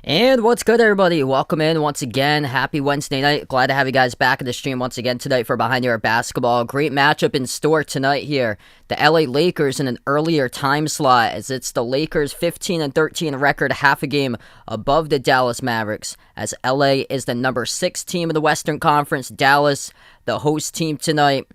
And what's good, everybody? Welcome in once again. Happy Wednesday night. Glad to have you guys back in the stream once again tonight for Behind Your Basketball. Great matchup in store tonight here. The LA Lakers in an earlier time slot, as it's the Lakers 15-13 record, half a game above the Dallas Mavericks, as LA is the number 6 team in the Western Conference. Dallas, the host team tonight.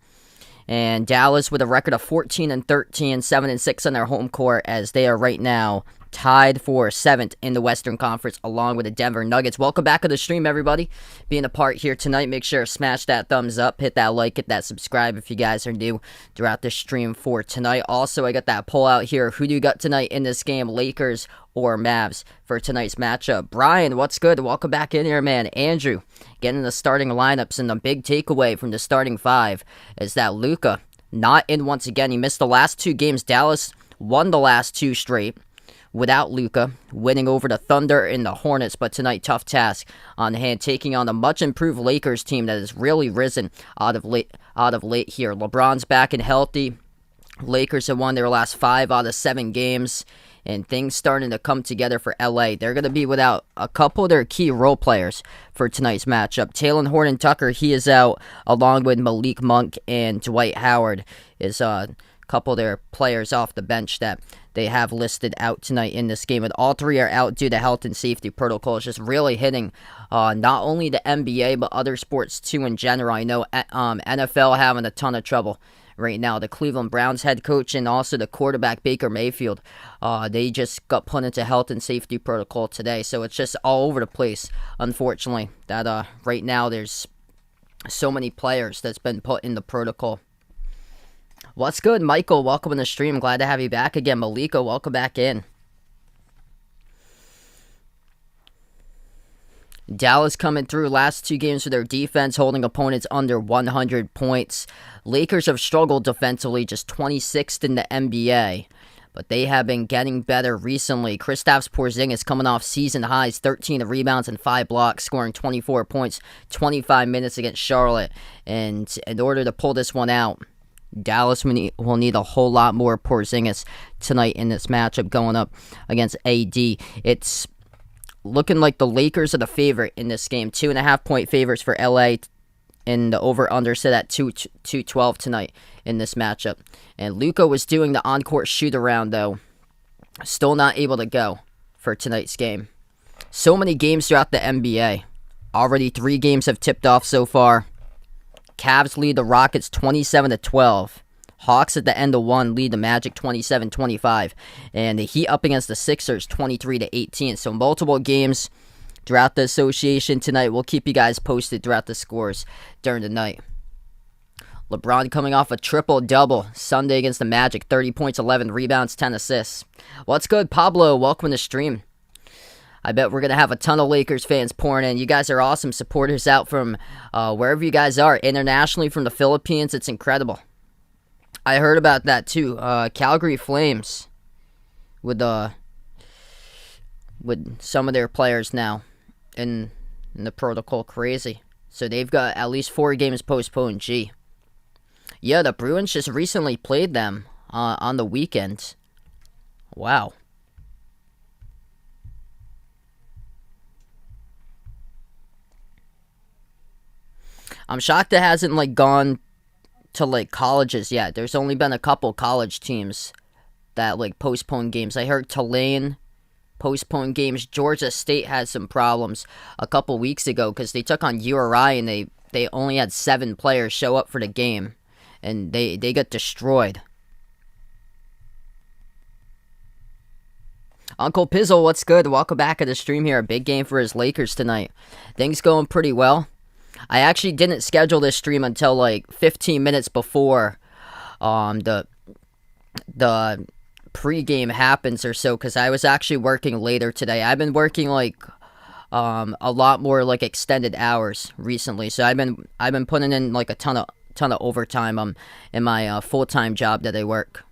And Dallas with a record of 14-13, 7-6 on their home court, as they are right now tied for 7th in the Western Conference, along with the Denver Nuggets. Welcome back to the stream, everybody. Being a part here tonight, make sure to smash that thumbs up, hit that like, hit that subscribe if you guys are new throughout the stream for tonight. Also, I got that poll out here. Who do you got tonight in this game, Lakers or Mavs, for tonight's matchup? Brian, what's good? Welcome back in here, man. Andrew, getting the starting lineups, and the big takeaway from the starting five is that Luka not in once again. He missed the last 2 games. Dallas won the last 2 straight without Luka, winning over the Thunder and the Hornets, but tonight, tough task on hand, taking on a much improved Lakers team that has really risen out of late here. LeBron's back and healthy. Lakers have won their last 5 out of 7 games, and things starting to come together for LA. They're going to be without a couple of their key role players for tonight's matchup. Talen Horton-Tucker, he is out, along with Malik Monk and Dwight Howard is couple of their players off the bench that they have listed out tonight in this game. And all 3 are out due to health and safety protocols, just really hitting not only the NBA, but other sports too in general. I know NFL having a ton of trouble right now. The Cleveland Browns head coach and also the quarterback Baker Mayfield, they just got put into health and safety protocol today. So it's just all over the place, unfortunately, that right now there's so many players that's been put in the protocol. What's good, Michael? Welcome in the stream. Glad to have you back again. Malika, welcome back in. Dallas coming through last 2 games for their defense, holding opponents under 100 points. Lakers have struggled defensively, just 26th in the NBA, but they have been getting better recently. Kristaps Porzingis coming off season highs, 13 rebounds and 5 blocks, scoring 24 points, 25 minutes against Charlotte. And in order to pull this one out, Dallas will need a whole lot more Porzingis tonight in this matchup going up against AD. It's looking like the Lakers are the favorite in this game. 2.5-point favorites for LA, and the over-under set at 212 tonight in this matchup. And Luka was doing the on-court shoot-around, though. Still not able to go for tonight's game. So many games throughout the NBA. Already 3 games have tipped off so far. Cavs lead the Rockets 27-12. Hawks at the end of 1 lead the Magic 27-25. And the Heat up against the Sixers 23-18. So multiple games throughout the association tonight. We'll keep you guys posted throughout the scores during the night. LeBron coming off a triple-double Sunday against the Magic. 30 points, 11 rebounds, 10 assists. What's good, Pablo? Welcome to the stream. I bet we're going to have a ton of Lakers fans pouring in. You guys are awesome supporters out from wherever you guys are. Internationally, from the Philippines, it's incredible. I heard about that too. Calgary Flames with some of their players now in the protocol. Crazy. So they've got at least 4 games postponed. Gee. Yeah, the Bruins just recently played them on the weekend. Wow. I'm shocked it hasn't gone to colleges yet. There's only been a couple college teams that postponed games. I heard Tulane postponed games. Georgia State had some problems a couple weeks ago because they took on URI and they only had 7 players show up for the game, and they got destroyed. Uncle Pizzle, what's good? Welcome back to the stream here. A big game for his Lakers tonight. Things going pretty well. I actually didn't schedule this stream until 15 minutes before the pregame happens or so, because I was actually working later today. I've been working a lot more extended hours recently, so I've been putting in a ton of overtime in my full-time job that I work.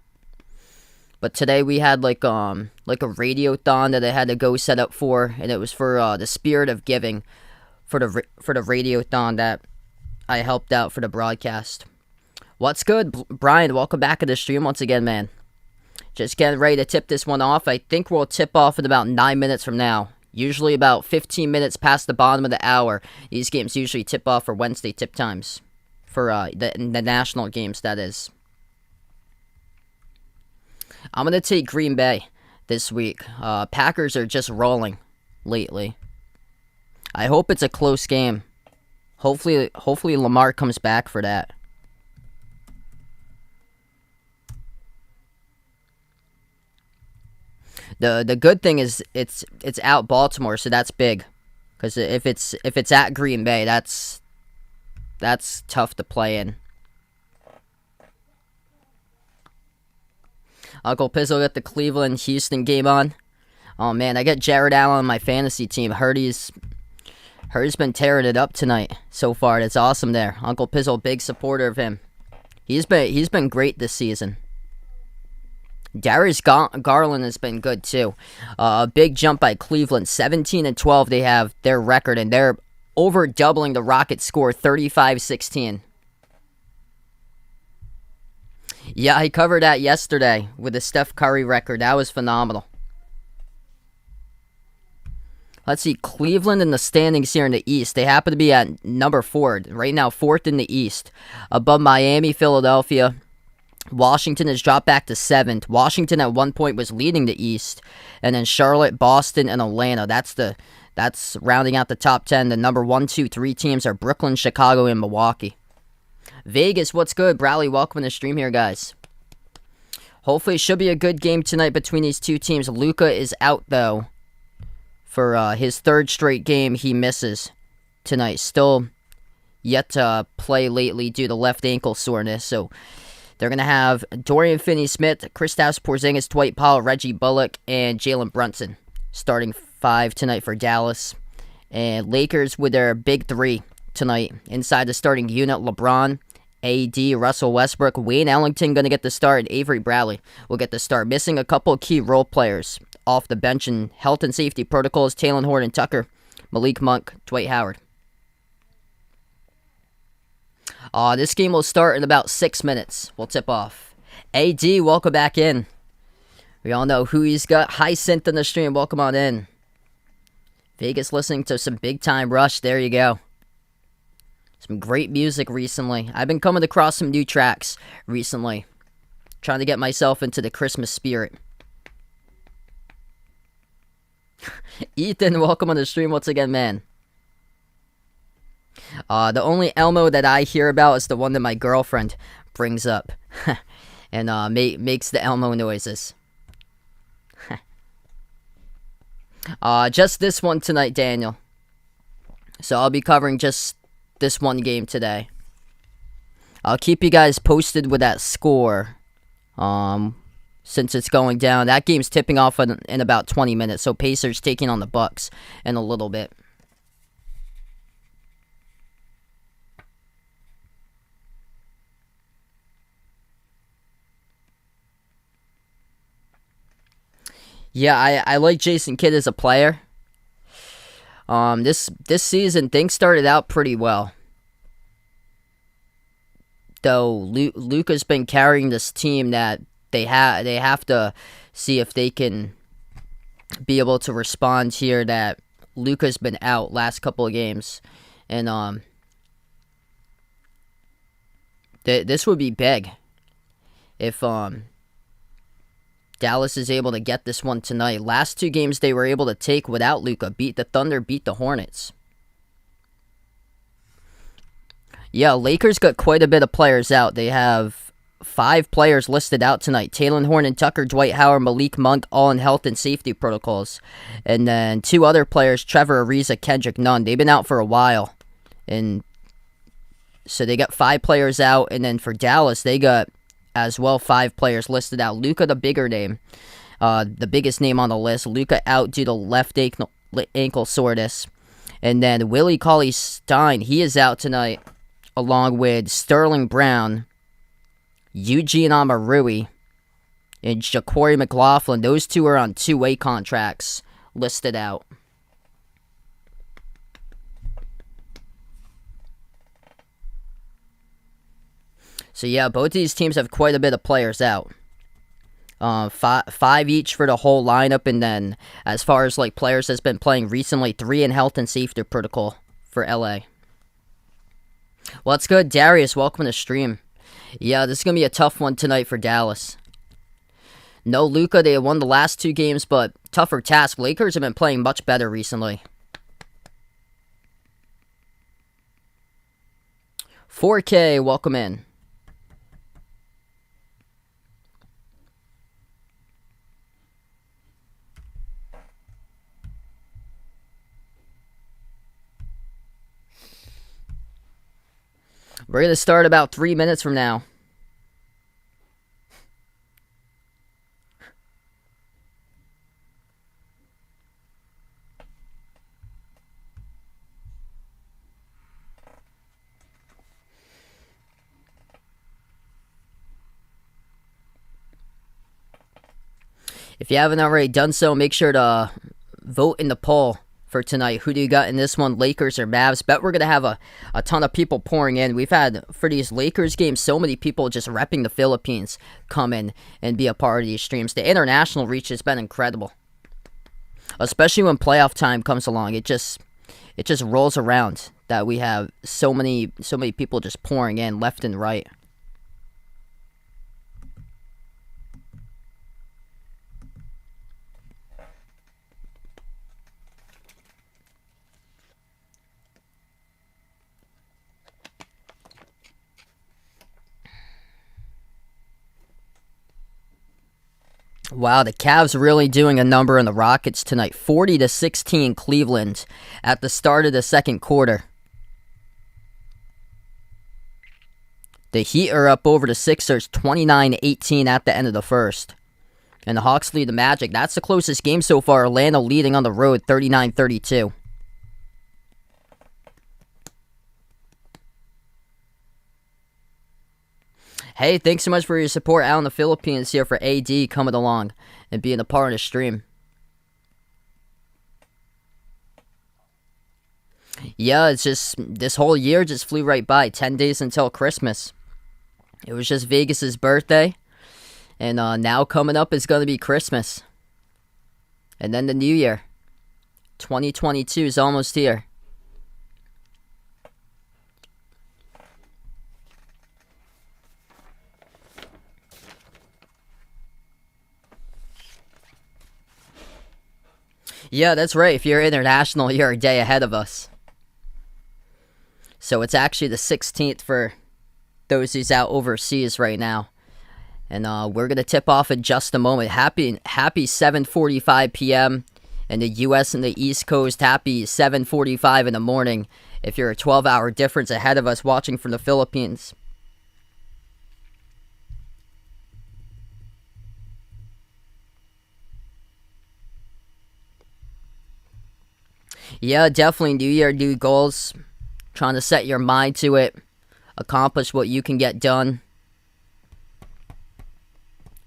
But today we had a radiothon that I had to go set up for, and it was for the Spirit of Giving. For the radiothon that I helped out for the broadcast. What's good, Brian? Welcome back to the stream once again, man. Just getting ready to tip this one off. I think we'll tip off in about 9 minutes from now. Usually about 15 minutes past the bottom of the hour. These games usually tip off for Wednesday tip times. For the national games, that is. I'm going to take Green Bay this week. Packers are just rolling lately. I hope it's a close game. Hopefully Lamar comes back for that. The good thing is it's out Baltimore, so that's big. Because if it's at Green Bay, that's tough to play in. Uncle Pizzle got the Cleveland-Houston game on. Oh man, I got Jared Allen on my fantasy team. He's been tearing it up tonight so far. It's awesome there. Uncle Pizzle, big supporter of him. He's been great this season. Darius Garland has been good too. A big jump by Cleveland. 17-12 they have their record, and they're over doubling the Rockets score, 35-16. Yeah, I covered that yesterday with the Steph Curry record. That was phenomenal. Let's see, Cleveland in the standings here in the East. They happen to be at number 4. Right now, 4th in the East. Above Miami, Philadelphia. Washington has dropped back to 7th. Washington at one point was leading the East. And then Charlotte, Boston, and Atlanta. That's rounding out the top 10. The number 1, 2, 3 teams are Brooklyn, Chicago, and Milwaukee. Vegas, what's good? Bradley, welcome to the stream here, guys. Hopefully it should be a good game tonight between these two teams. Luka is out, though, for his 3rd straight game he misses tonight. Still yet to play lately due to left ankle soreness, so they're going to have Dorian Finney-Smith, Kristaps Porzingis, Dwight Powell, Reggie Bullock, and Jalen Brunson starting 5 tonight for Dallas. And Lakers with their big 3 tonight. Inside the starting unit, LeBron, AD, Russell Westbrook, Wayne Ellington going to get the start, and Avery Bradley will get the start. Missing a couple of key role players off the bench in health and safety protocols, Talen Horton-Tucker, Malik Monk, Dwight Howard. This game will start in about 6 minutes. We'll tip off. AD, welcome back in. We all know who he's got. Hyacinth in the stream. Welcome on in. Vegas listening to some big time Rush. There you go. Some great music recently. I've been coming across some new tracks recently. Trying to get myself into the Christmas spirit. Ethan, welcome on the stream once again, man. The only Elmo that I hear about is the one that my girlfriend brings up. And makes the Elmo noises. Just this one tonight, Daniel. So I'll be covering just this one game today. I'll keep you guys posted with that score. Since it's going down. That game's tipping off in about 20 minutes. So Pacers taking on the Bucks in a little bit. Yeah, I like Jason Kidd as a player. This season, things started out pretty well. Though Luka's been carrying this team that they have to see if they can be able to respond here that Luka's been out last couple of games. And this would be big if Dallas is able to get this one tonight. Last 2 games they were able to take without Luka. Beat the Thunder, beat the Hornets. Yeah, Lakers got quite a bit of players out. They have 5 players listed out tonight. Talen Horton-Tucker, Dwight Howard, Malik Monk, all in health and safety protocols. And then 2 other players, Trevor Ariza, Kendrick Nunn. They've been out for a while. And so they got 5 players out. And then for Dallas, they got as well 5 players listed out. Luka, the bigger name, the biggest name on the list. Luka out due to left ankle soreness. And then Willie Cauley-Stein, he is out tonight, along with Sterling Brown, Eugene Amarui, and Ja'Cory McLaughlin. Those 2 are on 2-way contracts listed out. So yeah, both these teams have quite a bit of players out. Five each for the whole lineup, and then as far as like players that's been playing recently, 3 in health and safety protocol for LA. Well, that's good. Darius, welcome to the stream. Yeah, this is going to be a tough one tonight for Dallas. No Luka, they won the last 2 games, but tougher task. Lakers have been playing much better recently. 4K, welcome in. We're going to start about 3 minutes from now. If you haven't already done so, make sure to vote in the poll for tonight. Who do you got in this one, Lakers or Mavs? Bet we're going to have a ton of people pouring in. We've had, for these Lakers games, so many people just repping the Philippines come in and be a part of these streams. The international reach has been incredible. Especially when playoff time comes along. It just rolls around that we have so many people just pouring in left and right. Wow, the Cavs really doing a number on the Rockets tonight. 40-16 Cleveland at the start of the second quarter. The Heat are up over the Sixers 29-18 at the end of the first. And the Hawks lead the Magic. That's the closest game so far. Orlando leading on the road 39-32. Hey, thanks so much for your support out in the Philippines here for AD coming along and being a part of the stream. Yeah, it's just, this whole year just flew right by. 10 days until Christmas. It was just Vegas's birthday. And now coming up is going to be Christmas. And then the new year. 2022 is almost here. Yeah, that's right. If you're international, you're a day ahead of us. So it's actually the 16th for those who's out overseas right now. And we're going to tip off in just a moment. Happy 7:45 p.m. in the U.S. and the East Coast. Happy 7:45 in the morning if you're a 12-hour difference ahead of us watching from the Philippines. Yeah, definitely New Year, new goals. Trying to set your mind to it. Accomplish what you can get done.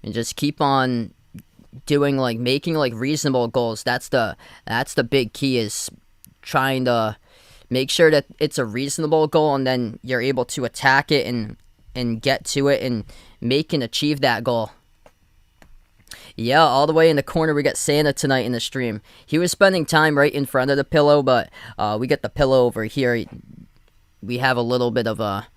And just keep on doing, like, making, like, reasonable goals. That's the big key, is trying to make sure that it's a reasonable goal, and then you're able to attack it and get to it and make and achieve that goal. Yeah, all the way in the corner, we got Santa tonight in the stream. He was spending time right in front of the pillow, but we got the pillow over here. We have a little bit of a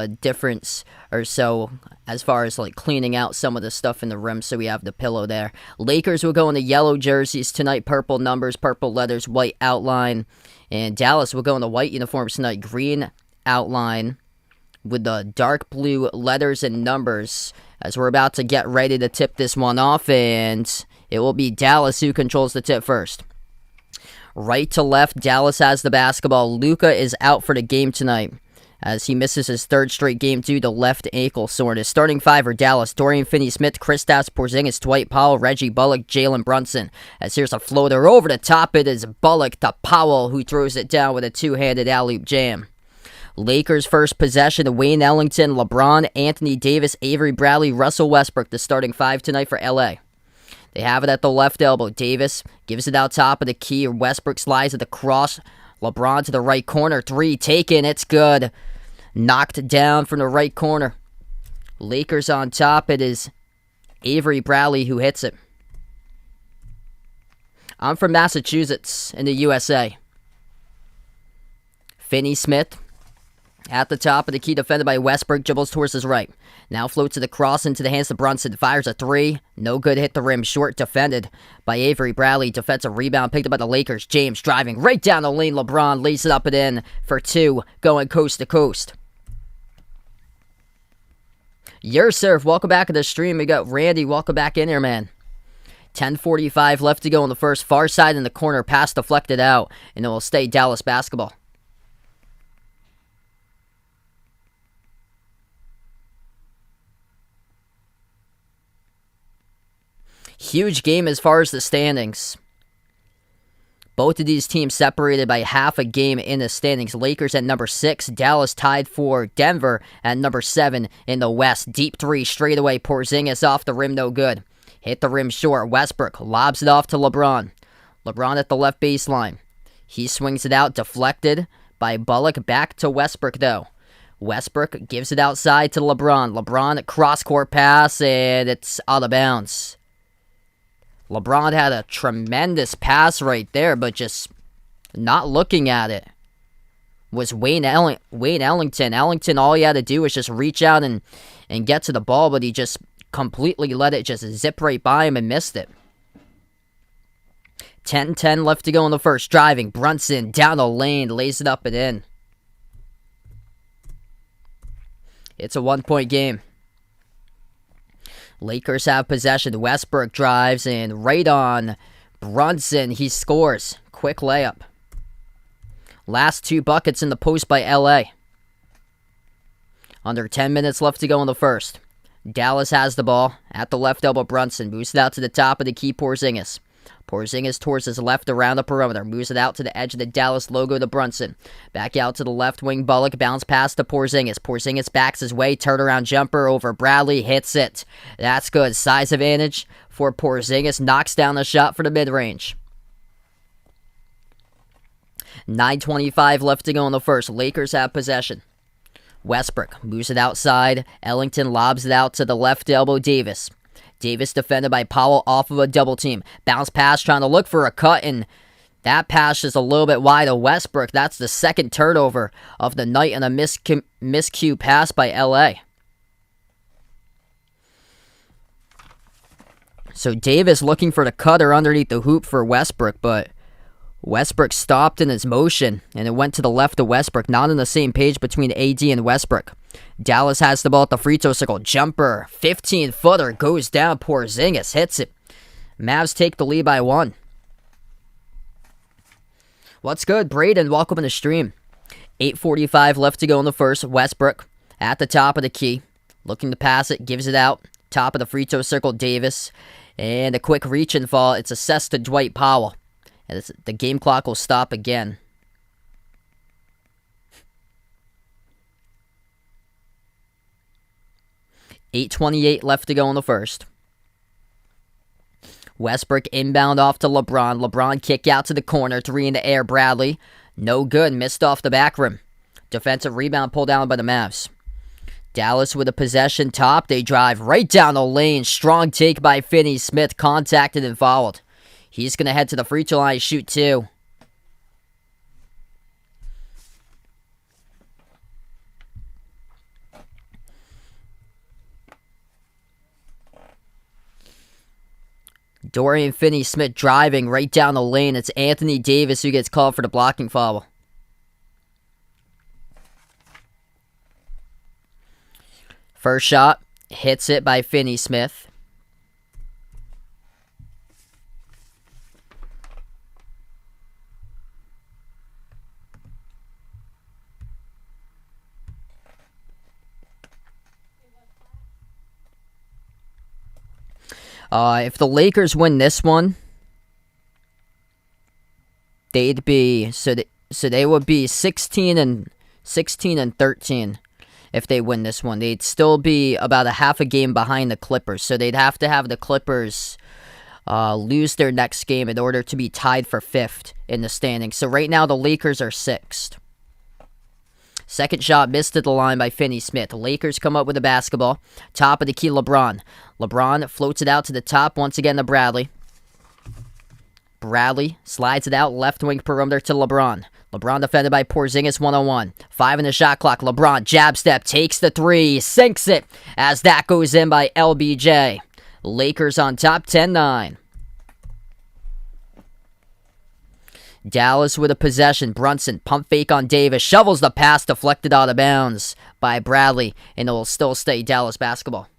difference or so as far as like cleaning out some of the stuff in the room, so we have the pillow there. Lakers will go in the yellow jerseys tonight, purple numbers, purple letters, white outline. And Dallas will go in the white uniforms tonight, green outline with the dark blue letters and numbers, as we're about to get ready to tip this one off, and it will be Dallas who controls the tip first. Right to left, Dallas has the basketball. Luka is out for the game tonight, as he misses his third straight game due to left ankle soreness. Starting five for Dallas: Dorian Finney-Smith, Kristaps Porzingis, Dwight Powell, Reggie Bullock, Jalen Brunson. As here's a floater over the top, it is Bullock to Powell, who throws it down with a two-handed alley-oop jam. Lakers first possession: Wayne Ellington, LeBron, Anthony Davis, Avery Bradley, Russell Westbrook, the starting five tonight for LA. They have it at the left elbow. Davis gives it out top of the key. Westbrook slides at the cross. LeBron to the right corner. Three taken. It's good. Knocked down from the right corner. Lakers on top. It is Avery Bradley who hits it. I'm from Massachusetts in the USA. Finney-Smith at the top of the key, defended by Westbrook, dribbles towards his right. Now floats to the cross into the hands of Brunson. Fires a three. No good, hit the rim. Short, defended by Avery Bradley. Defensive rebound picked up by the Lakers. James driving right down the lane. LeBron lays it up and in for two, going coast to coast. Your serve. Welcome back to the stream. We got Randy. Welcome back in here, man. 10:45 left to go in the first. Far side in the corner. Pass deflected out. And it will stay Dallas basketball. Huge game as far as the standings. Both of these teams separated by half a game in the standings. Lakers at number 6. Dallas tied for Denver at number 7 in the West. Deep three straight away. Porzingis off the rim, no good. Hit the rim short. Westbrook lobs it off to LeBron. LeBron at the left baseline. He swings it out, deflected by Bullock. Back to Westbrook, though. Westbrook gives it outside to LeBron. LeBron cross-court pass, and it's out of bounds. LeBron had a tremendous pass right there, but just not looking at it was Wayne Ellington. Ellington, all he had to do was just reach out and get to the ball, but he just completely let it just zip right by him and missed it. 10-10 left to go in the first. Driving, Brunson down the lane, lays it up and in. It's a 1-point game. Lakers have possession. Westbrook drives in right on Brunson. He scores. Quick layup. Last 2 buckets in the post by LA. Under 10 minutes left to go in the first. Dallas has the ball at the left elbow. Brunson moves it out to the top of the key. Porzingis. Porzingis towards his left around the perimeter. Moves it out to the edge of the Dallas logo to Brunson. Back out to the left wing. Bullock. Bounce pass to Porzingis. Porzingis backs his way. Turnaround jumper over Bradley. Hits it. That's good. Size advantage for Porzingis. Knocks down the shot for the mid-range. 9:25 left to go in the first. Lakers have possession. Westbrook moves it outside. Ellington lobs it out to the left elbow. Davis. Davis defended by Powell off of a double team. Bounce pass trying to look for a cut, and that pass is a little bit wide of Westbrook. That's the second turnover of the night and a miscue pass by LA. So Davis looking for the cutter underneath the hoop for Westbrook, but Westbrook stopped in his motion, and it went to the left of Westbrook. Not on the same page between AD and Westbrook. Dallas has the ball at the free throw circle. Jumper, 15-footer, goes down. Porzingis hits it. Mavs take the lead by 1. What's good, Braden? Welcome to the stream. 8:45 left to go in the first. Westbrook at the top of the key. Looking to pass it, gives it out. Top of the free throw circle, Davis. And a quick reach and fall. It's assessed to Dwight Powell. And the game clock will stop again. $8:28 left to go in the first. Westbrook inbound off to LeBron. LeBron kick out to the corner. 3 in the air. Bradley. No good. Missed off the back rim. Defensive rebound pulled down by the Mavs. Dallas with a possession top. They drive right down the lane. Strong take by Finney-Smith. Contacted and fouled. He's going to head to the free throw line and shoot 2. Dorian Finney-Smith driving right down the lane. It's Anthony Davis who gets called for the blocking foul. First shot, hits it by Finney-Smith. If the Lakers win this one, they'd be they would be 16 and 13. If they win this one, they'd still be about a half a game behind the Clippers. So they'd have to have the Clippers lose their next game in order to be tied for 5th in the standings. So right now the Lakers are 6th. Second shot missed at the line by Finney-Smith. Lakers come up with the basketball. Top of the key, LeBron. LeBron floats it out to the top once again to Bradley. Bradley slides it out left wing perimeter to LeBron. LeBron defended by Porzingis 1-on-1. 5 in the shot clock. LeBron jab step, takes the three, sinks it as that goes in by LBJ. Lakers on top 10-9. Dallas with a possession. Brunson, pump fake on Davis. Shovels the pass, deflected out of bounds by Bradley. And it will still stay Dallas basketball.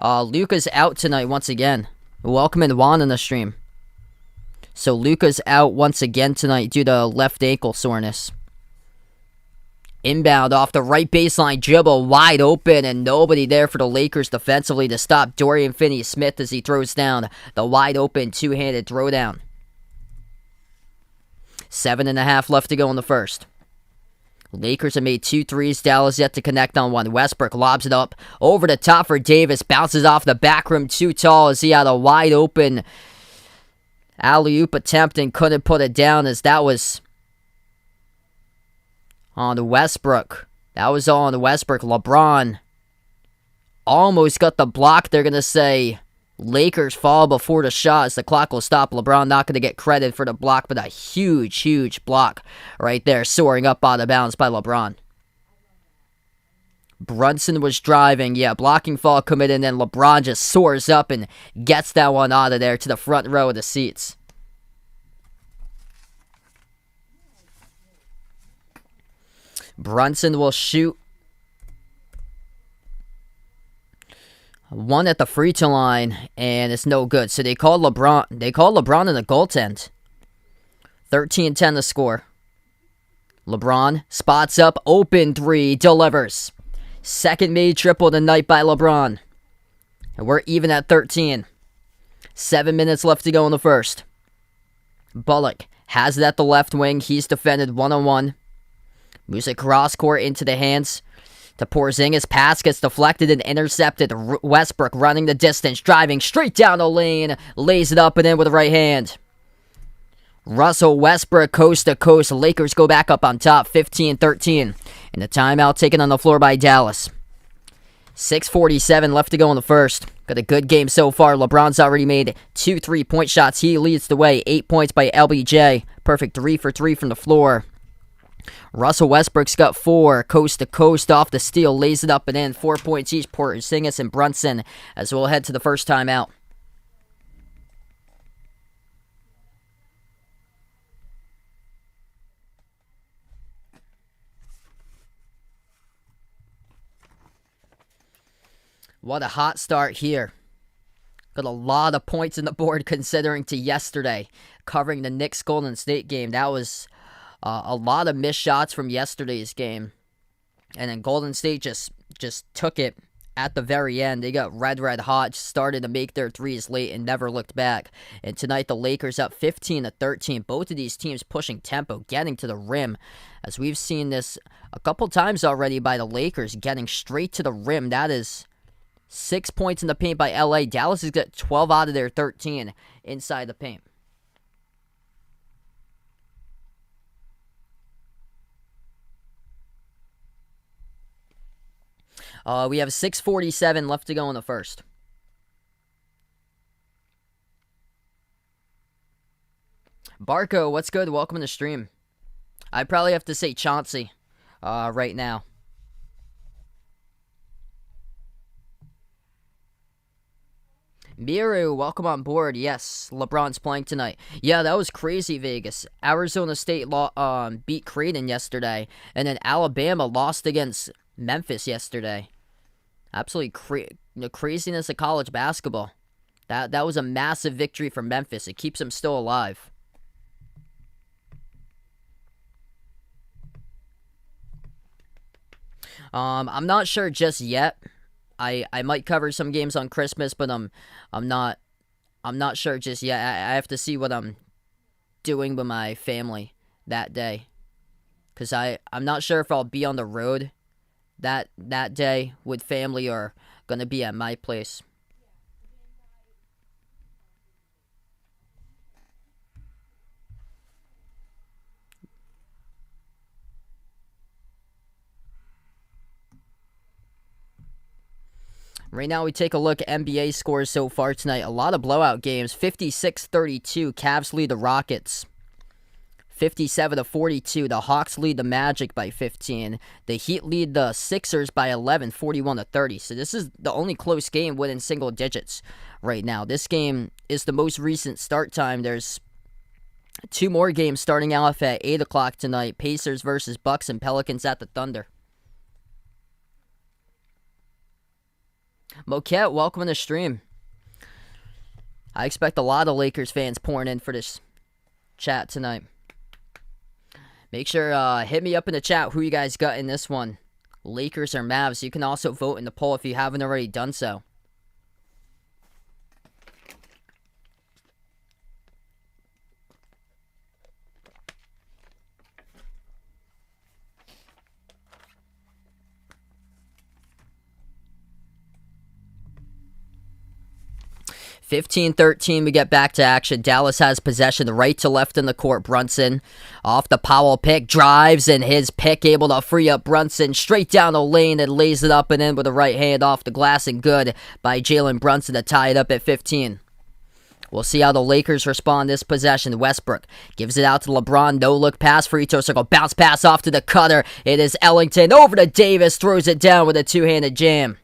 Luka's out tonight once again. Welcome in Juan in the stream. So Luka's out once again tonight due to left ankle soreness. Inbound off the right baseline dribble, wide open, and nobody there for the Lakers defensively to stop Dorian Finney-Smith as he throws down the wide open two-handed throwdown. 7.5 left to go in the first. Lakers have made 2 threes. Dallas yet to connect on one. Westbrook lobs it up over the top for Davis. Bounces off the back rim too tall as he had a wide open alley-oop attempt and couldn't put it down as that was on the Westbrook. That was all on the Westbrook. LeBron almost got the block. They're going to say Lakers fall before the shot as the clock will stop. LeBron not going to get credit for the block, but a huge, huge block right there, soaring up out of bounds by LeBron. Brunson was driving. Yeah, blocking foul committed, and then LeBron just soars up and gets that one out of there to the front row of the seats. Brunson will shoot one at the free throw line, and it's no good. So they called LeBron in the goaltend. 13-10 the score. LeBron spots up, open three, delivers. Second made triple of the night by LeBron. And we're even at 13. 7 minutes left to go in the first. Bullock has it at the left wing. He's defended 1-on-1. Moves it cross court into the hands to Porzingis. Pass gets deflected and intercepted. Westbrook running the distance, driving straight down the lane. Lays it up and in with the right hand. Russell Westbrook coast to coast. Lakers go back up on top 15-13. And the timeout taken on the floor by Dallas. 6:47 left to go in the first. Got a good game so far. LeBron's already made 2 3-point shots. He leads the way. 8 points by LBJ. Perfect 3 for 3 from the floor. Russell Westbrook's got 4, coast to coast off the steal, lays it up and in. 4 points each, Porzingis and Brunson, as we'll head to the first timeout. What a hot start here. Got a lot of points in the board considering to yesterday, covering the Knicks Golden State game. That was a lot of missed shots from yesterday's game. And then Golden State just took it at the very end. They got red hot, started to make their threes late and never looked back. And tonight the Lakers up 15-13. Both of these teams pushing tempo, getting to the rim. As we've seen this a couple times already by the Lakers, getting straight to the rim. That is 6 points in the paint by LA. Dallas has got 12 out of their 13 inside the paint. We have 6:47 left to go in the first. Barco, what's good? Welcome to the stream. I probably have to say Chauncey right now. Miru, welcome on board. Yes, LeBron's playing tonight. Yeah, that was crazy, Vegas. Arizona State beat Creighton yesterday, and then Alabama lost against Memphis yesterday. Absolutely the craziness of college basketball. That was a massive victory for Memphis. It keeps them still alive. I'm not sure just yet. I might cover some games on Christmas, but I'm not sure just yet. I have to see what I'm doing with my family that day, cause I'm not sure if I'll be on the road that day with family or gonna be at my place. Right now, we take a look at NBA scores so far tonight. A lot of blowout games. 56-32, Cavs lead the Rockets. 57-42, the Hawks lead the Magic by 15. The Heat lead the Sixers by 11, 41-30. So this is the only close game within single digits right now. This game is the most recent start time. There's 2 more games starting off at 8 o'clock tonight. Pacers versus Bucks and Pelicans at the Thunder. Moquette, welcome to the stream. I expect a lot of Lakers fans pouring in for this chat tonight. Make sure, hit me up in the chat who you guys got in this one. Lakers or Mavs. You can also vote in the poll if you haven't already done so. 15-13, we get back to action. Dallas has possession right to left in the court. Brunson off the Powell pick, drives, and his pick able to free up Brunson straight down the lane and lays it up and in with a right hand off the glass, and good by Jalen Brunson to tie it up at 15. We'll see how the Lakers respond this possession. Westbrook gives it out to LeBron. No-look pass, free throw circle. Bounce pass off to the cutter. It is Ellington over to Davis. Throws it down with a two-handed jam.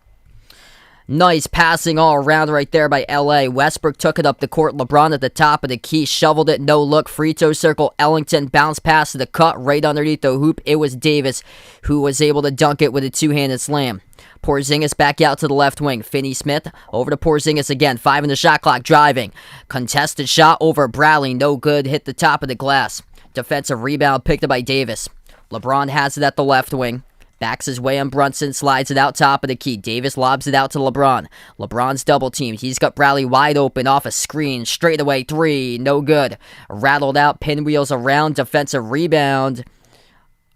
Nice passing all around right there by L.A. Westbrook took it up the court. LeBron at the top of the key. Shoveled it. No look. Free throw circle. Ellington bounce pass to the cut right underneath the hoop. It was Davis who was able to dunk it with a two-handed slam. Porzingis back out to the left wing. Finney-Smith over to Porzingis again. 5 in the shot clock. Driving. Contested shot over Bradley. No good. Hit the top of the glass. Defensive rebound picked up by Davis. LeBron has it at the left wing. Backs his way on Brunson, slides it out top of the key. Davis lobs it out to LeBron. LeBron's double teamed. He's got Bradley wide open off a screen. Straightaway 3. No good. Rattled out. Pinwheels around. Defensive rebound.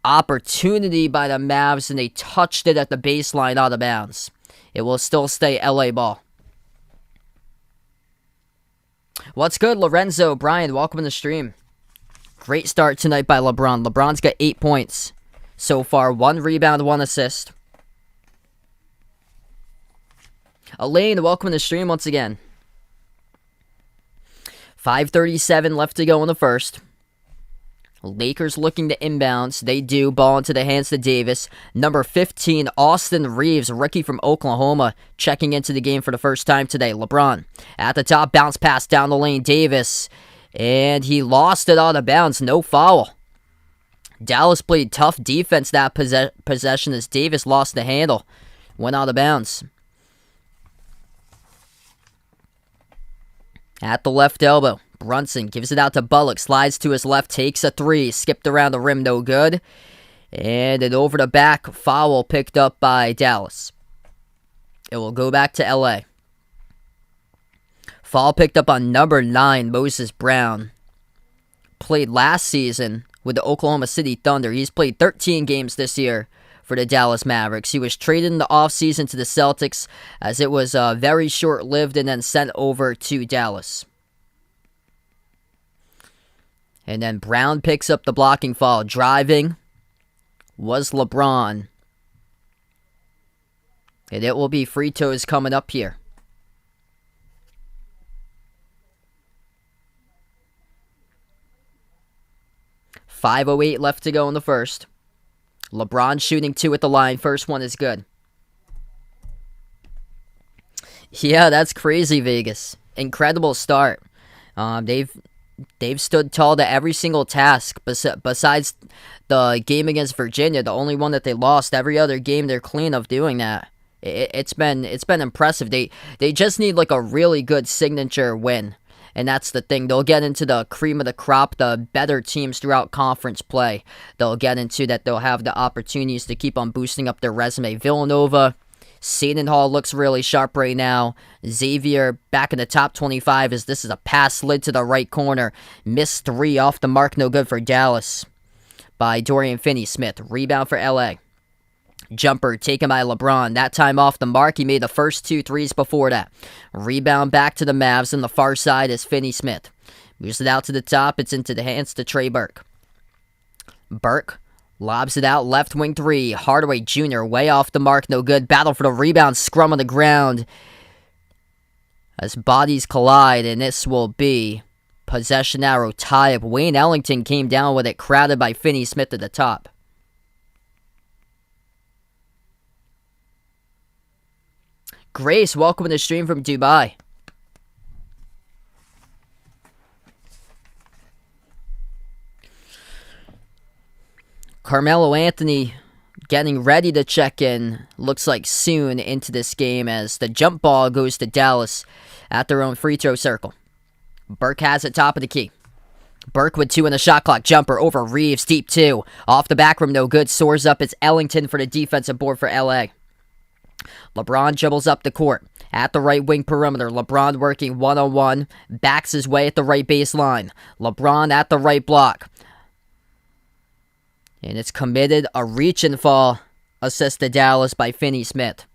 Opportunity by the Mavs, and they touched it at the baseline out of bounds. It will still stay LA ball. What's good, Lorenzo? Brian, welcome to the stream. Great start tonight by LeBron. LeBron's got 8 points. So far, 1 rebound, 1 assist. Elaine, welcome to the stream once again. 5:37 left to go in the first. Lakers looking to inbounds. They do. Ball into the hands to Davis. Number 15, Austin Reeves, rookie from Oklahoma, checking into the game for the first time today. LeBron at the top, bounce pass down the lane. Davis, and he lost it out of bounds. No foul. Dallas played tough defense that possession as Davis lost the handle. Went out of bounds. At the left elbow, Brunson gives it out to Bullock. Slides to his left, takes a 3. Skipped around the rim, no good. And an over the back foul picked up by Dallas. It will go back to LA. Foul picked up on number 9, Moses Brown. Played last season with the Oklahoma City Thunder. He's played 13 games this year for the Dallas Mavericks. He was traded in the offseason to the Celtics as it was very short-lived and then sent over to Dallas. And then Brown picks up the blocking foul. Driving was LeBron. And it will be free throws coming up here. .508 left to go in the first. LeBron shooting 2 at the line. First one is good. Yeah, that's crazy, Vegas. Incredible start. They've stood tall to every single task besides the game against Virginia, the only one that they lost. Every other game they're clean of doing that. It's been impressive. They just need like a really good signature win. And that's the thing. They'll get into the cream of the crop, the better teams throughout conference play. They'll get into that. They'll have the opportunities to keep on boosting up their resume. Villanova, Seton Hall looks really sharp right now. Xavier back in the top 25 as this is a pass slid to the right corner. Missed 3 off the mark. No good for Dallas by Dorian Finney-Smith. Rebound for LA. Jumper taken by LeBron. That time off the mark. He made the first 2 threes before that. Rebound back to the Mavs. On the far side is Finney-Smith. Moves it out to the top. It's into the hands to Trey Burke. Burke Lobs it out, left wing three. Hardaway Jr. way off the mark, no good. Battle for the rebound, scrum on the ground. As bodies collide, and this will be possession arrow tie up. Wayne Ellington came down with it, crowded by Finney Smith at the top. Grace, welcome to the stream from Dubai. Carmelo Anthony getting ready to check in, looks like soon into this game as the jump ball goes to Dallas at their own free throw circle. Burke has it top of the key. Burke with 2 in the shot clock. Jumper over Reeves, deep 2. Off the back rim, no good. Soars up, it's Ellington for the defensive board for LA. LeBron dribbles up the court. At the right wing perimeter, LeBron working one-on-one. Backs his way at the right baseline. LeBron at the right block. And it's committed a reach and fall assist to Dallas by Finney Smith.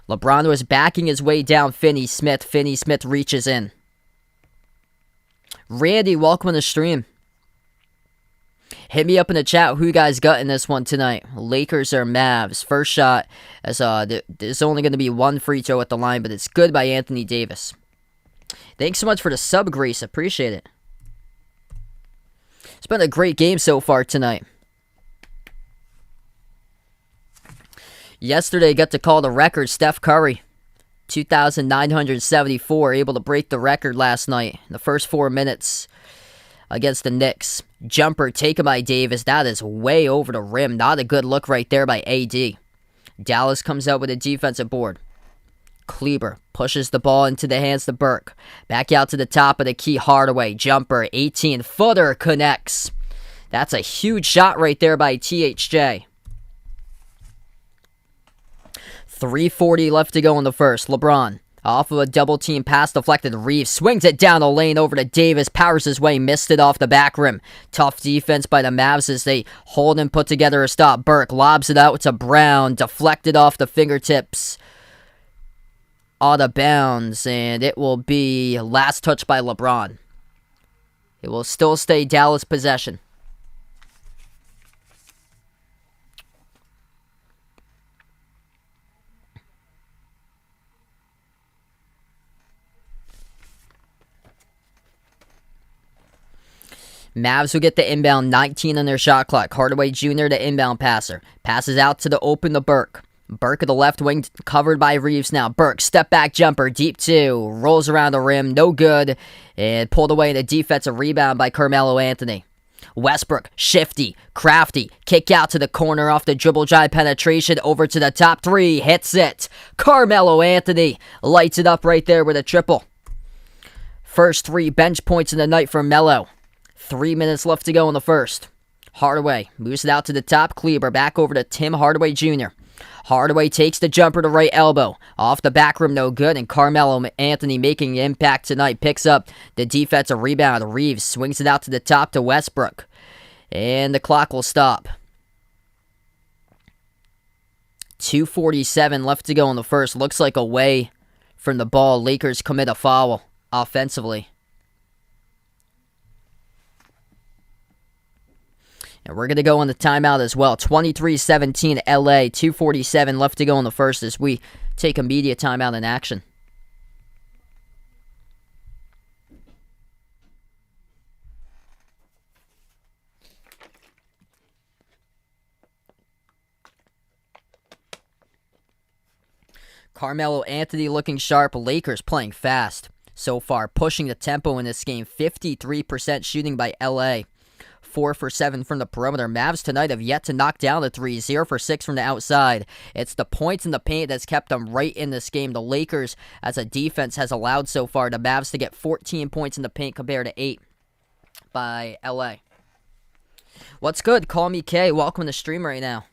LeBron was backing his way down Finney Smith. Finney Smith reaches in. Randy, welcome to the stream. Hit me up in the chat who you guys got in this one tonight. Lakers or Mavs. First shot, as there's only going to be one free throw at the line, but it's good by Anthony Davis. Thanks so much for the sub, Grace. Appreciate it. It's been a great game so far tonight. Yesterday, got to call the record. Steph Curry, 2,974, able to break the record last night in the first 4 minutes against the Knicks. Jumper taken by Davis. That is way over the rim. Not a good look right there by AD. Dallas comes out with a defensive board. Kleber pushes the ball into the hands of Burke. Back out to the top of the key. Hardaway. Jumper. 18-footer connects. That's a huge shot right there by THJ. 3:40 left to go in the first. LeBron, off of a double team pass deflected. Reeves swings it down the lane over to Davis. Powers his way, missed it off the back rim. Tough defense by the Mavs as they hold and put together a stop. Burke lobs it out to Brown. Deflected off the fingertips. Out of bounds. And it will be last touch by LeBron. It will still stay Dallas possession. Mavs will get the inbound, 19 on their shot clock. Hardaway Jr., the inbound passer. Passes out to the open to Burke. Burke at the left wing, covered by Reeves now. Burke, step back jumper, deep 2. Rolls around the rim, no good. And pulled away in a defensive rebound by Carmelo Anthony. Westbrook, shifty, crafty. Kick out to the corner off the dribble drive penetration. Over to the top 3, hits it. Carmelo Anthony lights it up right there with a triple. First 3 bench points in the night for Melo. 3 minutes left to go in the first. Hardaway moves it out to the top. Kleber back over to Tim Hardaway Jr. Hardaway takes the jumper to right elbow. Off the back rim, no good. And Carmelo Anthony making an impact tonight. Picks up the defensive rebound. Reeves swings it out to the top to Westbrook. And the clock will stop. 2:47 left to go in the first. Looks like away from the ball. Lakers commit a foul offensively. And we're going to go on the timeout as well. 23-17 LA, 2:47 left to go in the first as we take a media timeout in action. Carmelo Anthony looking sharp. Lakers playing fast so far, pushing the tempo in this game. 53% shooting by LA. 4 for 7 from the perimeter. Mavs tonight have yet to knock down the 3. 0 for 6 from the outside. It's the points in the paint that's kept them right in this game. The Lakers, as a defense, has allowed so far the Mavs to get 14 points in the paint compared to 8 by LA. What's good? Call me K. Welcome to the stream right now.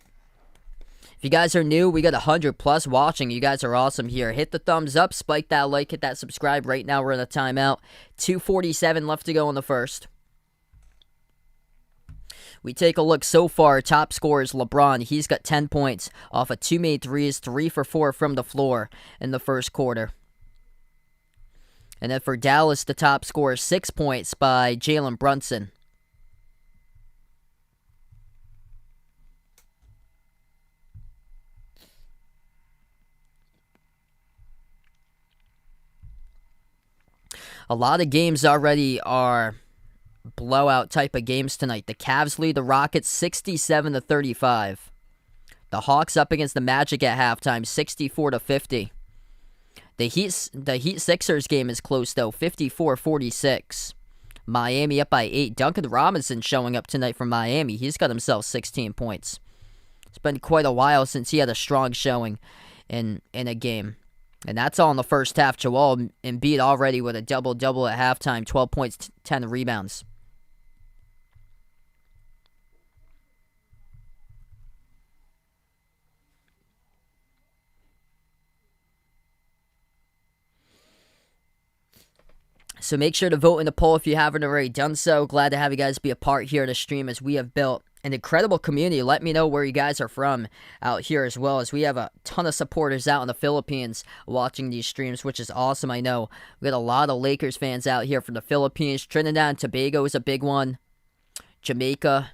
If you guys are new, we got 100 plus watching. You guys are awesome here. Hit the thumbs up, spike that like, hit that subscribe. Right now we're in a timeout. 2:47 left to go in the first. We take a look so far. Top scorer is LeBron. He's got 10 points off of 2 made threes, 3 for 4 from the floor in the first quarter. And then for Dallas, the top scorer, 6 points by Jalen Brunson. A lot of games already are blowout type of games tonight. The Cavs lead the Rockets 67-35. The Hawks up against the Magic at halftime, 64-50. The Heat Sixers game is close though, 54-46. Miami up by 8. Duncan Robinson showing up tonight from Miami. He's got himself 16 points. It's been quite a while since he had a strong showing in a game. And that's all in the first half. Joel Embiid already with a double-double at halftime, 12 points, 10 rebounds. So make sure to vote in the poll if you haven't already done so. Glad to have you guys be a part here of the stream as we have built an incredible community. Let me know where you guys are from out here as well, as we have a ton of supporters out in the Philippines watching these streams, which is awesome. I know we got a lot of Lakers fans out here from the Philippines. Trinidad and Tobago is a big one. Jamaica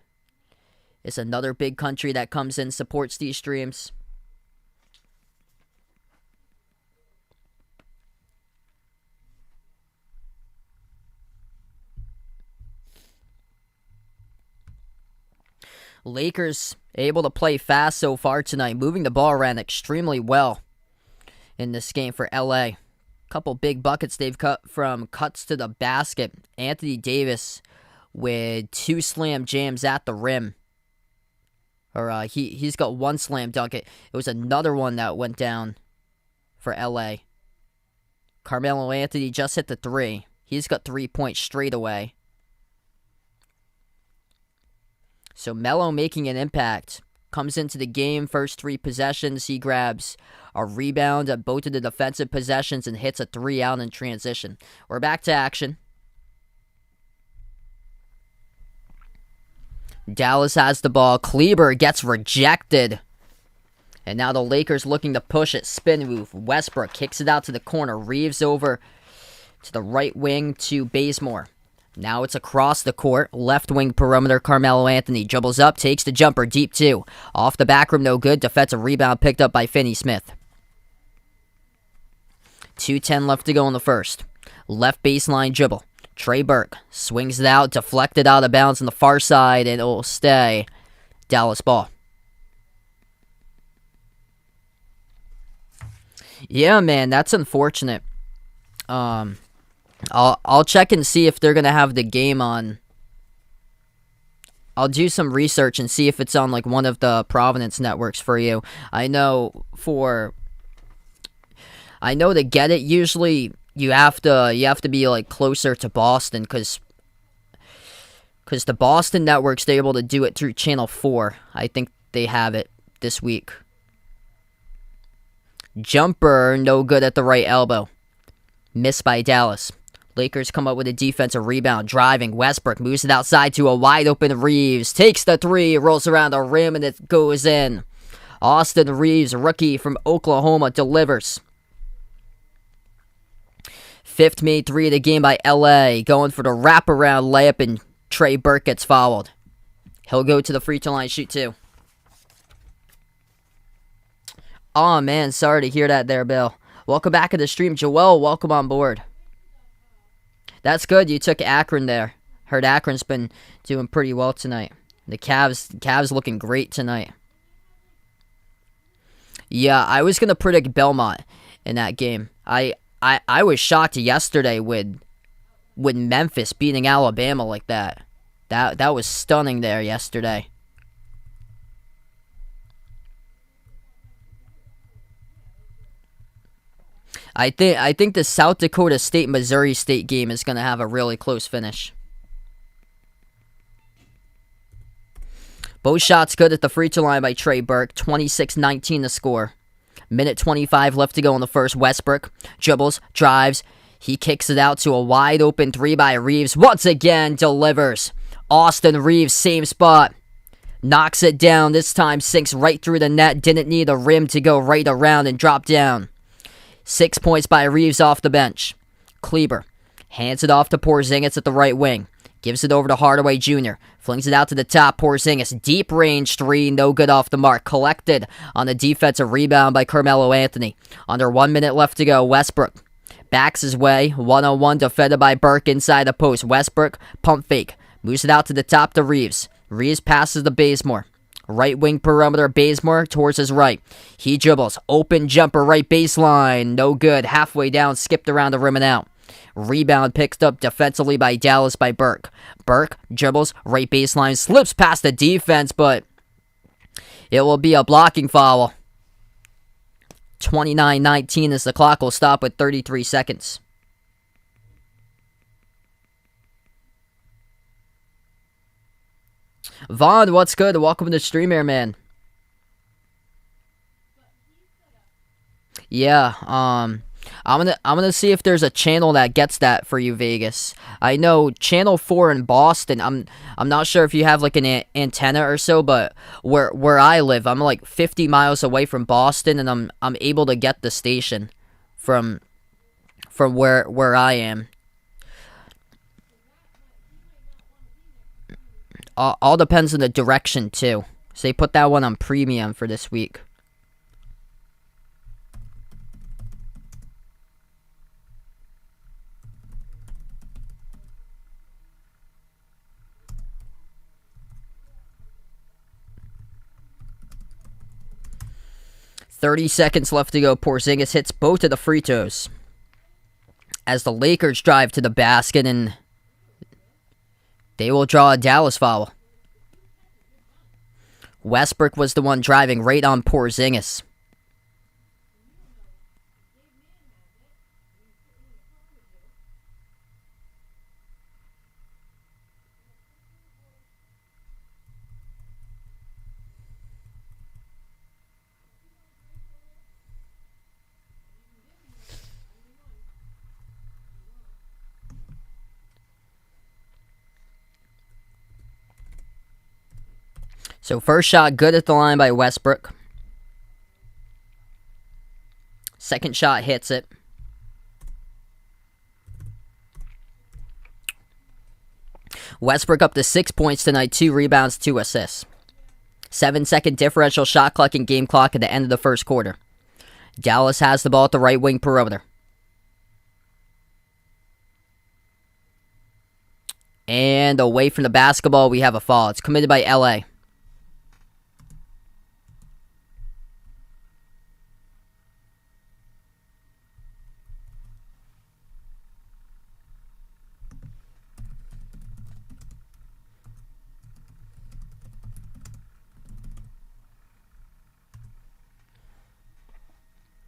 is another big country that comes in, supports these streams. Lakers able to play fast so far tonight, moving the ball around extremely well in this game for LA. Couple big buckets they've cut from cuts to the basket. Anthony Davis with 2 slam jams at the rim. Or he's got 1 slam dunk. It was another one that went down for LA. Carmelo Anthony just hit the 3. He's got 3 points straight away. So Melo making an impact. Comes into the game, first 3 possessions. He grabs a rebound at both of the defensive possessions and hits a 3 out in transition. We're back to action. Dallas has the ball. Kleber gets rejected. And now the Lakers looking to push it. Spin move. Westbrook kicks it out to the corner. Reeves over to the right wing to Bazemore. Now it's across the court. Left wing perimeter. Carmelo Anthony dribbles up. Takes the jumper. Deep 2. Off the back rim. No good. Defensive rebound picked up by Finney-Smith. 2:10 left to go in the first. Left baseline dribble. Trey Burke swings it out. Deflected out of bounds on the far side. And it'll stay Dallas ball. Yeah, man. That's unfortunate. I'll check and see if they're going to have the game on. I'll do some research and see if it's on like one of the Providence networks for you. I know to get it, usually you have to be like closer to Boston because the Boston network's able to do it through Channel 4. I think they have it this week. Jumper, no good at the right elbow. Missed by Dallas. Lakers come up with a defensive rebound. Driving. Westbrook moves it outside to a wide open Reeves. Takes the 3. Rolls around the rim and it goes in. Austin Reeves, rookie from Oklahoma, delivers. 5th made 3 of the game by LA. Going for the wraparound layup and Trey Burke gets fouled. He'll go to the free throw line, shoot 2. Oh man, sorry to hear that there, Bill. Welcome back to the stream. Joel, welcome on board. That's good. You took Akron there. Heard Akron's been doing pretty well tonight. The Cavs looking great tonight. Yeah, I was gonna predict Belmont in that game. I was shocked yesterday with Memphis beating Alabama like that. That was stunning there yesterday. I think the South Dakota State Missouri State game is going to have a really close finish. Both shots good at the free throw line by Trey Burke. 26-19 the score. Minute 25 left to go in the first. Westbrook dribbles, drives. He kicks it out to a wide open 3 by Reeves. Once again delivers. Austin Reeves, same spot. Knocks it down. This time sinks right through the net. Didn't need a rim to go right around and drop down. 6 points by Reeves off the bench. Kleber hands it off to Porzingis at the right wing. Gives it over to Hardaway Jr. Flings it out to the top. Porzingis, deep range 3, no good off the mark. Collected on the defensive rebound by Carmelo Anthony. Under 1 minute left to go. Westbrook Backs his way. 1-on-1 defended by Burke inside the post. Westbrook, pump fake. Moves it out to the top to Reeves. Reeves passes to Bazemore. Right wing perimeter, Bazemore towards his right. He dribbles. Open jumper, right baseline. No good. Halfway down, skipped around the rim and out. Rebound picked up defensively by Dallas by Burke. Burke dribbles, right baseline, slips past the defense, but it will be a blocking foul. 29-19 as the clock will stop with 33 seconds. Vaughn, what's good? Welcome to the stream here, man. Yeah, I'm gonna see if there's a channel that gets that for you, Vegas. I know Channel 4 in Boston. I'm not sure if you have like an antenna or so, but where I live, I'm like 50 miles away from Boston, and I'm able to get the station from where I am. All depends on the direction too. So they put that one on premium for this week. .30 seconds left to go. Porzingis hits both of the free throws as the Lakers drive to the basket, and they will draw a Dallas foul. Westbrook was the one driving right on Porzingis. So first shot good at the line by Westbrook. Second shot hits it. Westbrook up to 6 points tonight, 2 rebounds, 2 assists. 7-second differential shot clock and game clock at the end of the first quarter. Dallas has the ball at the right wing perimeter. And away from the basketball, we have a foul. It's committed by LA.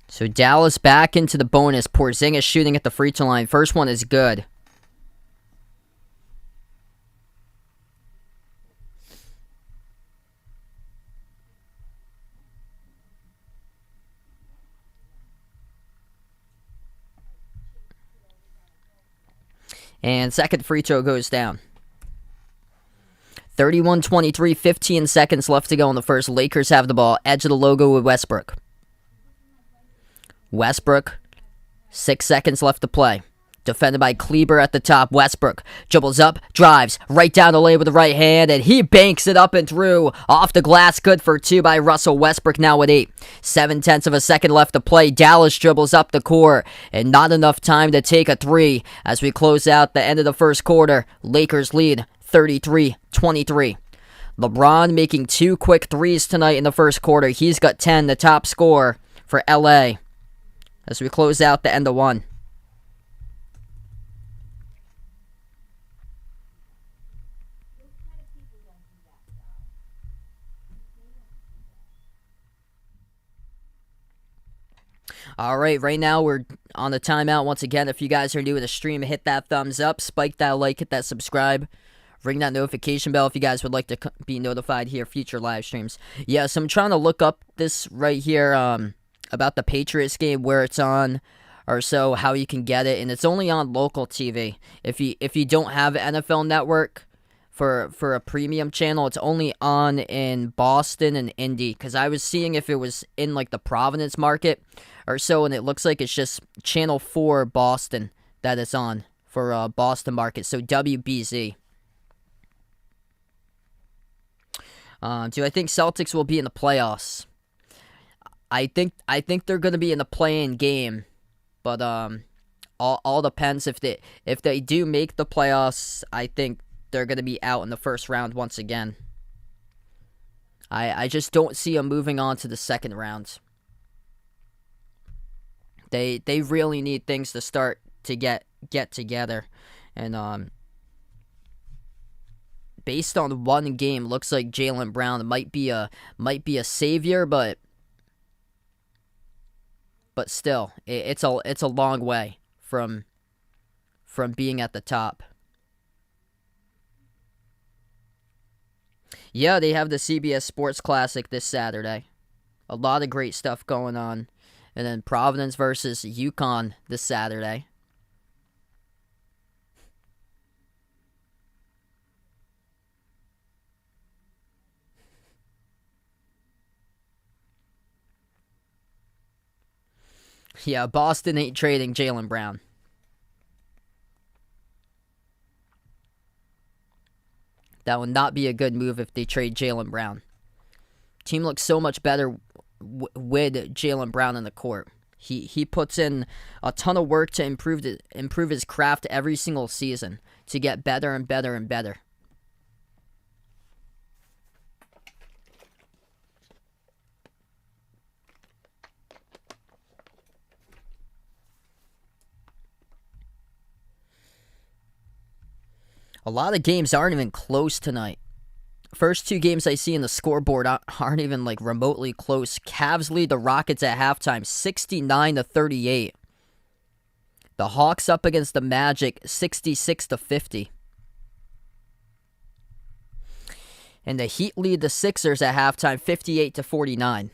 So Dallas back into the bonus. Porzingis shooting at the free throw line. First one is good. And second free throw goes down. 31-23, 15 seconds left to go in the first. Lakers have the ball. Edge of the logo with Westbrook. Westbrook, 6 seconds left to play. Defended by Kleber at the top. Westbrook dribbles up, drives, right down the lane with the right hand, and he banks it up and through. Off the glass, good for 2 by Russell Westbrook, now with 8. 7/10 of a second left to play. Dallas dribbles up the court, and not enough time to take a 3 as we close out the end of the first quarter. Lakers lead 33-23. LeBron making 2 quick threes tonight in the first quarter. He's got 10, the top scorer for LA. As we close out the end of one. Alright, right now we're on the timeout once again. If you guys are new to the stream, hit that thumbs up, spike that like, hit that subscribe, ring that notification bell if you guys would like to be notified here, future live streams. Yeah, so I'm trying to look up this right here, about the Patriots game, where it's on or so, how you can get it, and it's only on local TV. If you don't have NFL Network for a premium channel, it's only on in Boston and Indy, because I was seeing if it was in like the Providence market or so, and it looks like it's just Channel 4 Boston that it's on for Boston market, so WBZ. Do I think Celtics will be in the playoffs? I think they're going to be in the play-in game, but All depends if they do make the playoffs. I think they're going to be out in the first round once again. I just don't see them moving on to the second round. They really need things to start to get together, and based on one game, looks like Jaylen Brown might be a savior, but still, it's a long way from being at the top. Yeah, they have the CBS Sports Classic this Saturday. A lot of great stuff going on. And then Providence versus UConn this Saturday. Yeah, Boston ain't trading Jaylen Brown. That would not be a good move if they trade Jaylen Brown. Team looks so much better with Jaylen Brown in the court. He puts in a ton of work to improve his craft every single season to get better and better and better. A lot of games aren't even close tonight. First two games I see in the scoreboard aren't even like remotely close. Cavs lead the Rockets at halftime 69-38. The Hawks up against the Magic 66-50. And the Heat lead the Sixers at halftime 58-49.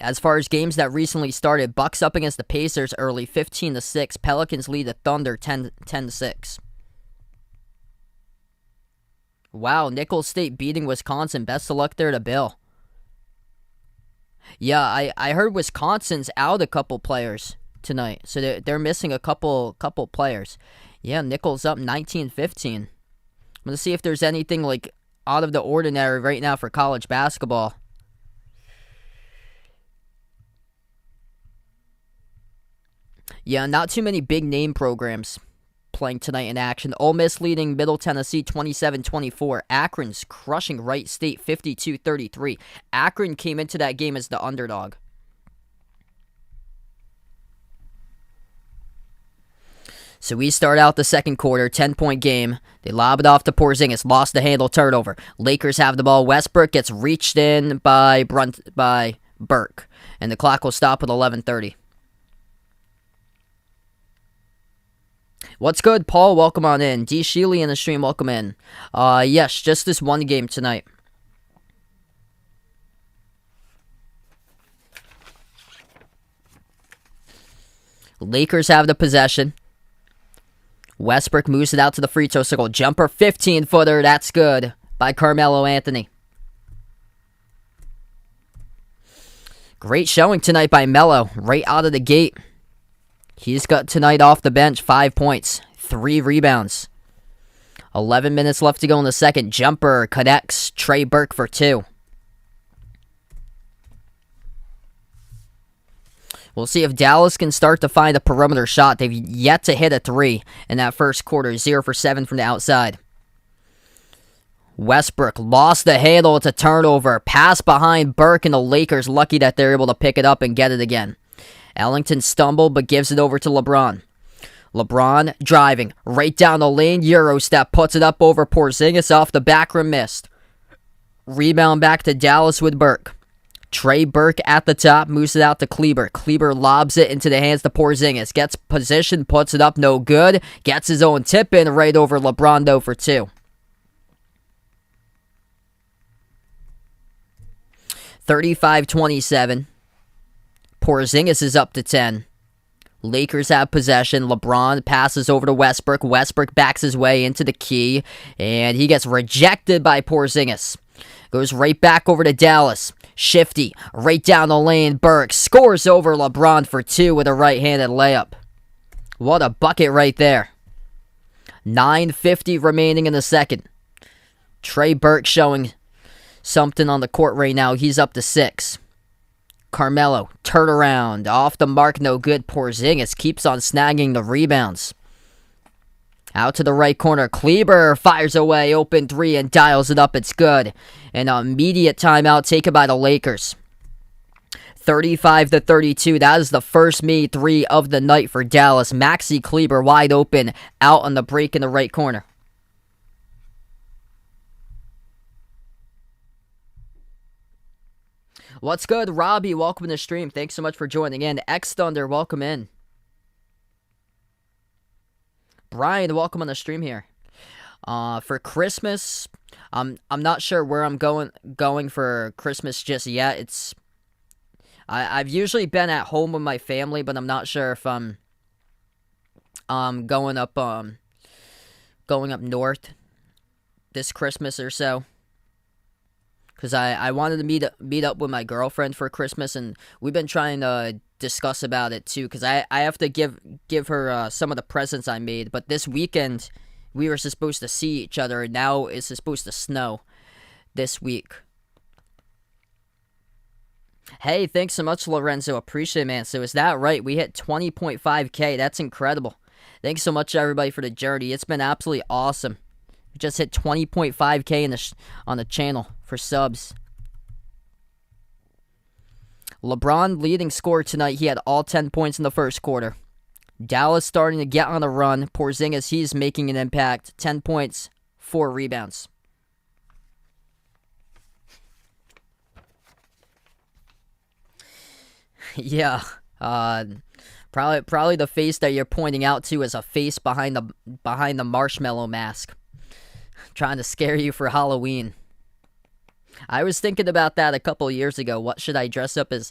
As far as games that recently started, Bucks up against the Pacers early 15-6. Pelicans lead the Thunder 10-6. Wow, Nicholls State beating Wisconsin. Best of luck there to Bill. Yeah, I heard Wisconsin's out a couple players tonight, so they're missing a couple players. Yeah, Nicholls up 19-15. I'm gonna see if there's anything like out of the ordinary right now for college basketball. Yeah, not too many big name programs playing tonight in action. Ole Miss leading Middle Tennessee 27-24. Akron's crushing Wright State 52-33. Akron came into that game as the underdog. So we start out the second quarter, 10-point game. They lob it off to Porzingis, lost the handle, turnover. Lakers have the ball. Westbrook gets reached in by Burke, and the clock will stop with 11:30. What's good, Paul? Welcome on in. D. Sheely in the stream, welcome in. Yes, just this one game tonight. Lakers have the possession. Westbrook moves it out to the free throw circle. Jumper, 15-footer, that's good, by Carmelo Anthony. Great showing tonight by Melo, right out of the gate. He's got tonight off the bench 5 points, 3 rebounds. 11 minutes left to go in the second. Jumper connects. Trey Burke for 2. We'll see if Dallas can start to find a perimeter shot. They've yet to hit a 3 in that first quarter. 0 for 7 from the outside. Westbrook lost the handle. It's a turnover. Pass behind Burke, and the Lakers lucky that they're able to pick it up and get it again. Ellington stumbled but gives it over to LeBron. LeBron driving right down the lane. Euro step puts it up over Porzingis off the back rim, missed. Rebound back to Dallas with Burke. Trey Burke at the top, moves it out to Kleber. Kleber lobs it into the hands to Porzingis. Gets position, puts it up, no good. Gets his own tip in right over LeBron though for 2. 35-27. Porzingis is up to 10. Lakers have possession. LeBron passes over to Westbrook. Westbrook backs his way into the key, and he gets rejected by Porzingis. Goes right back over to Dallas. Shifty, right down the lane. Burke scores over LeBron for 2 with a right-handed layup. What a bucket right there. 9:50 remaining in the second. Trey Burke showing something on the court right now. He's up to 6. Carmelo, turnaround, off the mark, no good. Porzingis keeps on snagging the rebounds. Out to the right corner, Kleber fires away, open three, and dials it up. It's good. An immediate timeout taken by the Lakers. 35-32. That is the first made three of the night for Dallas. Maxi Kleber wide open, out on the break in the right corner. What's good, Robbie? Welcome to the stream. Thanks so much for joining in. X Thunder, welcome in. Brian, welcome on the stream here. For Christmas, I'm not sure where I'm going for Christmas just yet. I've usually been at home with my family, but I'm not sure if I'm going up north this Christmas or so. Because I wanted to meet up with my girlfriend for Christmas, and we've been trying to discuss about it too. Because I have to give her some of the presents I made. But this weekend we were supposed to see each other, and now it's supposed to snow this week. Hey, thanks so much, Lorenzo. Appreciate it, man. So is that right? We hit 20.5K. That's incredible. Thanks so much, everybody, for the journey. It's been absolutely awesome. We just hit 20.5K on the channel for subs. LeBron leading scorer tonight. He had all 10 points in the first quarter. Dallas starting to get on a run. Porzingis, he's making an impact. 10 points, 4 rebounds. Yeah, probably the face that you're pointing out to is a face behind the marshmallow mask, trying to scare you for Halloween. I was thinking about that a couple years ago. What should I dress up as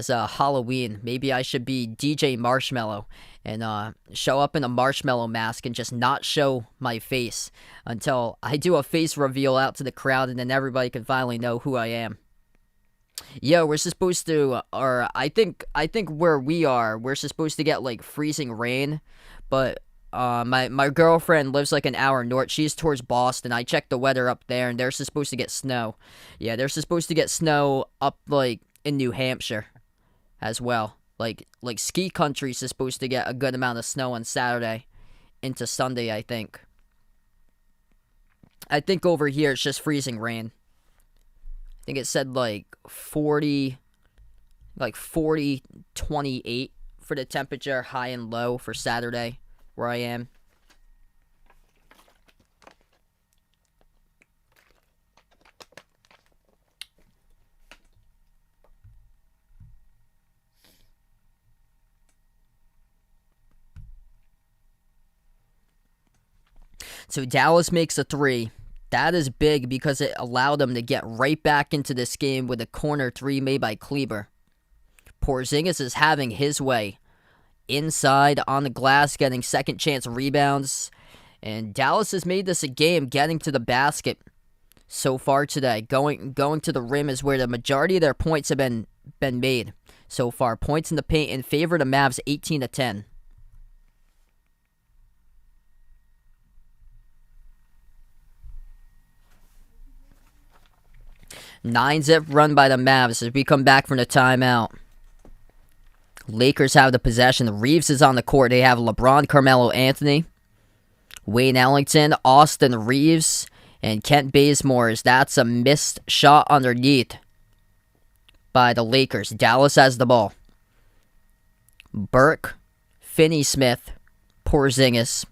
Halloween? Maybe I should be DJ Marshmallow and show up in a marshmallow mask and just not show my face until I do a face reveal out to the crowd, and then everybody can finally know who I am. Yeah, we're supposed to, or I think where we are, we're supposed to get like freezing rain, but my girlfriend lives like an hour north. She's towards Boston. I checked the weather up there, and they're supposed to get snow. Yeah, they're supposed to get snow up like in New Hampshire as well. Like ski country's supposed to get a good amount of snow on Saturday into Sunday, I think. I think over here it's just freezing rain. I think it said like 40, 28 for the temperature, high and low for Saturday, where I am. So Dallas makes a three. That is big because it allowed them to get right back into this game with a corner three made by Kleber. Porzingis is having his way. Inside, on the glass, getting second chance rebounds. And Dallas has made this a game getting to the basket so far today. Going to the rim is where the majority of their points have been made so far. Points in the paint in favor of the Mavs, 18-10. 9-zip run by the Mavs as we come back from the timeout. Lakers have the possession. Reeves is on the court. They have LeBron, Carmelo Anthony, Wayne Ellington, Austin Reeves, and Kent Bazemore. That's a missed shot underneath by the Lakers. Dallas has the ball. Burke, Finney-Smith, Porzingis,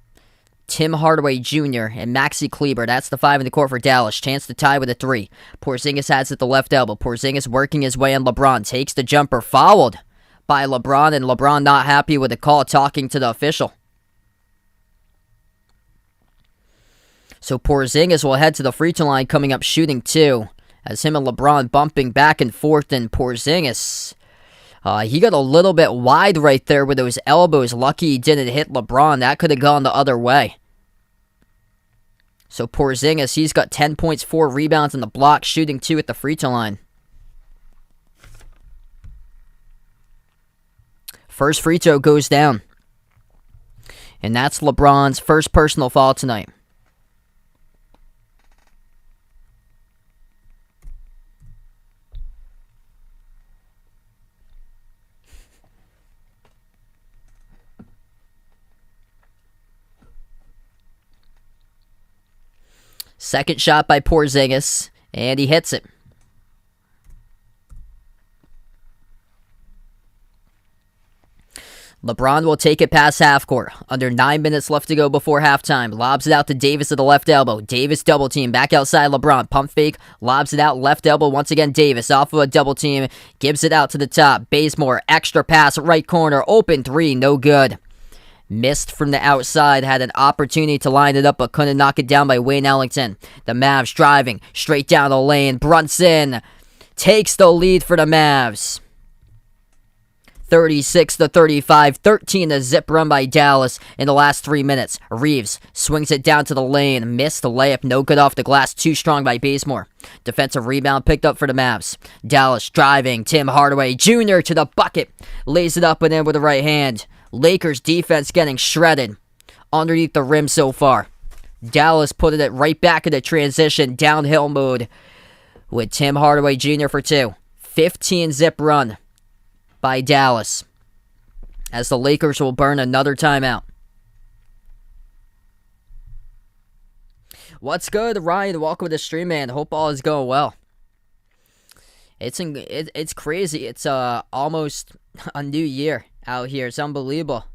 Tim Hardaway Jr., and Maxi Kleber. That's the 5 in the court for Dallas. Chance to tie with a 3. Porzingis has it at the left elbow. Porzingis working his way on LeBron. Takes the jumper. Fouled by LeBron, and LeBron not happy with the call, talking to the official. So Porzingis will head to the free throw line coming up shooting 2. As him and LeBron bumping back and forth, and Porzingis, he got a little bit wide right there with those elbows. Lucky he didn't hit LeBron. That could have gone the other way. So Porzingis, he's got 10 points, 4 rebounds in the block, shooting 2 at the free throw line. First free throw goes down. And that's LeBron's first personal foul tonight. Second shot by Porzingis, and he hits it. LeBron will take it past half court. Under 9 minutes left to go before halftime. Lobs it out to Davis at the left elbow. Davis double team. Back outside LeBron. Pump fake. Lobs it out left elbow. Once again Davis off of a double team. Gives it out to the top. Bazemore. Extra pass. Right corner. Open three. No good. Missed from the outside. Had an opportunity to line it up but couldn't knock it down by Wayne Ellington. The Mavs driving. Straight down the lane. Brunson takes the lead for the Mavs. 36-35, 13 a zip run by Dallas in the last 3 minutes. Reeves swings it down to the lane. Missed the layup. No good off the glass. Too strong by Bazemore. Defensive rebound picked up for the Mavs. Dallas driving. Tim Hardaway Jr. to the bucket. Lays it up and in with the right hand. Lakers defense getting shredded underneath the rim so far. Dallas putting it right back into transition downhill mode with Tim Hardaway Jr. for two. 15 zip run by Dallas as the Lakers will burn another timeout. What's good, Ryan? Welcome to the stream, man. Hope all is going well. It's crazy. It's almost a new year out here. It's unbelievable.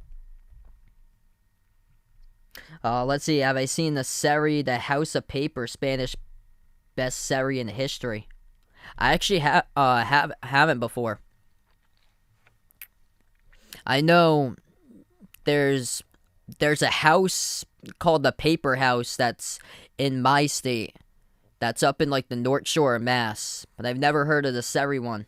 Let's see. Have I seen the serie, The House of Paper, Spanish best serie in history? I actually haven't before. I know there's a house called the Paper House that's in my state. That's up in like the North Shore of Mass. But I've never heard of the Surrey one.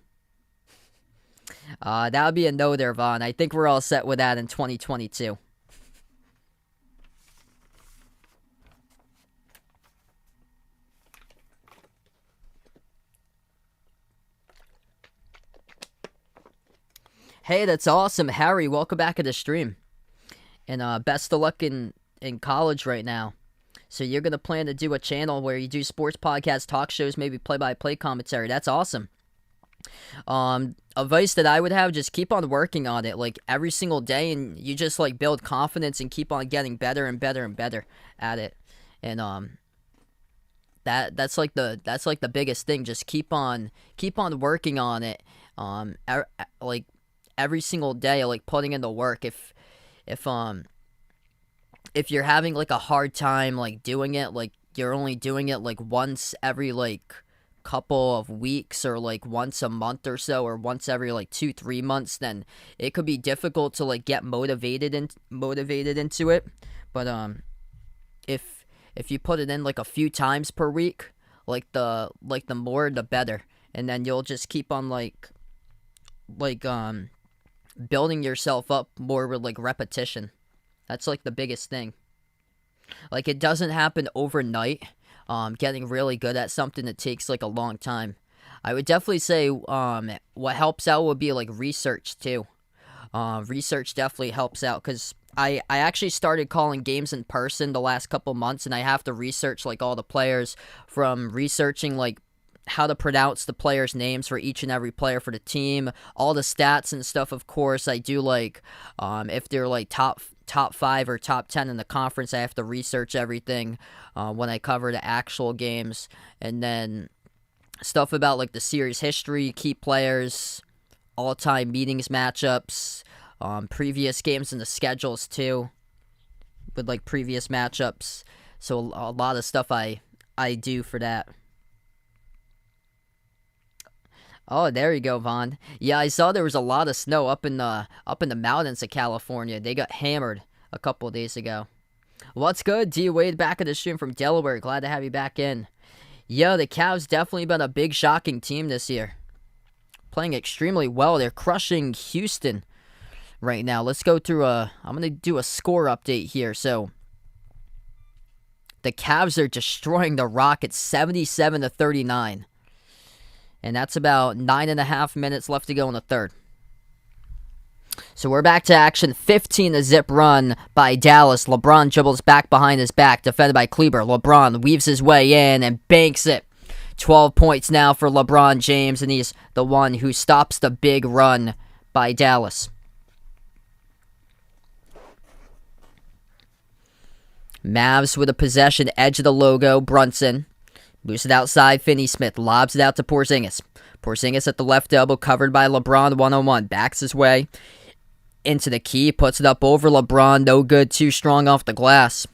That would be a no there, Vaughn. I think we're all set with that in 2022. Hey, that's awesome. Harry, welcome back to the stream. And best of luck in college right now. So you're going to plan to do a channel where you do sports podcasts, talk shows, maybe play-by-play commentary. That's awesome. Advice that I would have, just keep on working on it, like, every single day, and you just, like, build confidence and keep on getting better and better and better at it. And, that's like the biggest thing. Just keep on working on it. Like, every single day, like, putting in the work. If you're having like a hard time like doing it, like you're only doing it like once every like couple of weeks or like once a month or so, or once every like 2-3 months, then it could be difficult to like get motivated into it. But if you put it in like a few times per week, like the more the better, and then you'll just keep on like building yourself up more with like repetition. That's like the biggest thing. Like, it doesn't happen overnight. Getting really good at something, it takes like a long time. I would definitely say what helps out would be like research too. Research definitely helps out, because I actually started calling games in person the last couple months, and I have to research like all the players, from researching like how to pronounce the players' names for each and every player for the team, all the stats and stuff. Of course, I do like if they're like top 5 or top 10 in the conference, I have to research everything when I cover the actual games. And then stuff about like the series history, key players, all-time meetings, matchups, previous games and the schedules too, with like previous matchups. So a lot of stuff I do for that. Oh, there you go, Vaughn. Yeah, I saw there was a lot of snow up in the mountains of California. They got hammered a couple of days ago. What's good? D. Wade back at the stream from Delaware. Glad to have you back in. Yeah, the Cavs definitely been a big shocking team this year. Playing extremely well. They're crushing Houston right now. Let's go through I'm going to do a score update here. So, the Cavs are destroying the Rockets 77-39. And that's about 9.5 minutes left to go in the third. So we're back to action. 15 a zip run by Dallas. LeBron dribbles back behind his back, defended by Kleber. LeBron weaves his way in and banks it. 12 points now for LeBron James, and he's the one who stops the big run by Dallas. Mavs with a possession, edge of the logo, Brunson. Moves it outside, Finney-Smith. Lobs it out to Porzingis. Porzingis at the left elbow, covered by LeBron one-on-one. Backs his way into the key, puts it up over LeBron. No good, too strong off the glass.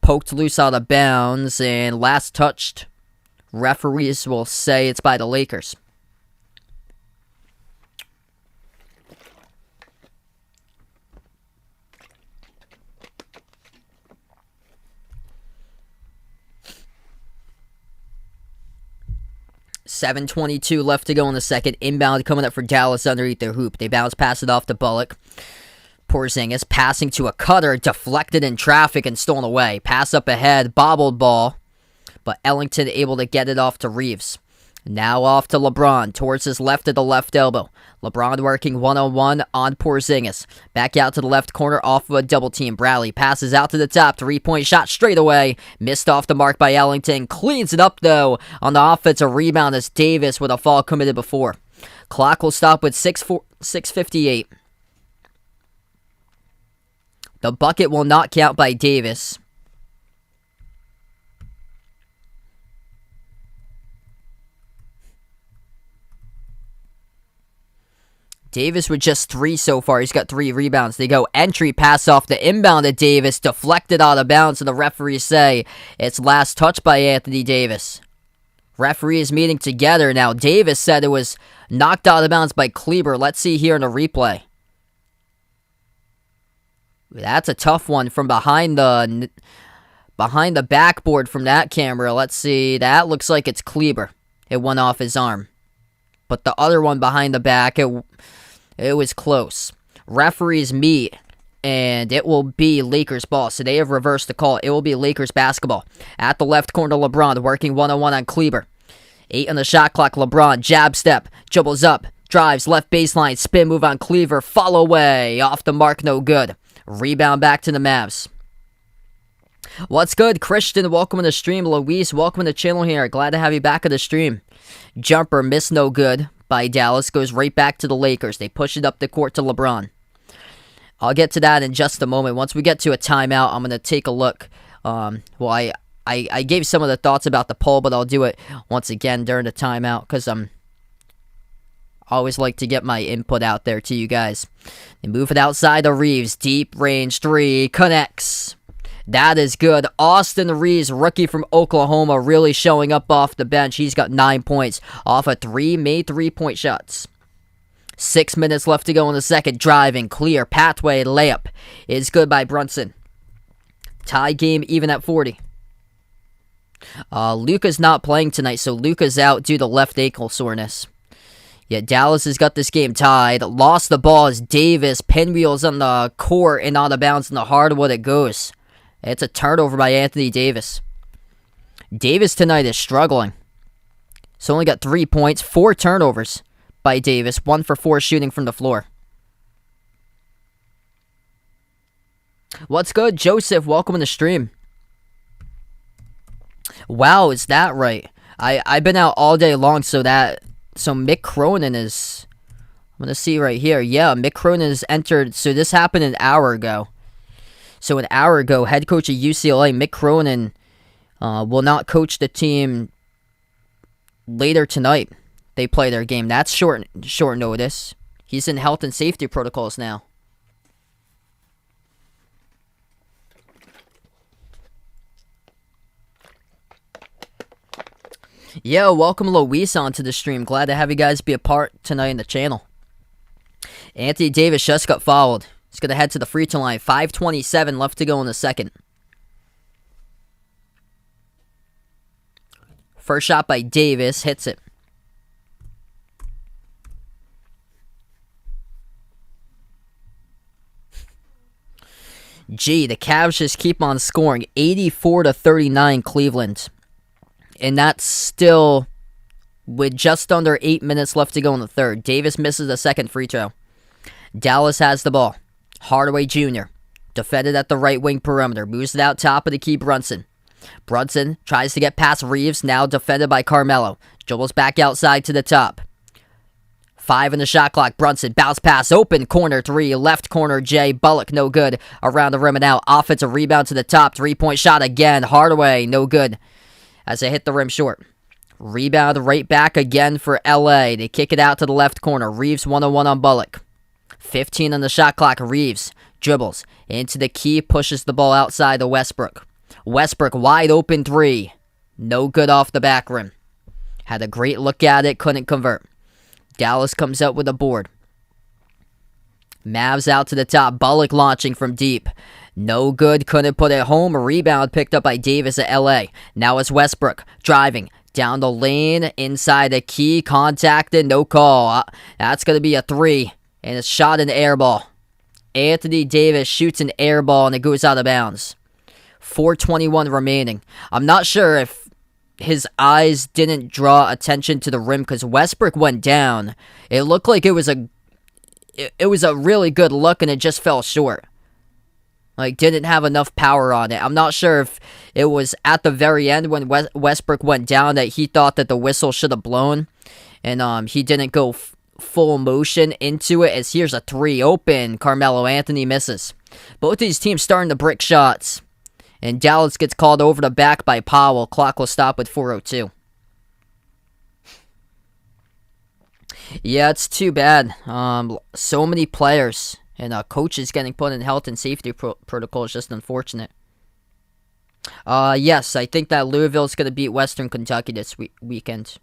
Poked loose out of bounds, and last touched. Referees will say it's by the Lakers. .7:22 left to go in the second. Inbound coming up for Dallas underneath their hoop. They bounce, pass it off to Bullock. Porzingis passing to a cutter, deflected in traffic and stolen away. Pass up ahead, bobbled ball, but Ellington able to get it off to Reeves. Now off to LeBron, towards his left at the left elbow. LeBron working one-on-one on Porzingis. Back out to the left corner off of a double team. Bradley passes out to the top. 3-point shot straight away. Missed off the mark by Ellington. Cleans it up, though, on the offensive rebound as Davis with a foul committed before. Clock will stop with 6:58. The bucket will not count by Davis. Davis with just 3 so far. He's got 3 rebounds. They go entry, pass off the inbound to Davis, deflected out of bounds, and the referees say it's last touch by Anthony Davis. Referees meeting together now. Davis said it was knocked out of bounds by Kleber. Let's see here in the replay. That's a tough one from behind the backboard from that camera. Let's see. That looks like it's Kleber. It went off his arm. But the other one behind the back, it was close. Referees meet, and it will be Lakers ball. So they have reversed the call. It will be Lakers basketball. At the left corner, LeBron working one-on-one on Kleber. 8 on the shot clock. LeBron, jab step, dribbles up, drives, left baseline, spin move on Kleber, fall away. Off the mark, no good. Rebound back to the Mavs. What's good, Christian? Welcome to the stream. Luis, welcome to the channel here. Glad to have you back at the stream. Jumper missed, no good by Dallas. Goes right back to the Lakers. They push it up the court to LeBron. I'll get to that in just a moment. Once we get to a timeout, I'm going to take a look. I gave some of the thoughts about the poll, but I'll do it once again during the timeout because I always like to get my input out there to you guys. They move it outside to Reeves. Deep range 3. Connects. That is good. Austin Reeves, rookie from Oklahoma, really showing up off the bench. He's got 9 points off of 3 made 3-point shots. 6 minutes left to go in the second. Driving, clear, pathway, layup is good by Brunson. Tie game even at 40. Luka's not playing tonight, so Luka's out due to left ankle soreness. Yeah, Dallas has got this game tied. Lost the ball as Davis pinwheels on the court and out of bounds in the hardwood it goes. It's a turnover by Anthony Davis. Davis tonight is struggling. He's only got 3 points, 4 turnovers by Davis, 1 for 4 shooting from the floor. What's good, Joseph? Welcome to the stream. Wow, is that right? I've been out all day long, so Mick Cronin is... I'm going to see right here. Yeah, Mick Cronin has entered... So this happened an hour ago. So an hour ago, head coach of UCLA, Mick Cronin, will not coach the team later tonight. They play their game. That's short notice. He's in health and safety protocols now. Yo, welcome Luis onto the stream. Glad to have you guys be a part tonight in the channel. Anthony Davis just got fouled. He's going to head to the free throw line. 5:27 left to go in the second. First shot by Davis. Hits it. Gee, the Cavs just keep on scoring. 84-39 Cleveland. And that's still with just under 8 minutes left to go in the third. Davis misses the second free throw. Dallas has the ball. Hardaway Jr. defended at the right wing perimeter. Moves it out top of the key, Brunson. Brunson tries to get past Reeves, now defended by Carmelo. Dribbles back outside to the top. 5 in the shot clock. Brunson, bounce pass, open corner 3, left corner Jay. Bullock, no good. Around the rim and out. Offensive rebound to the top. 3-point shot again. Hardaway, no good. As they hit the rim short. Rebound right back again for LA. They kick it out to the left corner. Reeves 1-on-1 on Bullock. 15 on the shot clock. Reeves dribbles into the key, pushes the ball outside to Westbrook. Westbrook wide open 3. No good off the back rim. Had a great look at it, couldn't convert. Dallas comes out with a board. Mavs out to the top. Bullock launching from deep. No good, couldn't put it home. A rebound picked up by Davis at LA. Now it's Westbrook driving down the lane, inside the key, contacted, no call. That's going to be a 3, and it's shot an air ball. Anthony Davis shoots an air ball, and it goes out of bounds. 4:21 remaining. I'm not sure if his eyes didn't draw attention to the rim because Westbrook went down. It looked like it was a really good look, and it just fell short. Like, didn't have enough power on it. I'm not sure if it was at the very end when Westbrook went down that he thought that the whistle should have blown. And he didn't go full motion into it, as here's a 3 open. Carmelo Anthony misses. Both these teams starting to brick shots. And Dallas gets called over the back by Powell. Clock will stop with 4:02. Yeah, it's too bad. So many players and coaches getting put in health and safety protocol is just unfortunate. Yes, I think that Louisville's going to beat Western Kentucky this weekend.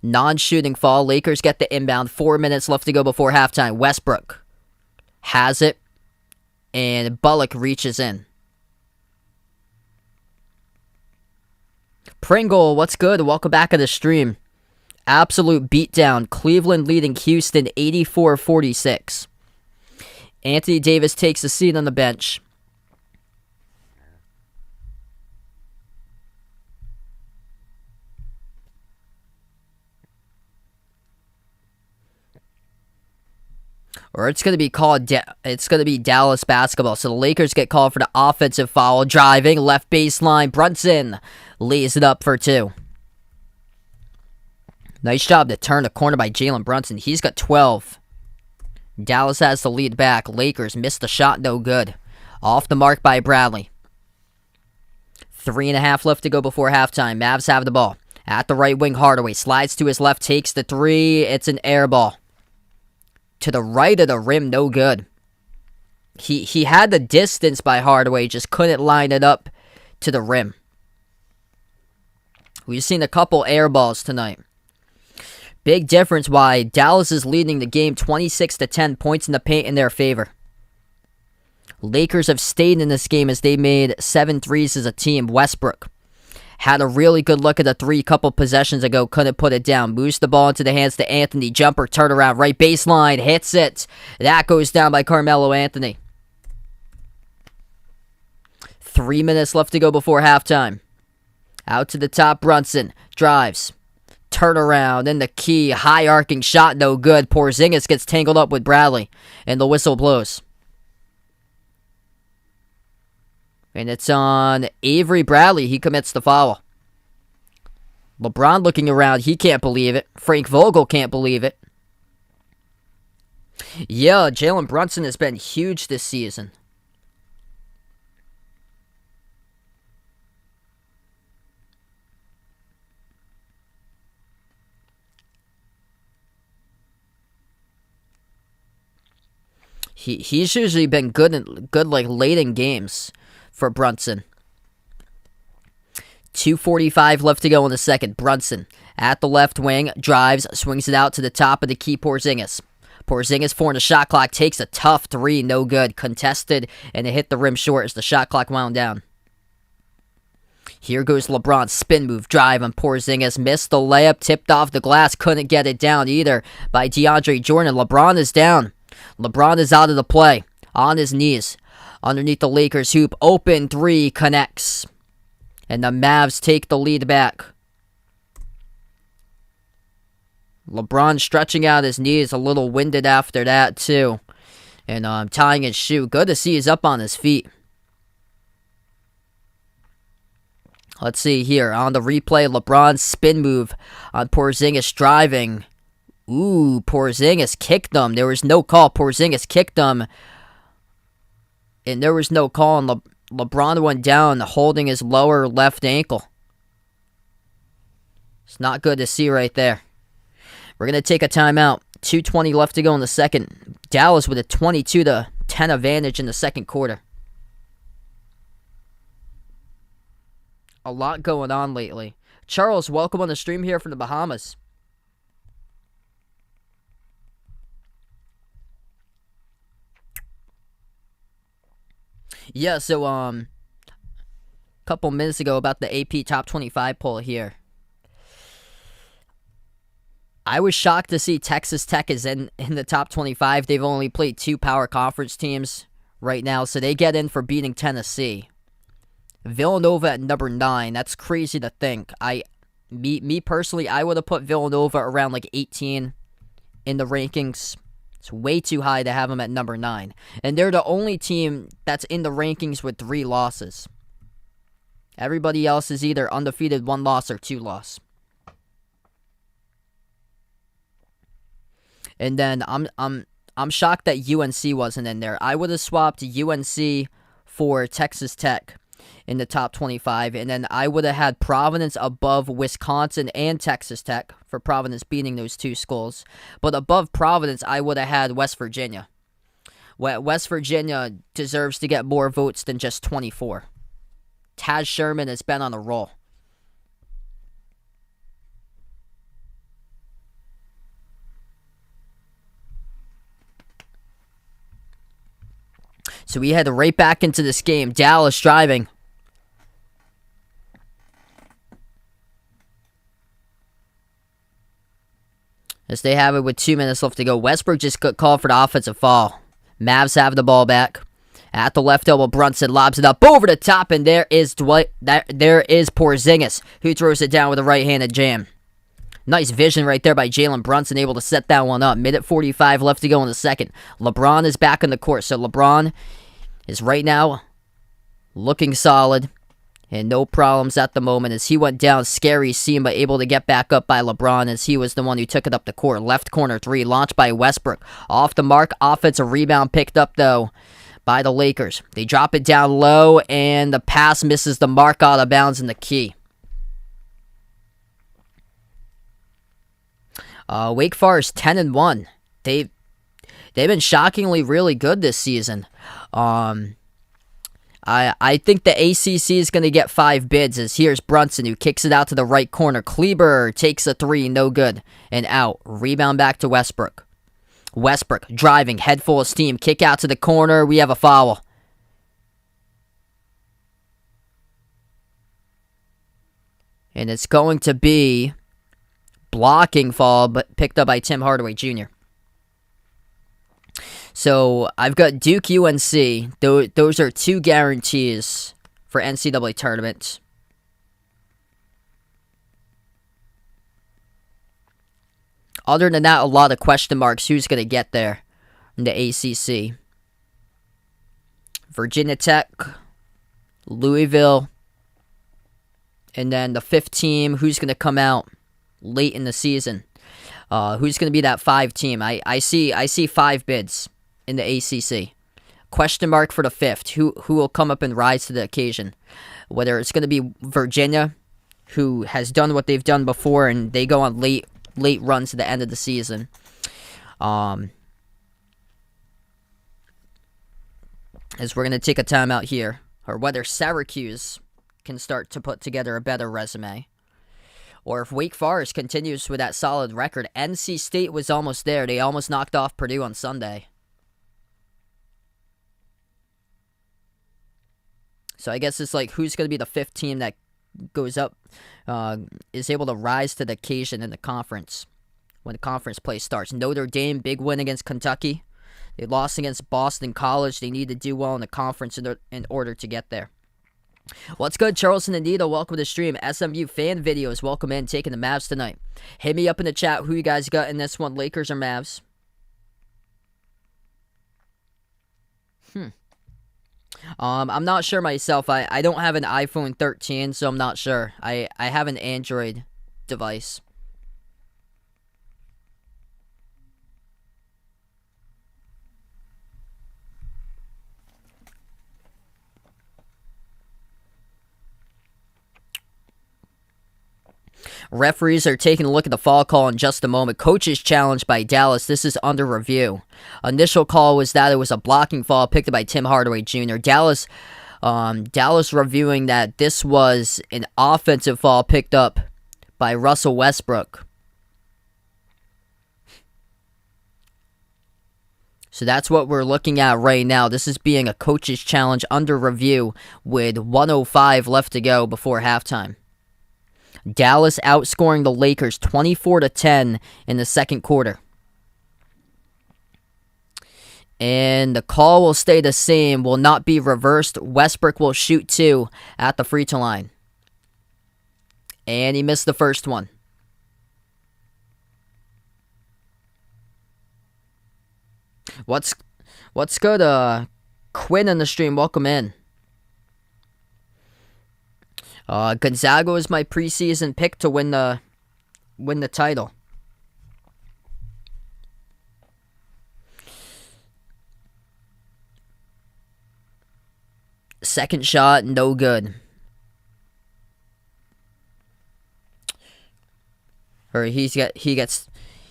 Non-shooting foul. Lakers get the inbound. 4 minutes left to go before halftime. Westbrook has it, and Bullock reaches in. Pringle, what's good? Welcome back to the stream. Absolute beatdown. Cleveland leading Houston 84-46. Anthony Davis takes a seat on the bench. Or it's going to be called, it's going to be Dallas basketball. So the Lakers get called for the offensive foul. Driving, left baseline. Brunson lays it up for 2. Nice job to turn the corner by Jalen Brunson. He's got 12. Dallas has the lead back. Lakers missed the shot, no good. Off the mark by Bradley. 3.5 left to go before halftime. Mavs have the ball. At the right wing, Hardaway slides to his left, takes the 3. It's an air ball. To the right of the rim, no good. He had the distance by Hardaway, just couldn't line it up to the rim. We've seen a couple air balls tonight. Big difference why Dallas is leading the game 26-10, points in the paint in their favor. Lakers have stayed in this game as they made 7 threes as a team. Westbrook had a really good look at the 3 couple possessions ago. Couldn't put it down. Moves the ball into the hands to Anthony. Jumper, turnaround, right baseline. Hits it. That goes down by Carmelo Anthony. 3 minutes left to go before halftime. Out to the top, Brunson. Drives. Turnaround in the key. High arcing shot, no good. Porzingis gets tangled up with Bradley. And the whistle blows. And it's on Avery Bradley. He commits the foul. LeBron looking around. He can't believe it. Frank Vogel can't believe it. Yeah, Jalen Brunson has been huge this season. He's usually been good like late in games for Brunson. 2:45 left to go in the second. Brunson at the left wing, drives, swings it out to the top of the key. Porzingis 4 in the shot clock, takes a tough 3, no good. Contested, and it hit the rim short as the shot clock wound down. Here goes LeBron, spin move, drive on Porzingis, missed the layup, tipped off the glass, couldn't get it down either by DeAndre Jordan. LeBron is down. LeBron is out of the play, on his knees. Underneath the Lakers hoop, open 3, connects. And the Mavs take the lead back. LeBron stretching out his knees, a little winded after that too. And tying his shoe. Good to see he's up on his feet. Let's see here. On the replay, LeBron's spin move on Porzingis driving. Ooh, Porzingis kicked him. There was no call. Porzingis kicked him. And there was no call. And LeBron went down holding his lower left ankle. It's not good to see right there. We're going to take a timeout. 2:20 left to go in the second. Dallas with a 22-10 advantage in the second quarter. A lot going on lately. Charles, welcome on the stream here from the Bahamas. Yeah, so, a couple minutes ago about the AP Top 25 poll here. I was shocked to see Texas Tech is in the top 25. They've only played 2 power conference teams right now, so they get in for beating Tennessee. Villanova at number 9. That's crazy to think. Me personally, I would have put Villanova around like 18 in the rankings. It's way too high to have them at number 9. And they're the only team that's in the rankings with 3 losses. Everybody else is either undefeated, 1 loss, or 2 loss. And then I'm shocked that UNC wasn't in there. I would have swapped UNC for Texas Tech in the top 25, and then I would have had Providence above Wisconsin and Texas Tech for Providence beating those 2 schools. But above Providence, I would have had West Virginia. West Virginia deserves to get more votes than just 24. Taz Sherman has been on a roll. So we head right back into this game. Dallas driving. As they have it with 2 minutes left to go. Westbrook just got called for the offensive foul. Mavs have the ball back. At the left elbow, Brunson lobs it up over the top, and there is Porzingis, who throws it down with a right-handed jam. Nice vision right there by Jalen Brunson, able to set that one up. Minute 45 left to go in the second. LeBron is back on the court, so LeBron is right now looking solid and no problems at the moment as he went down. Scary scene, but able to get back up by LeBron as he was the one who took it up the court. Left corner 3, launched by Westbrook. Off the mark, offensive rebound picked up, though, by the Lakers. They drop it down low, and the pass misses the mark out of bounds in the key. Wake Forest 10-1. They've been shockingly really good this season. I think the ACC is going to get 5 bids as here's Brunson who kicks it out to the right corner. Kleber takes a 3, no good, and out. Rebound back to Westbrook. Westbrook driving, head full of steam. Kick out to the corner. We have a foul. And it's going to be blocking foul, but picked up by Tim Hardaway Jr. So I've got Duke UNC. Those are 2 guarantees for NCAA tournaments. Other than that, a lot of question marks. Who's going to get there in the ACC? Virginia Tech, Louisville, and then the 5th team. Who's going to come out late in the season? Who's going to be that 5 team? I see 5 bids in the ACC. Question mark for the 5th. Who will come up and rise to the occasion? Whether it's going to be Virginia, who has done what they've done before, and they go on late runs to the end of the season. As we're going to take a timeout here, or whether Syracuse can start to put together a better resume. Or if Wake Forest continues with that solid record. NC State was almost there. They almost knocked off Purdue on Sunday. So I guess it's like who's going to be the 5th team that goes up, is able to rise to the occasion in the conference when the conference play starts. Notre Dame, big win against Kentucky. They lost against Boston College. They need to do well in the conference in order to get there. What's good, Charleston and Anita? Welcome to the stream. SMU fan videos. Welcome in. Taking the Mavs tonight. Hit me up in the chat who you guys got in this one, Lakers or Mavs. I'm not sure myself. I don't have an iPhone 13, so I'm not sure. I have an Android device. Referees are taking a look at the foul call in just a moment. Coach's challenge by Dallas. This is under review. Initial call was that it was a blocking foul picked up by Tim Hardaway Jr. Dallas reviewing that this was an offensive foul picked up by Russell Westbrook. So that's what we're looking at right now. This is being a coach's challenge under review with 1:05 left to go before halftime. Dallas outscoring the Lakers 24-10 in the second quarter. And the call will stay the same, will not be reversed. Westbrook will shoot 2 at the free throw line. And he missed the first one. What's good? Quinn in the stream, welcome in. Gonzaga was my preseason pick to win the title. Second shot, no good. Or he gets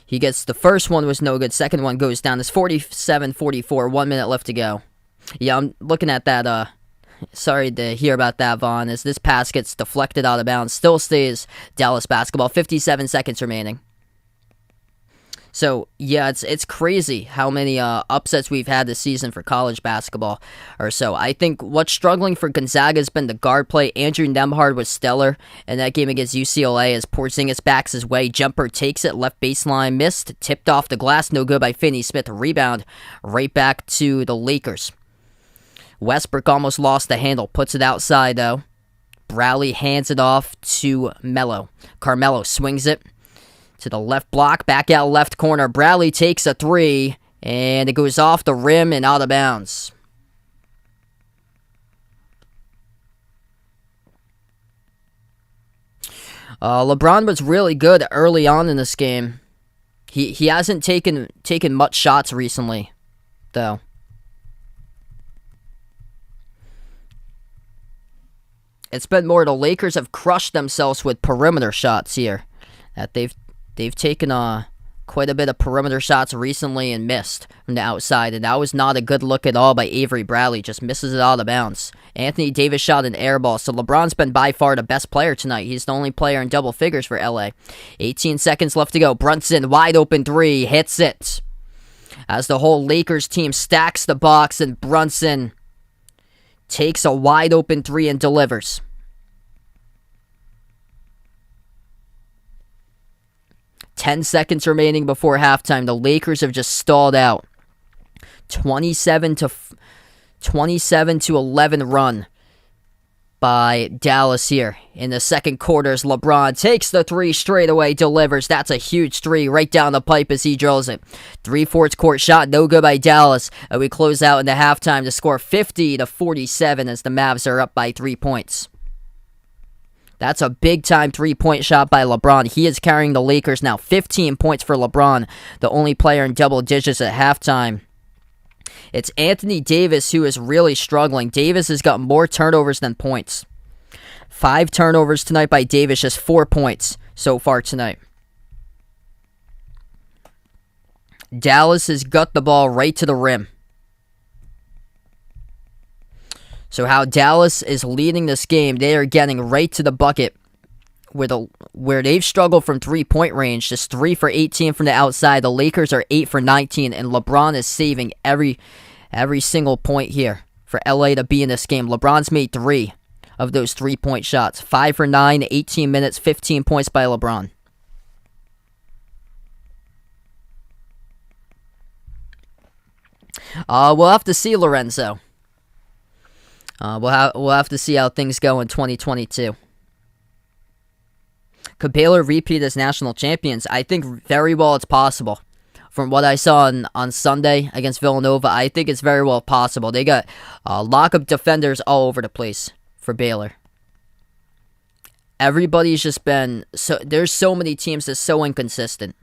the first one was no good. Second one goes down. It's 47-44. 1 minute left to go. Yeah, I'm looking at that. Sorry to hear about that, Vaughn. As this pass gets deflected out of bounds, still stays Dallas basketball. 57 seconds remaining. So, yeah, it's crazy how many upsets we've had this season for college basketball or so. I think what's struggling for Gonzaga has been the guard play. Andrew Nembhard was stellar in that game against UCLA as Porzingis backs his way. Jumper takes it, left baseline, missed, tipped off the glass, no good by Finney-Smith. Rebound right back to the Lakers. Westbrook almost lost the handle, puts it outside though. Bradley hands it off to Melo. Carmelo swings it to the left block, back out left corner. Bradley takes a 3, and it goes off the rim and out of bounds. LeBron was really good early on in this game. He hasn't taken much shots recently, though. It's been more the Lakers have crushed themselves with perimeter shots here. That they've taken quite a bit of perimeter shots recently and missed from the outside, and that was not a good look at all by Avery Bradley. Just misses it out of bounds. Anthony Davis shot an air ball, so LeBron's been by far the best player tonight. He's the only player in double figures for LA. 18 seconds left to go. Brunson, wide open 3, hits it. As the whole Lakers team stacks the box, and Brunson takes a wide open 3 and delivers. 10 seconds remaining before halftime. The Lakers have just stalled out. 27 to 11 run by Dallas here in the second quarter as LeBron takes the 3 straight away, delivers. That's a huge 3 right down the pipe as he drills it. 3/4 court shot, no good by Dallas. And we close out into halftime to score 50-47 as the Mavs are up by 3 points. That's a big-time 3-point shot by LeBron. He is carrying the Lakers now. 15 points for LeBron, the only player in double digits at halftime. It's Anthony Davis who is really struggling. Davis has got more turnovers than points. 5 turnovers tonight by Davis, just 4 points so far tonight. Dallas has got the ball right to the rim. So how Dallas is leading this game, they are getting right to the bucket where they've struggled from 3-point range, just 3 for 18 from the outside. The Lakers are 8 for 19, and LeBron is saving every single point here for LA to be in this game. LeBron's made 3 of those 3-point shots. 5 for 9, 18 minutes, 15 points by LeBron. We'll have to see, Lorenzo. We'll have to see how things go in 2022. Could Baylor repeat as national champions? I think very well it's possible. from what I saw on Sunday against Villanova, I think it's very well possible. They got lock-up defenders all over the place for Baylor. Everybody's just been there's so many teams that's so inconsistent.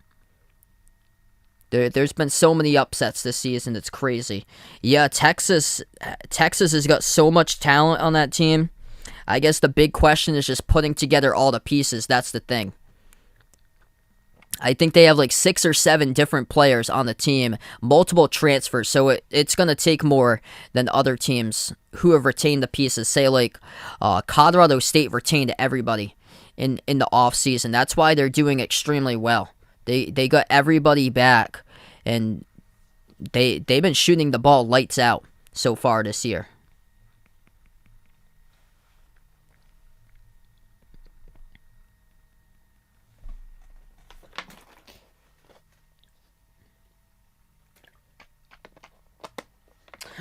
There's been so many upsets this season. It's crazy. Yeah, Texas has got so much talent on that team. I guess the big question is just putting together all the pieces. That's the thing. I think they have like 6 or 7 different players on the team, multiple transfers, so it's going to take more than other teams who have retained the pieces. Say like Colorado State retained everybody in the offseason. That's why they're doing extremely well. They got everybody back, and they've been shooting the ball lights out so far this year.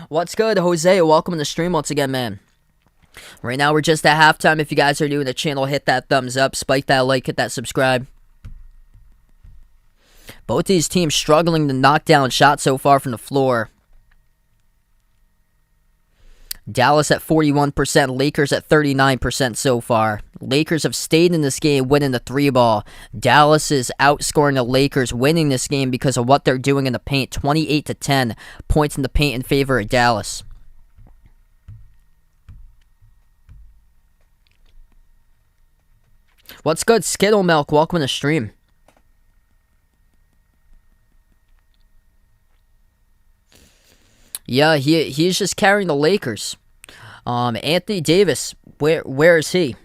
What's good, Jose? Welcome to the stream once again, man. Right now, we're just at halftime. If you guys are new to the channel, hit that thumbs up, spike that like, hit that subscribe. Both these teams struggling to knock down shots so far from the floor. Dallas at 41%, Lakers at 39% so far. Lakers have stayed in this game winning the 3-ball. Dallas is outscoring the Lakers, winning this game because of what they're doing in the paint. 28-10 points in the paint in favor of Dallas. What's good, Skittle Milk? Welcome to the stream. Yeah, he's just carrying the Lakers. Anthony Davis, where is he?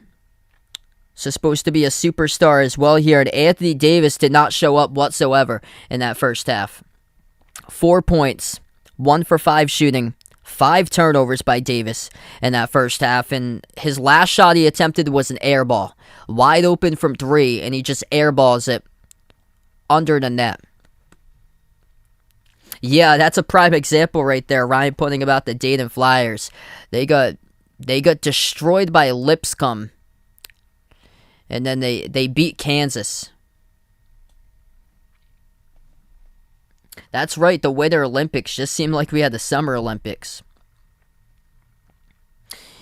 Supposed to be a superstar as well here. And Anthony Davis did not show up whatsoever in that first half. 4 points, 1 for 5 shooting, 5 turnovers by Davis in that first half. And his last shot he attempted was an air ball. Wide open from 3, and he just airballs it under the net. Yeah, that's a prime example right there. Ryan pointing about the Dayton Flyers. They got destroyed by Lipscomb. And then they beat Kansas. That's right, the Winter Olympics just seemed like we had the Summer Olympics.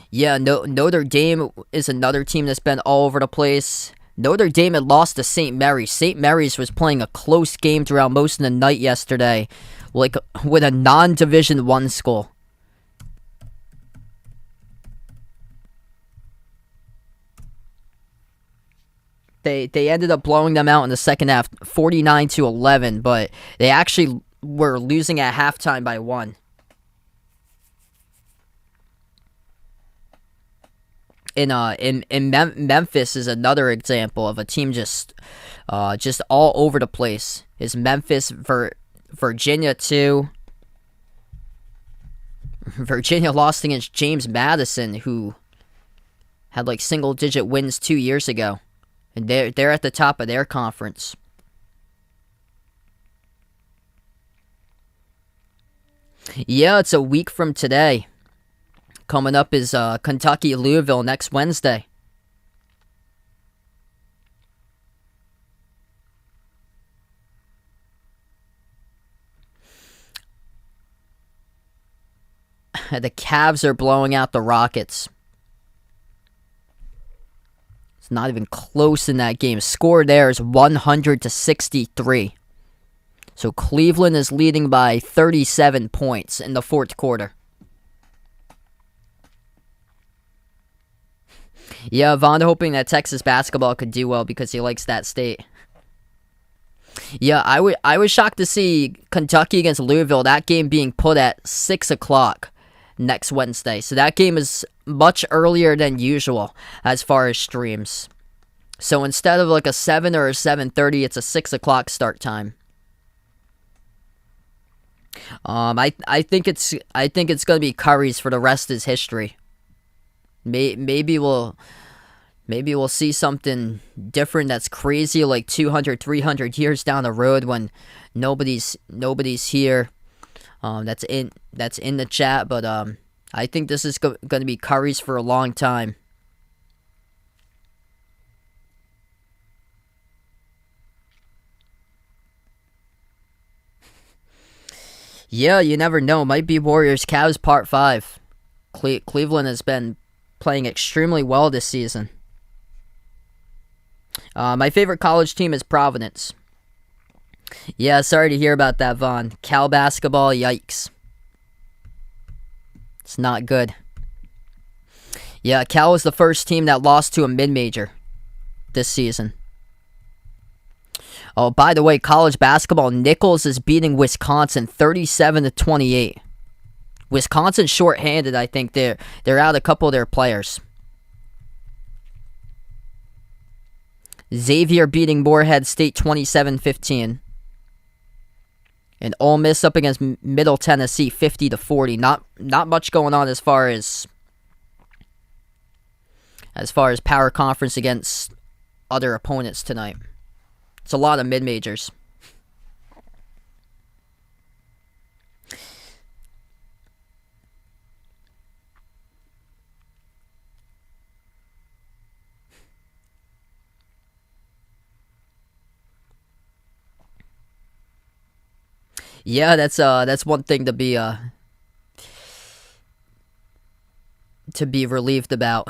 Yeah, Notre Dame is another team that's been all over the place. Notre Dame had lost to St. Mary's. St. Mary's was playing a close game throughout most of the night yesterday, like with a non-Division I school. They ended up blowing them out in the second half, 49-11, but they actually were losing at halftime by 1. Memphis is another example of a team just all over the place. Is Memphis, Virginia too? Virginia lost against James Madison, who had like single-digit wins 2 years ago, and they're at the top of their conference. Yeah, it's a week from today. Coming up is Kentucky, Louisville next Wednesday. The Cavs are blowing out the Rockets. It's not even close in that game. Score there is 100-63. So Cleveland is leading by 37 points in the fourth quarter. Yeah, Von hoping that Texas basketball could do well because he likes that state. Yeah, I was shocked to see Kentucky against Louisville, that game being put at 6 o'clock next Wednesday. So that game is much earlier than usual as far as streams. So instead of like a 7 or a 7:30, it's a 6 o'clock start time. I think it's gonna be Curry's for the rest of his history. Maybe we'll see something different that's crazy, like 200, 300 years down the road when nobody's here. That's in the chat, but I think this is going to be Curry's for a long time. Yeah, you never know. Might be Warriors Cavs Part 5. Cleveland has been playing extremely well this season. My favorite college team is Providence. Yeah, sorry to hear about that, Vaughn. Cal basketball, yikes. It's not good. Yeah, Cal was the first team that lost to a mid-major this season. Oh, by the way, college basketball, Nichols is beating Wisconsin 37-28. Wisconsin's short-handed, I think. They're out a couple of their players. Xavier beating Morehead State 27-15. And Ole Miss up against Middle Tennessee 50-40. Not much going on as far as power conference against other opponents tonight. It's a lot of mid-majors. Yeah, that's one thing to be relieved about.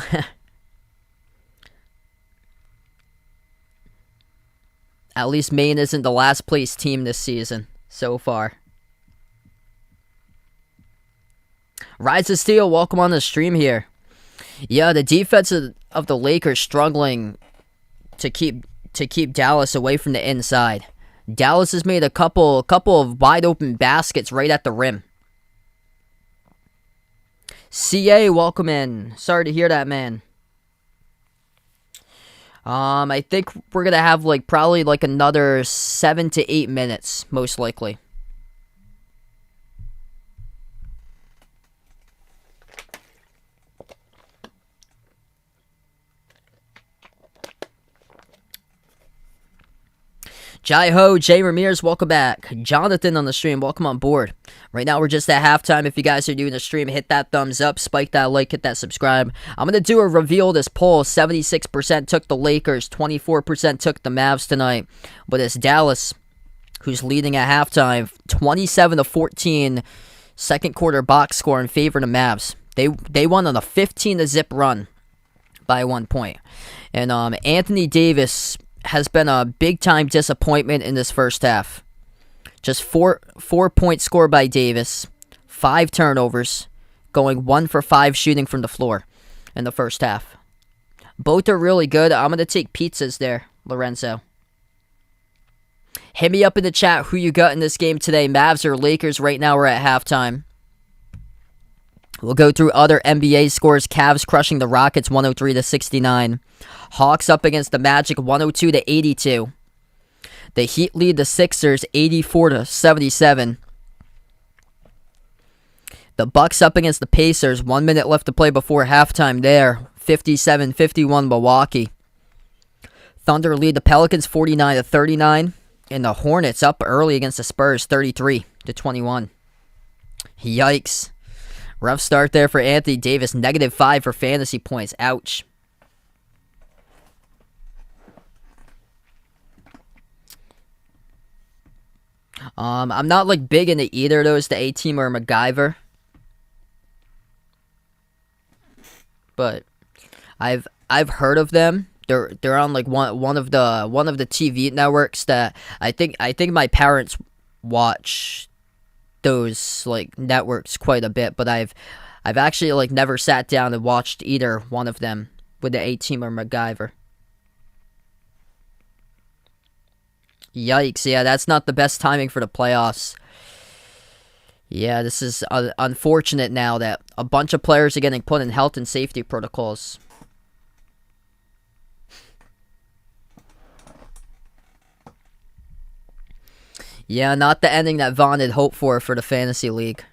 At least Maine isn't the last place team this season so far. Rise of Steel, welcome on the stream here. Yeah, the defense of the Lakers struggling to keep Dallas away from the inside. Dallas has made a couple of wide open baskets right at the rim. CA, welcome in. Sorry to hear that, man. I think we're gonna have probably another 7 to 8 minutes, most likely. Jai Ho, Jay Ramirez, welcome back. Jonathan on the stream, welcome on board. Right now we're just at halftime. If you guys are doing the stream, hit that thumbs up, spike that like, hit that subscribe. I'm going to do a reveal of this poll. 76% took the Lakers, 24% took the Mavs tonight. But it's Dallas who's leading at halftime, 27-14 second quarter box score in favor of the Mavs. They won on a 15-0 run by 1 point. And Anthony Davis has been a big-time disappointment in this first half. Just 4-point score by Davis, 5 turnovers, going 1 for 5 shooting from the floor in the first half. Both are really good. I'm going to take pizzas there, Lorenzo. Hit me up in the chat who you got in this game today, Mavs or Lakers. Right now we're at halftime. We'll go through other NBA scores. Cavs crushing the Rockets 103-69. Hawks up against the Magic 102-82. The Heat lead the Sixers 84-77. The Bucks up against the Pacers. 1 minute left to play before halftime there. 57-51 Milwaukee. Thunder lead the Pelicans 49-39. And the Hornets up early against the Spurs 33-21. Yikes. Rough start there for Anthony Davis. -5 for fantasy points. Ouch. I'm not big into either of those, the A-Team or MacGyver. But I've heard of them. They're on one of the TV networks that I think my parents watch those networks quite a bit, but I've actually never sat down and watched either one of them with the A-Team or MacGyver. Yikes, yeah, that's not the best timing for the playoffs. Yeah, this is unfortunate now that a bunch of players are getting put in health and safety protocols. Yeah, not the ending that Vaughn had hoped for the Fantasy League.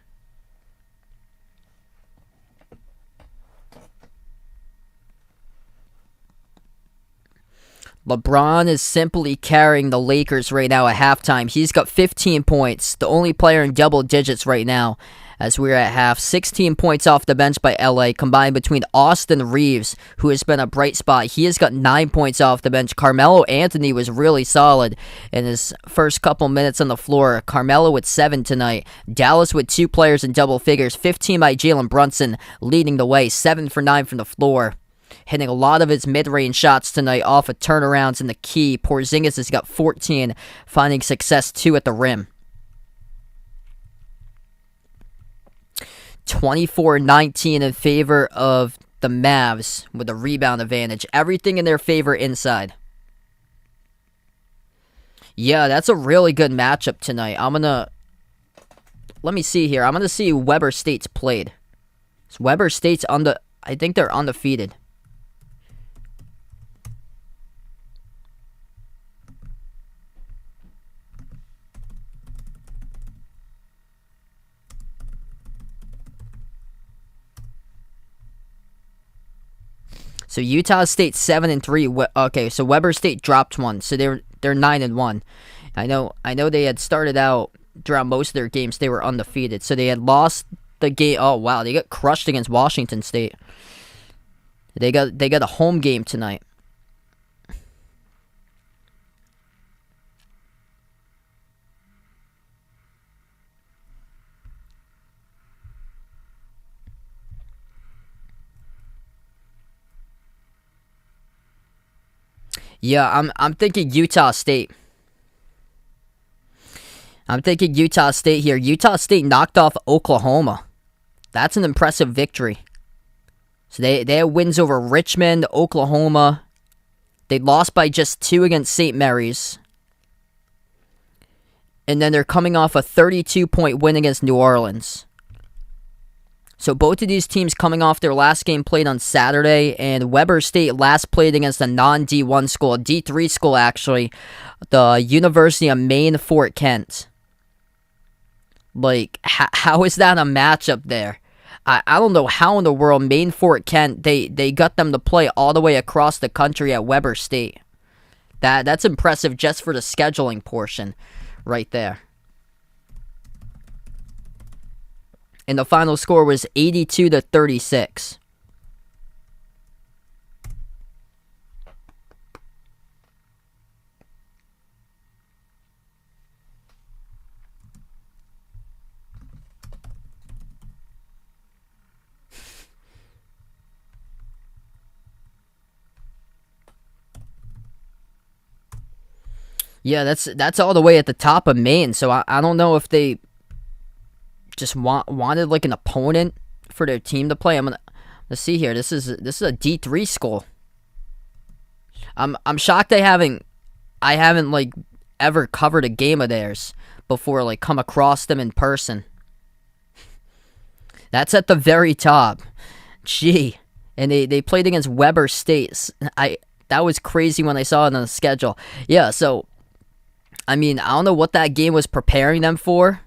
LeBron is simply carrying the Lakers right now at halftime. He's got 15 points, the only player in double digits right now as we're at half. 16 points off the bench by LA, combined between Austin Reeves, who has been a bright spot. He has got 9 points off the bench. Carmelo Anthony was really solid in his first couple minutes on the floor. Carmelo with 7 tonight. Dallas with 2 players in double figures. 15 by Jalen Brunson, leading the way. 7 for 9 from the floor. Hitting a lot of his mid-range shots tonight off of turnarounds in the key. Porzingis has got 14, finding success 2 at the rim. 24-19 in favor of the Mavs with a rebound advantage. Everything in their favor inside. Yeah, that's a really good matchup tonight. Let me see here. I'm going to see who Weber State's played. So Weber State's I think they're undefeated. So Utah State 7-3. Okay, so Weber State dropped one, so they're 9-1. I know they had started out throughout most of their games they were undefeated, so they had lost the game. Oh wow, they got crushed against Washington State. They got a home game tonight. Yeah, I'm thinking Utah State. I'm thinking Utah State here. Utah State knocked off Oklahoma. That's an impressive victory. So they had wins over Richmond, Oklahoma. They lost by just 2 against St. Mary's. And then they're coming off a 32-point win against New Orleans. So both of these teams coming off their last game played on Saturday, and Weber State last played against a non-D1 school, a D3 school actually, the University of Maine Fort Kent. Like, how is that a matchup there? I don't know how in the world Maine Fort Kent, they got them to play all the way across the country at Weber State. That's impressive just for the scheduling portion right there. And the final score was 82-36. Yeah, that's all the way at the top of Maine. So I don't know if they just wanted like an opponent for their team to play. Let's see here. This is a D3 school. I'm shocked I haven't like ever covered a game of theirs before, like come across them in person. That's at the very top. Gee. And they played against Weber State. That was crazy when I saw it on the schedule. Yeah, so I mean, I don't know what that game was preparing them for,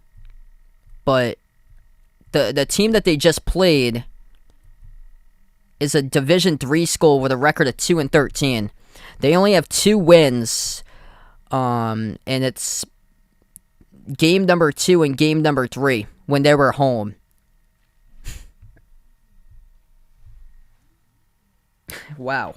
but the team that they just played is a Division III school with a record of 2-13. They only have 2 wins, and it's game number 2 and game number 3 when they were home. Wow.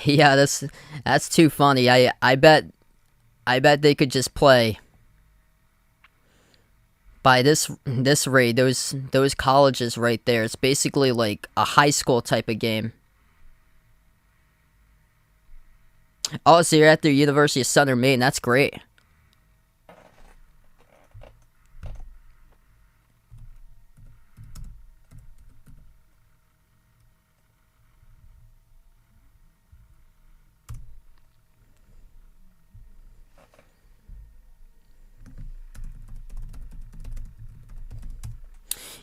Yeah, that's too funny. I bet they could just play by this rate. Those colleges right there. It's basically like a high school type of game. Oh, so you're at the University of Southern Maine. That's great.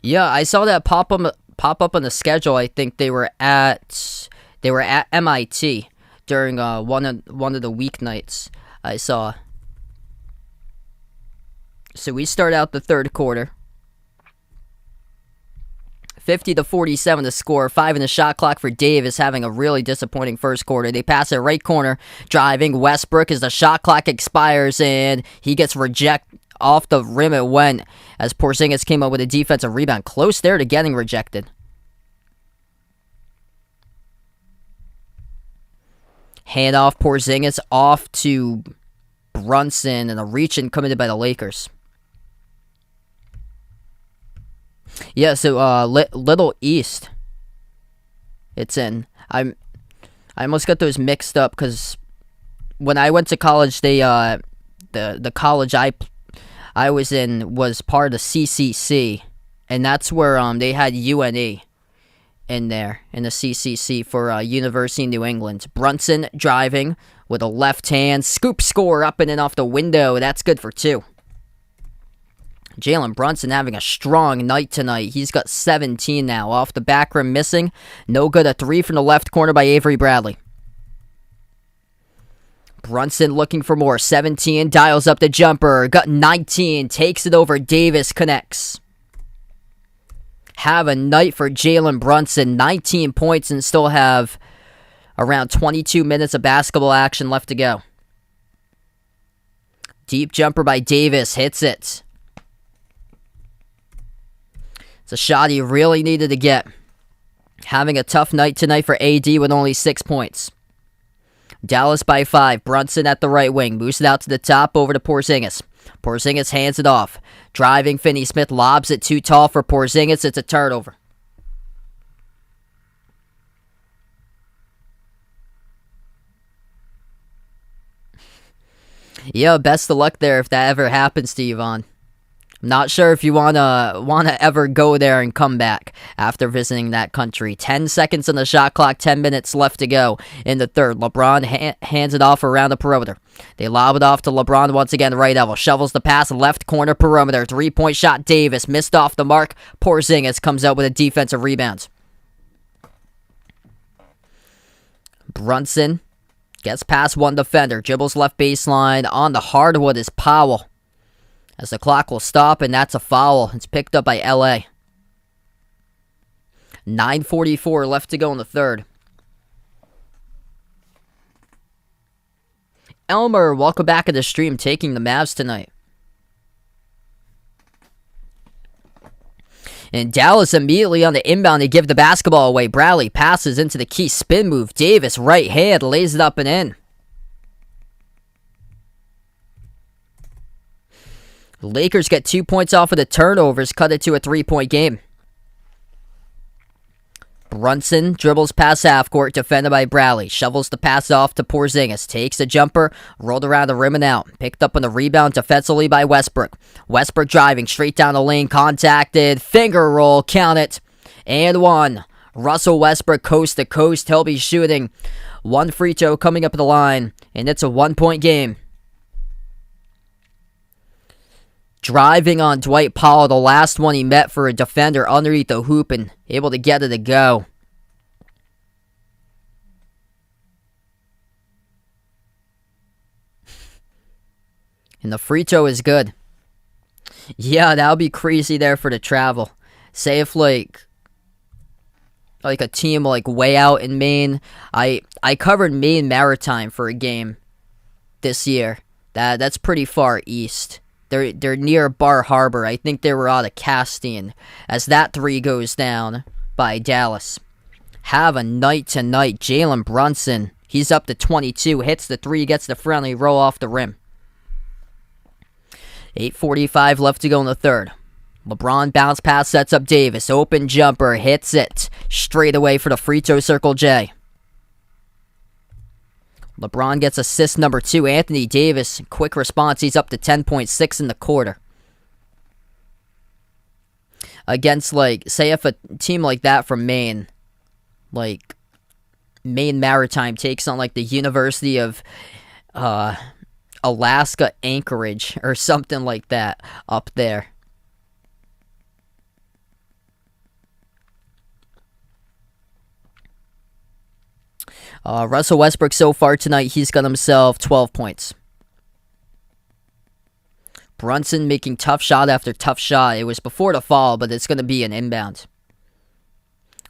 Yeah, I saw that pop up on the schedule. I think they were at MIT during one of the weeknights. I saw. So we start out the third quarter. 50-47 to score. 5 in the shot clock for Davis, having a really disappointing first quarter. They pass it right corner, driving Westbrook as the shot clock expires, and he gets rejected. Off the rim it went as Porzingis came up with a defensive rebound. Close there to getting rejected. Hand off Porzingis off to Brunson, and a reach-in committed by the Lakers. Yeah, so Little East. It's in. I almost got those mixed up because when I went to college, they the college I was in was part of the CCC, and that's where they had UNE in there in the CCC for University of New England. Brunson driving with a left hand scoop score up and in off the window. That's good for 2. Jalen Brunson having a strong night tonight. He's got 17 now. Off the back rim missing. No good. A 3 from the left corner by Avery Bradley. Brunson looking for more. 17. Dials up the jumper. Got 19. Takes it over. Davis connects. Have a night for Jalen Brunson. 19 points and still have around 22 minutes of basketball action left to go. Deep jumper by Davis. Hits it. It's a shot he really needed to get. Having a tough night tonight for AD with only 6 points. Dallas by 5. Brunson at the right wing. Moves it out to the top over to Porzingis. Porzingis hands it off. Driving Finney-Smith lobs it too tall for Porzingis. It's a turnover. Yeah, best of luck there if that ever happens to you, Vaughn. I'm not sure if you wanna ever go there and come back after visiting that country. 10 seconds on the shot clock, 10 minutes left to go in the third. LeBron hands it off around the perimeter. They lob it off to LeBron once again, right elbow. Shovels the pass, left corner perimeter. 3-point shot, Davis. Missed off the mark. Porzingis comes out with a defensive rebound. Brunson gets past one defender. Dribbles left baseline. On the hardwood is Powell. As the clock will stop, and that's a foul. It's picked up by LA. 9:44 left to go in the third. Elmer, welcome back to the stream, taking the Mavs tonight. And Dallas immediately on the inbound to give the basketball away. Bradley passes into the key spin move. Davis, right hand, lays it up and in. The Lakers get 2 points off of the turnovers, cut it to a 3-point game. Brunson dribbles past half court, defended by Bradley. Shovels the pass off to Porzingis. Takes a jumper, rolled around the rim and out. Picked up on the rebound defensively by Westbrook. Westbrook driving straight down the lane, contacted. Finger roll, count it. And 1. Russell Westbrook coast to coast. He'll be shooting 1 free throw coming up the line, and it's a 1-point game. Driving on Dwight Powell, the last one he met for a defender underneath the hoop and able to get it to go. And the free throw is good. Yeah, that'll be crazy there for the travel. Say if like a team like way out in Maine. I covered Maine Maritime for a game this year. That's pretty far east. They're near Bar Harbor. I think they were out of Castine. As that 3 goes down by Dallas. Have a night tonight. Jalen Brunson. He's up to 22. Hits the 3. Gets the friendly roll off the rim. 8:45 left to go in the third. LeBron bounce pass sets up Davis. Open jumper. Hits it. Straight away for the free throw circle J. LeBron gets assist number 2. Anthony Davis, quick response. He's up to 10.6 in the quarter. Against, say if a team like that from Maine, like Maine Maritime takes on, the University of Alaska Anchorage or something like that up there. Russell Westbrook so far tonight, he's got himself 12 points. Brunson making tough shot after tough shot. It was before the foul, but it's going to be an inbound.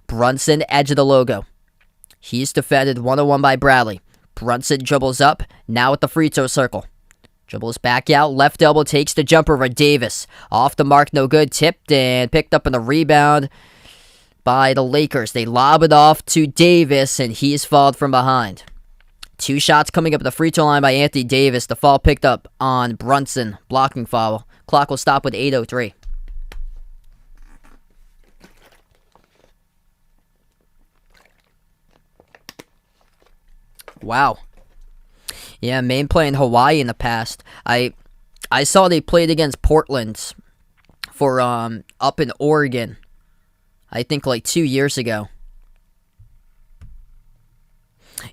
Brunson, edge of the logo. He's defended 1-on-1 by Bradley. Brunson dribbles up, now at the free throw circle. Dribbles back out, left elbow takes the jumper for Davis. Off the mark, no good. Tipped and picked up in the rebound by the Lakers. They lob it off to Davis, and he's fouled from behind. 2 shots coming up at the free throw line by Anthony Davis. The foul picked up on Brunson. Blocking foul. Clock will stop with 8:03. Wow. Yeah, Maine playing Hawaii in the past. I saw they played against Portland for up in Oregon. I think like 2 years ago.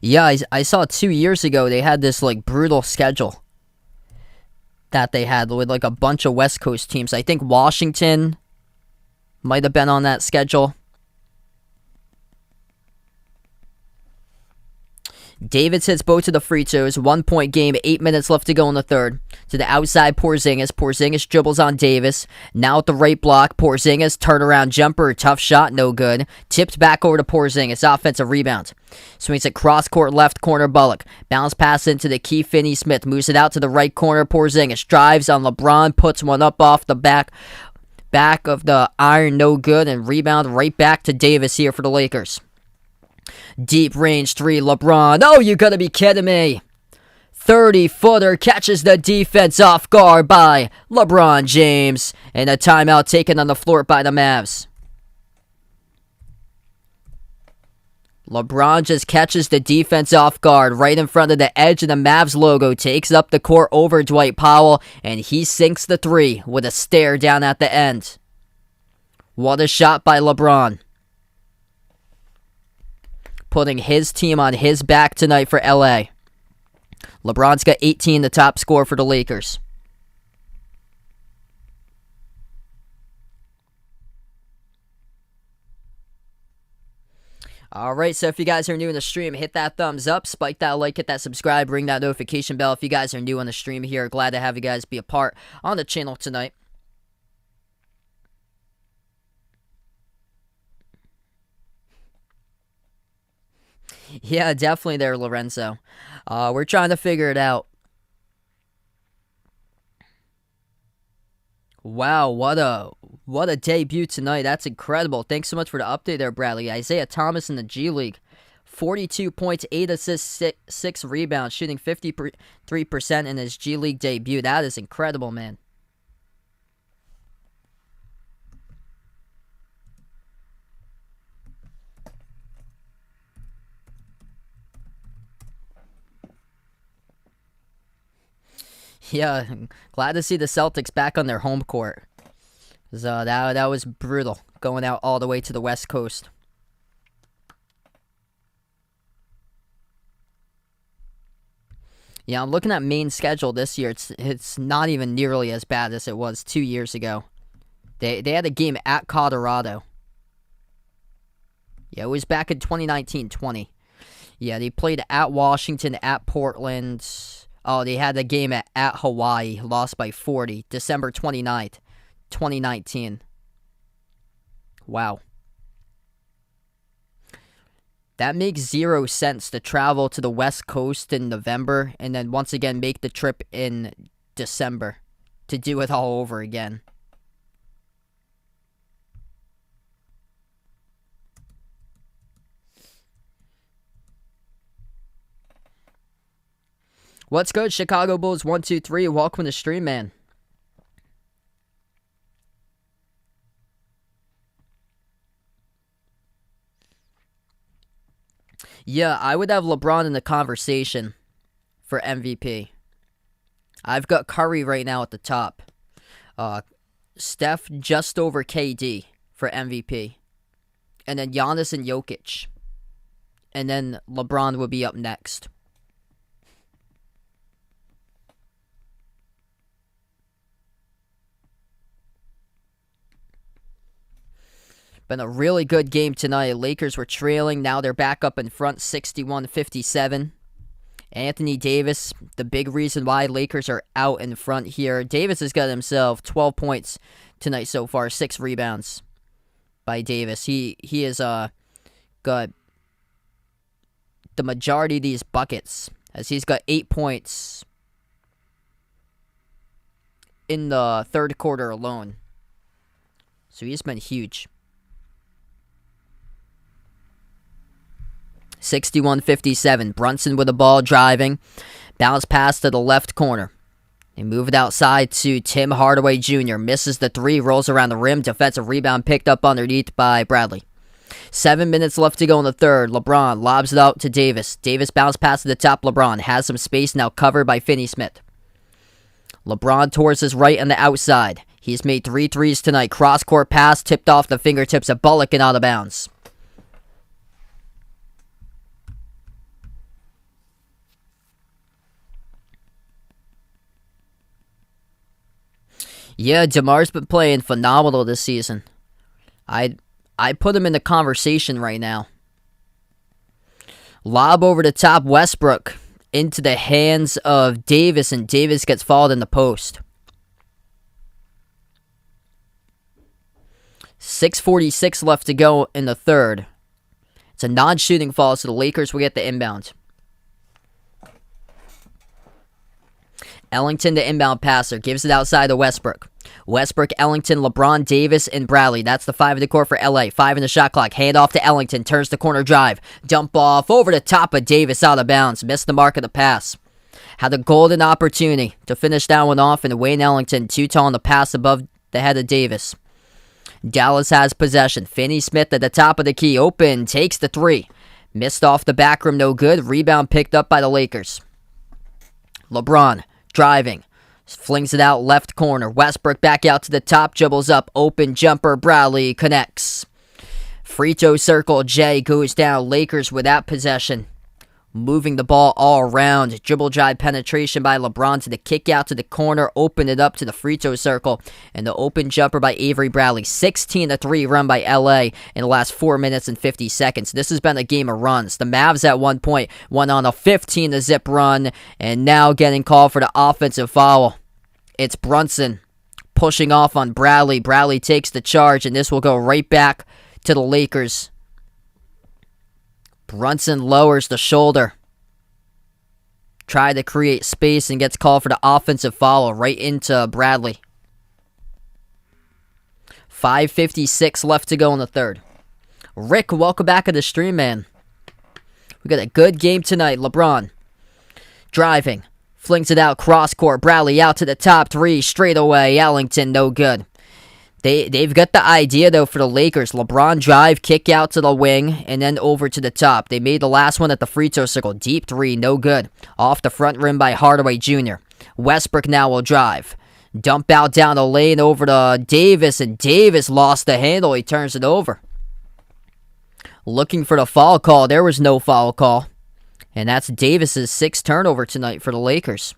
Yeah, I saw 2 years ago they had this like brutal schedule that they had with like a bunch of West Coast teams. I think Washington might have been on that schedule. Davis hits both of the free throws. 1-point game, 8 minutes left to go in the third. To the outside, Porzingis. Porzingis dribbles on Davis. Now at the right block, Porzingis, turnaround jumper, tough shot, no good. Tipped back over to Porzingis, offensive rebound. Swings it cross court, left corner, Bullock. Bounce pass into the key, Finney-Smith. Moves it out to the right corner, Porzingis. Drives on LeBron, puts one up off the back of the iron, no good. And rebound right back to Davis here for the Lakers. Deep range 3, LeBron. Oh, you gotta be kidding me. 30-footer catches the defense off guard by LeBron James. And a timeout taken on the floor by the Mavs. LeBron just catches the defense off guard right in front of the edge of the Mavs logo. Takes up the court over Dwight Powell. And he sinks the 3 with a stare down at the end. What a shot by LeBron. Putting his team on his back tonight for LA. LeBron's got 18, the top scorer for the Lakers. Alright, so if you guys are new in the stream, hit that thumbs up, spike that like, hit that subscribe, ring that notification bell. If you guys are new on the stream here, glad to have you guys be a part on the channel tonight. Yeah, definitely there, Lorenzo. We're trying to figure it out. Wow, what a debut tonight. That's incredible. Thanks so much for the update there, Bradley. Isaiah Thomas in the G League. 42 points, 8 assists, 6 rebounds, shooting 53% in his G League debut. That is incredible, man. Yeah, glad to see the Celtics back on their home court. That was brutal, going out all the way to the West Coast. Yeah, I'm looking at main schedule this year. It's not even nearly as bad as it was 2 years ago. They had a game at Colorado. Yeah, it was back in 2019-20. Yeah, they played at Washington, at Portland. Oh, they had the game at Hawaii, lost by 40, December 29th, 2019. Wow. That makes 0 sense to travel to the West Coast in November and then once again make the trip in December to do it all over again. What's good, Chicago Bulls 123? Welcome to the stream, man. Yeah, I would have LeBron in the conversation for MVP. I've got Curry right now at the top. Steph just over KD for MVP. And then Giannis and Jokic. And then LeBron would be up next. Been a really good game tonight. Lakers were trailing. Now they're back up in front, 61-57. Anthony Davis, the big reason why Lakers are out in front here. Davis has got himself 12 points tonight so far, 6 rebounds by Davis. He has got the majority of these buckets, as he's got 8 points in the third quarter alone. So he's been huge. 61-57. Brunson with the ball driving. Bounce pass to the left corner. They move it outside to Tim Hardaway Jr. Misses the three, rolls around the rim. Defensive rebound picked up underneath by Bradley. 7 minutes left to go in the third. LeBron lobs it out to Davis. Davis bounce pass to the top. LeBron has some space now covered by Finney-Smith. LeBron towards his right on the outside. He's made 3 threes tonight. Cross-court pass tipped off the fingertips of Bullock and out of bounds. Yeah, DeMar's been playing phenomenal this season. I put him in the conversation right now. Lob over the top, Westbrook into the hands of Davis, and Davis gets fouled in the post. 6:46 left to go in the third. It's a non-shooting foul, so the Lakers will get the inbound. Ellington, the inbound passer, gives it outside to Westbrook. Westbrook, Ellington, LeBron, Davis, and Bradley. That's the 5 in the court for LA. 5 in the shot clock. Hand off to Ellington. Turns the corner drive. Dump off over the top of Davis, out of bounds. Missed the mark of the pass. Had a golden opportunity to finish that one off, and Wayne Ellington, too tall on the pass above the head of Davis. Dallas has possession. Finney-Smith at the top of the key. Open. Takes the 3. Missed off the back rim. No good. Rebound picked up by the Lakers. LeBron driving. Flings it out left corner. Westbrook back out to the top. Dribbles up. Open jumper. Bradley connects. Free throw circle. Jay goes down. Lakers with that possession. Moving the ball all around. Dribble drive penetration by LeBron to the kick out to the corner. Open it up to the free throw circle. And the open jumper by Avery Bradley. 16-3 run by LA in the last 4 minutes and 50 seconds. This has been a game of runs. The Mavs at one point went on a 15-zip run. And now getting called for the offensive foul. It's Brunson pushing off on Bradley. Bradley takes the charge, and this will go right back to the Lakers. Brunson lowers the shoulder. Tried to create space and gets called for the offensive foul right into Bradley. 5:56 left to go in the third. Rick, welcome back to the stream, man. We got a good game tonight. LeBron driving. Flings it out cross court. Bradley out to the top 3 straight away. Ellington, no good. They've got the idea, though, for the Lakers. LeBron drive, kick out to the wing, and then over to the top. They made the last one at the free throw circle. Deep 3, no good. Off the front rim by Hardaway Jr. Westbrook now will drive. Dump out down the lane over to Davis, and Davis lost the handle. He turns it over. Looking for the foul call. There was no foul call. And that's Davis's 6th turnover tonight for the Lakers.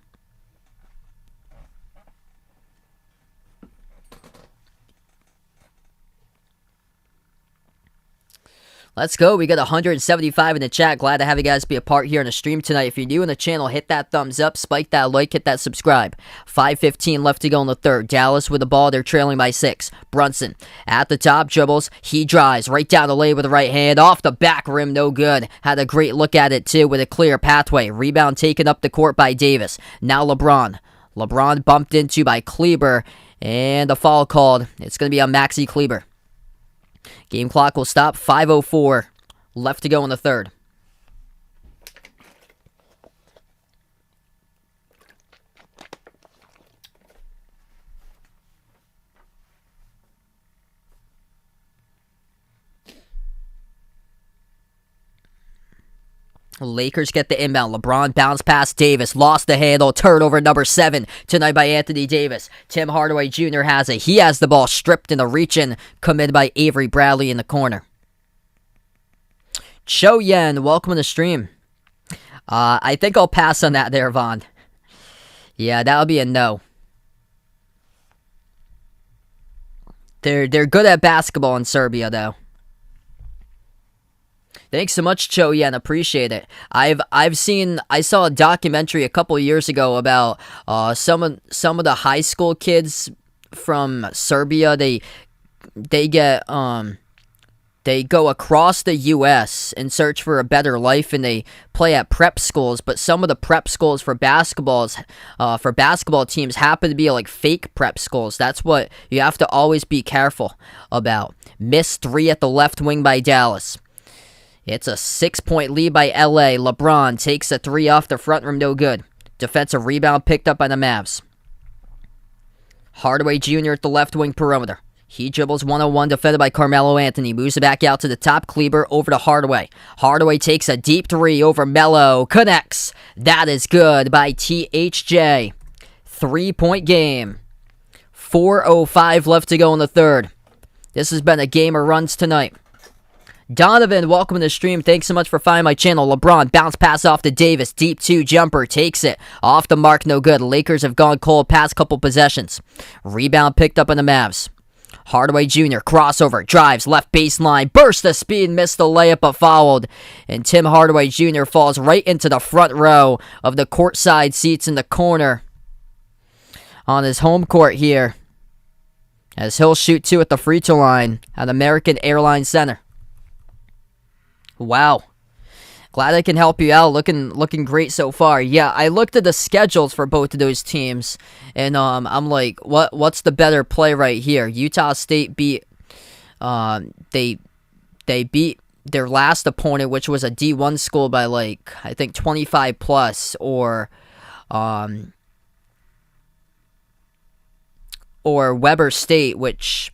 Let's go. We got 175 in the chat. Glad to have you guys be a part here on the stream tonight. If you're new in the channel, hit that thumbs up, spike that like, hit that subscribe. 5:15 left to go in the third. Dallas with the ball. They're trailing by 6. Brunson at the top, dribbles. He drives right down the lane with the right hand. Off the back rim, no good. Had a great look at it, too, with a clear pathway. Rebound taken up the court by Davis. Now LeBron. LeBron bumped into by Kleber. And the foul called. It's going to be on Maxi Kleber. Game clock will stop. 5:04 left to go in the third. Lakers get the inbound. LeBron bounce past Davis. Lost the handle. Turnover number 7 tonight by Anthony Davis. Tim Hardaway Jr. has it. He has the ball stripped in the reach-in committed by Avery Bradley in the corner. Cho Yen, welcome to the stream. I think I'll pass on that there, Vaughn. Yeah, that'll be a no. They're good at basketball in Serbia, though. Thanks so much, Cho Yen. Appreciate it. I saw a documentary a couple of years ago about some of the high school kids from Serbia. They get they go across the U.S. and search for a better life, and they play at prep schools. But some of the prep schools for basketball teams happen to be like fake prep schools. That's what you have to always be careful about. Missed 3 at the left wing by Dallas. It's a 6-point lead by LA. LeBron takes a 3 off the front rim, no good. Defensive rebound picked up by the Mavs. Hardaway Jr. at the left wing perimeter. He dribbles 1-on-1, defended by Carmelo Anthony. Moves it back out to the top. Kleber over to Hardaway. Hardaway takes a deep 3 over Melo. Connects. That is good by THJ. 3-point game. 4:05 left to go in the third. This has been a game of runs tonight. Donovan, welcome to the stream. Thanks so much for finding my channel. LeBron, bounce pass off to Davis. Deep 2 jumper, takes it. Off the mark, no good. Lakers have gone cold past couple possessions. Rebound picked up on the Mavs. Hardaway Jr. crossover, drives, left baseline, burst the speed, missed the layup but fouled. And Tim Hardaway Jr. falls right into the front row of the courtside seats in the corner on his home court here, as he'll shoot 2 at the free throw line at American Airlines Center. Wow. Glad I can help you out. Looking great so far. Yeah, I looked at the schedules for both of those teams, and I'm like, what's the better play right here? Utah State beat they beat their last opponent, which was a D1 school, by like I think 25 plus, or Weber State, which,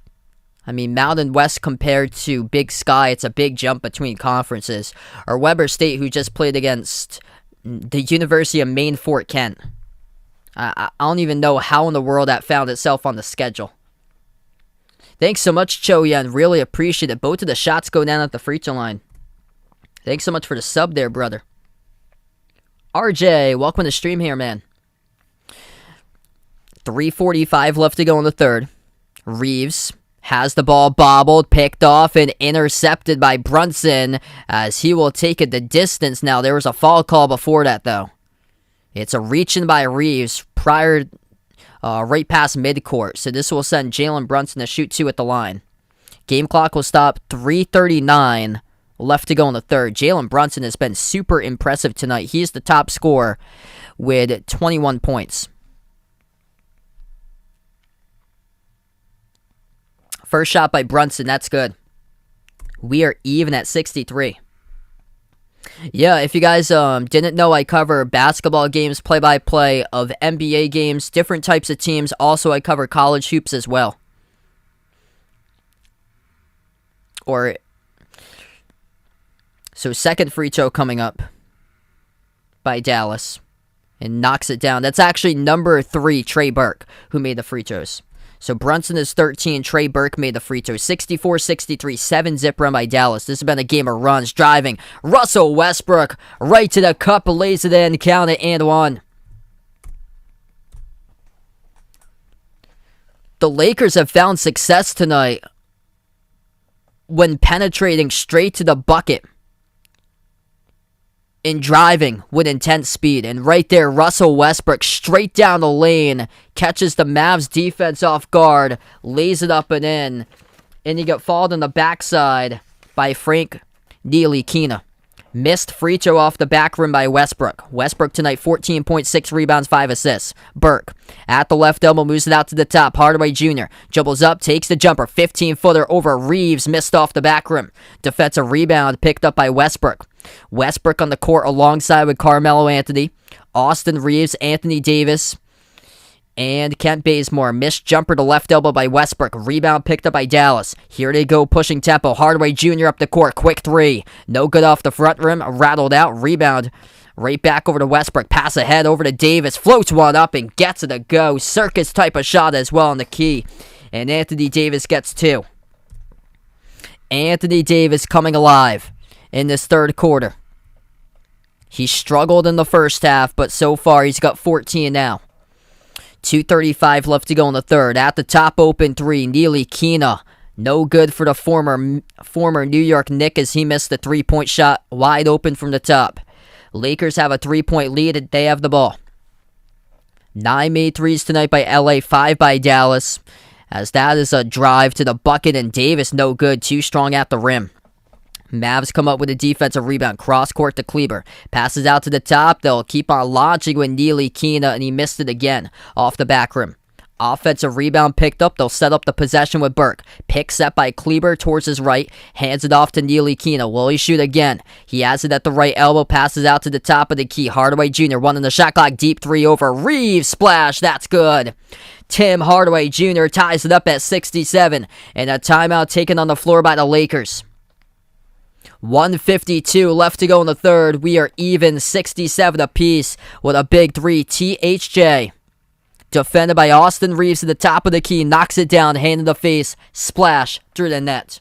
I mean, Mountain West compared to Big Sky, it's a big jump between conferences. Or Weber State, who just played against the University of Maine Fort Kent. I don't even know how in the world that found itself on the schedule. Thanks so much, Cho Yen. Really appreciate it. Both of the shots go down at the free throw line. Thanks so much for the sub there, brother. RJ, welcome to the stream here, man. 3:45 left to go in the third. Reeves has the ball bobbled, picked off, and intercepted by Brunson, as he will take it the distance now. There was a foul call before that, though. It's a reach-in by Reeves right past midcourt, so this will send Jalen Brunson to shoot 2 at the line. Game clock will stop. 3:39 left to go in the third. Jalen Brunson has been super impressive tonight. He's the top scorer with 21 points. First shot by Brunson, that's good. We are even at 63. Yeah, if you guys didn't know, I cover basketball games, play-by-play of NBA games, different types of teams. Also, I cover college hoops as well. So second free throw coming up by Dallas, and knocks it down. That's actually number 3, Trey Burke, who made the free throws. So Brunson is 13. Trey Burke made the free throw. 64-63, 7-zip run by Dallas. This has been a game of runs. Driving. Russell Westbrook right to the cup. Lays it in. Count it and 1. The Lakers have found success tonight when penetrating straight to the bucket and driving with intense speed. And right there, Russell Westbrook straight down the lane, catches the Mavs defense off guard, lays it up and in, and he got fouled on the backside by Frank Ntilikina. Missed free throw off the back rim by Westbrook. Westbrook tonight, 14.6 rebounds, 5 assists. Burke at the left elbow, moves it out to the top. Hardaway Jr. dribbles up, takes the jumper. 15-footer over Reeves, missed off the back rim. Defensive rebound picked up by Westbrook. Westbrook on the court alongside with Carmelo Anthony, Austin Reeves, Anthony Davis, and Kent Bazemore. Missed jumper to left elbow by Westbrook. Rebound picked up by Dallas. Here they go, pushing tempo. Hardaway Jr. up the court. Quick 3. No good off the front rim. Rattled out. Rebound right back over to Westbrook. Pass ahead over to Davis. Floats one up and gets it to go. Circus type of shot as well on the key. And Anthony Davis gets 2. Anthony Davis coming alive in this third quarter. He struggled in the first half, but so far he's got 14 now. 2:35 left to go in the third. At the top, open 3. Ntilikina No good for the former New York Knick as he missed the three-point shot wide open from the top. Lakers have a 3-point lead and they have the ball. 9 made threes tonight by LA, 5 by Dallas. As that is a drive to the bucket and Davis no good, too strong at the rim. Mavs come up with a defensive rebound. Cross court to Kleber. Passes out to the top. They'll keep on launching with Neely Keena, and he missed it again off the back rim. Offensive rebound picked up. They'll set up the possession with Burke. Pick set by Kleber towards his right. Hands it off to Neely Keena. Will he shoot again? He has it at the right elbow. Passes out to the top of the key. Hardaway Jr. running the shot clock. Deep three over Reeves. Splash. That's good. Tim Hardaway Jr. ties it up at 67. And a timeout taken on the floor by the Lakers. 1:52 left to go in the third. We are even 67 apiece with a big three. THJ. Defended by Austin Reeves at the top of the key. Knocks it down. Hand in the face. Splash through the net.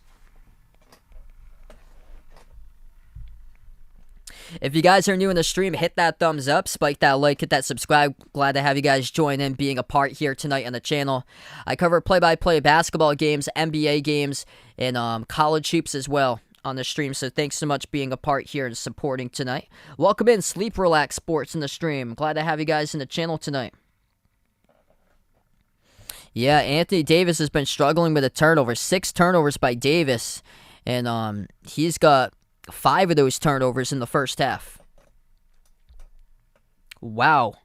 If you guys are new in the stream, hit that thumbs up. Spike that like. Hit that subscribe. Glad to have you guys join in, being a part here tonight on the channel. I cover play-by-play basketball games, NBA games, and college hoops as well on the stream, so thanks so much being a part here and supporting tonight. Welcome in Sleep Relax Sports in the stream. Glad to have you guys in the channel tonight. Yeah, Anthony Davis has been struggling with a turnover. 6 turnovers by Davis, and he's got 5 of those turnovers in the first half. Wow.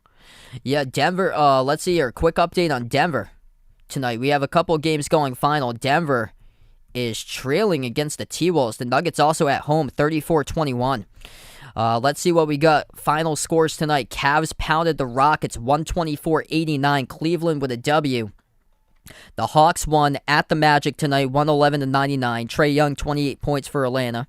Yeah, Denver, let's see here. Quick update on Denver tonight. We have a couple games going final. Denver is trailing against the T-Wolves. The Nuggets also at home, 34-21. Let's see what we got. Final scores tonight. Cavs pounded the Rockets, 124-89. Cleveland with a W. The Hawks won at the Magic tonight, 111-99. Trae Young, 28 points for Atlanta.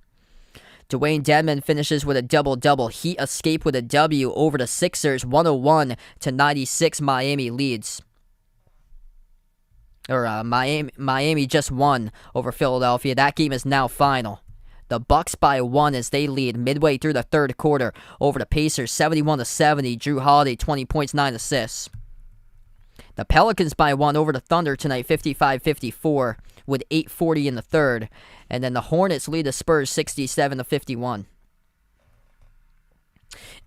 Dwayne Dedmon finishes with a double-double. Heat escape with a W over the Sixers, 101-96. Miami leads. Miami just won over Philadelphia. That game is now final. The Bucks by 1 as they lead midway through the third quarter over the Pacers, 71-70. Drew Holiday, 20 points, 9 assists. The Pelicans by 1 over the Thunder tonight, 55-54, with 8:40 in the third. And then the Hornets lead the Spurs, 67-51.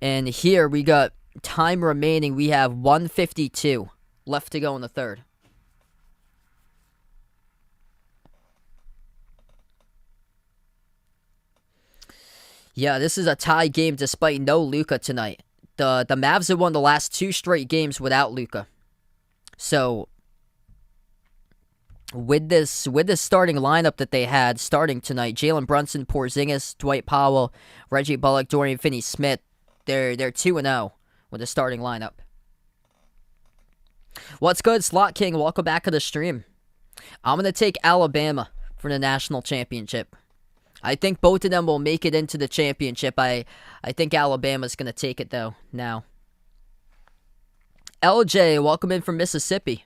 And here we got time remaining. We have 1:52 left to go in the third. Yeah, this is a tie game despite no Luka tonight. The Mavs have won the last 2 straight games without Luka. So with this starting lineup that they had starting tonight, Jalen Brunson, Porzingis, Dwight Powell, Reggie Bullock, Dorian Finney-Smith, they're 2-0 with the starting lineup. What's good, Slot King? Welcome back to the stream. I'm going to take Alabama for the national championship. I think both of them will make it into the championship. I think Alabama's going to take it, though, now. LJ, welcome in from Mississippi.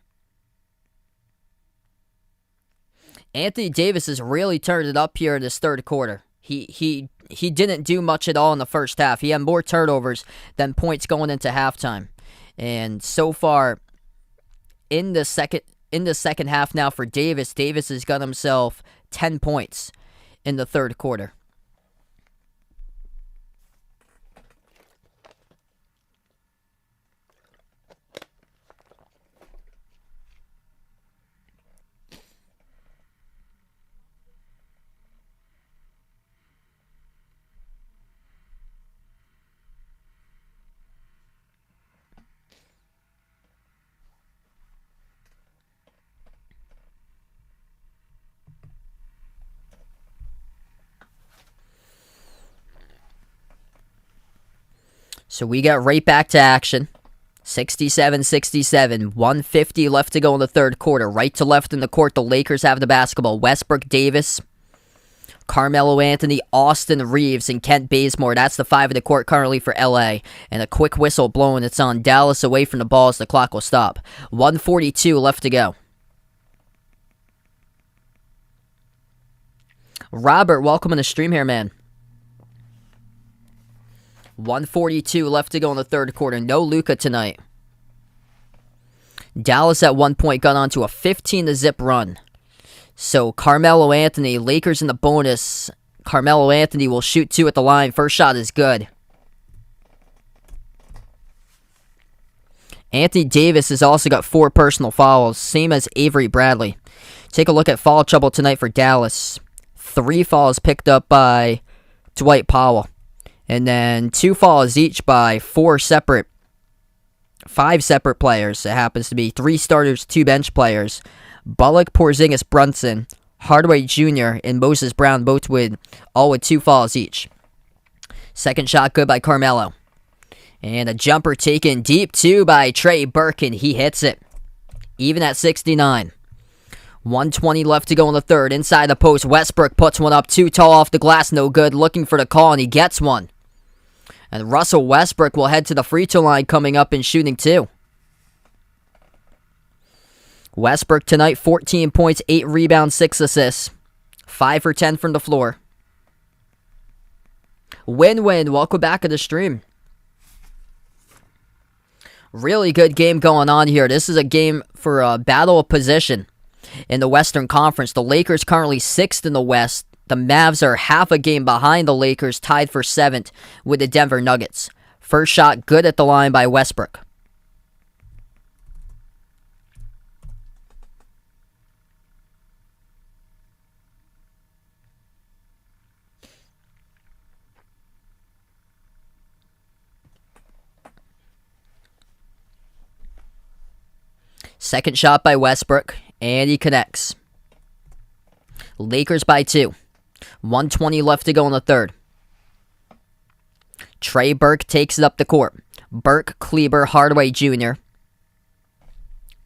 Anthony Davis has really turned it up here in this third quarter. He didn't do much at all in the first half. He had more turnovers than points going into halftime. And so far, in the second half now for Davis has got himself 10 points in the third quarter. So we got right back to action. 67-67. 1:50 left to go in the third quarter. Right to left in the court, the Lakers have the basketball. Westbrook, Davis, Carmelo Anthony, Austin Reeves, and Kent Bazemore. That's the 5 of the court currently for LA. And a quick whistle blown. It's on Dallas away from the ball as the clock will stop. 1:42 left to go. Robert, welcome on the stream here, man. 1:42 left to go in the third quarter. No Luka tonight. Dallas at one point got onto a 15-0 run. So Carmelo Anthony, Lakers in the bonus. Carmelo Anthony will shoot 2 at the line. First shot is good. Anthony Davis has also got 4 personal fouls, same as Avery Bradley. Take a look at foul trouble tonight for Dallas. 3 fouls picked up by Dwight Powell. And then 2 fouls each by 5 separate players. It happens to be 3 starters, 2 bench players. Bullock, Porzingis, Brunson, Hardaway Jr., and Moses Brown all with 2 fouls each. Second shot good by Carmelo. And a jumper taken deep too by Trey Burke, and he hits it. Even at 69. 1:20 left to go in the third. Inside the post, Westbrook puts one up too tall off the glass. No good. Looking for the call, and he gets one. And Russell Westbrook will head to the free throw line coming up and shooting 2. Westbrook tonight, 14 points, 8 rebounds, 6 assists. 5 for 10 from the floor. Win-win. Welcome back to the stream. Really good game going on here. This is a game for a battle of position in the Western Conference. The Lakers currently 6th in the West. The Mavs are half a game behind the Lakers, tied for 7th with the Denver Nuggets. First shot good at the line by Westbrook. Second shot by Westbrook, and he connects. Lakers by 2. 1:20 left to go in the third. Trey Burke takes it up the court. Burke, Kleber, Hardaway Jr.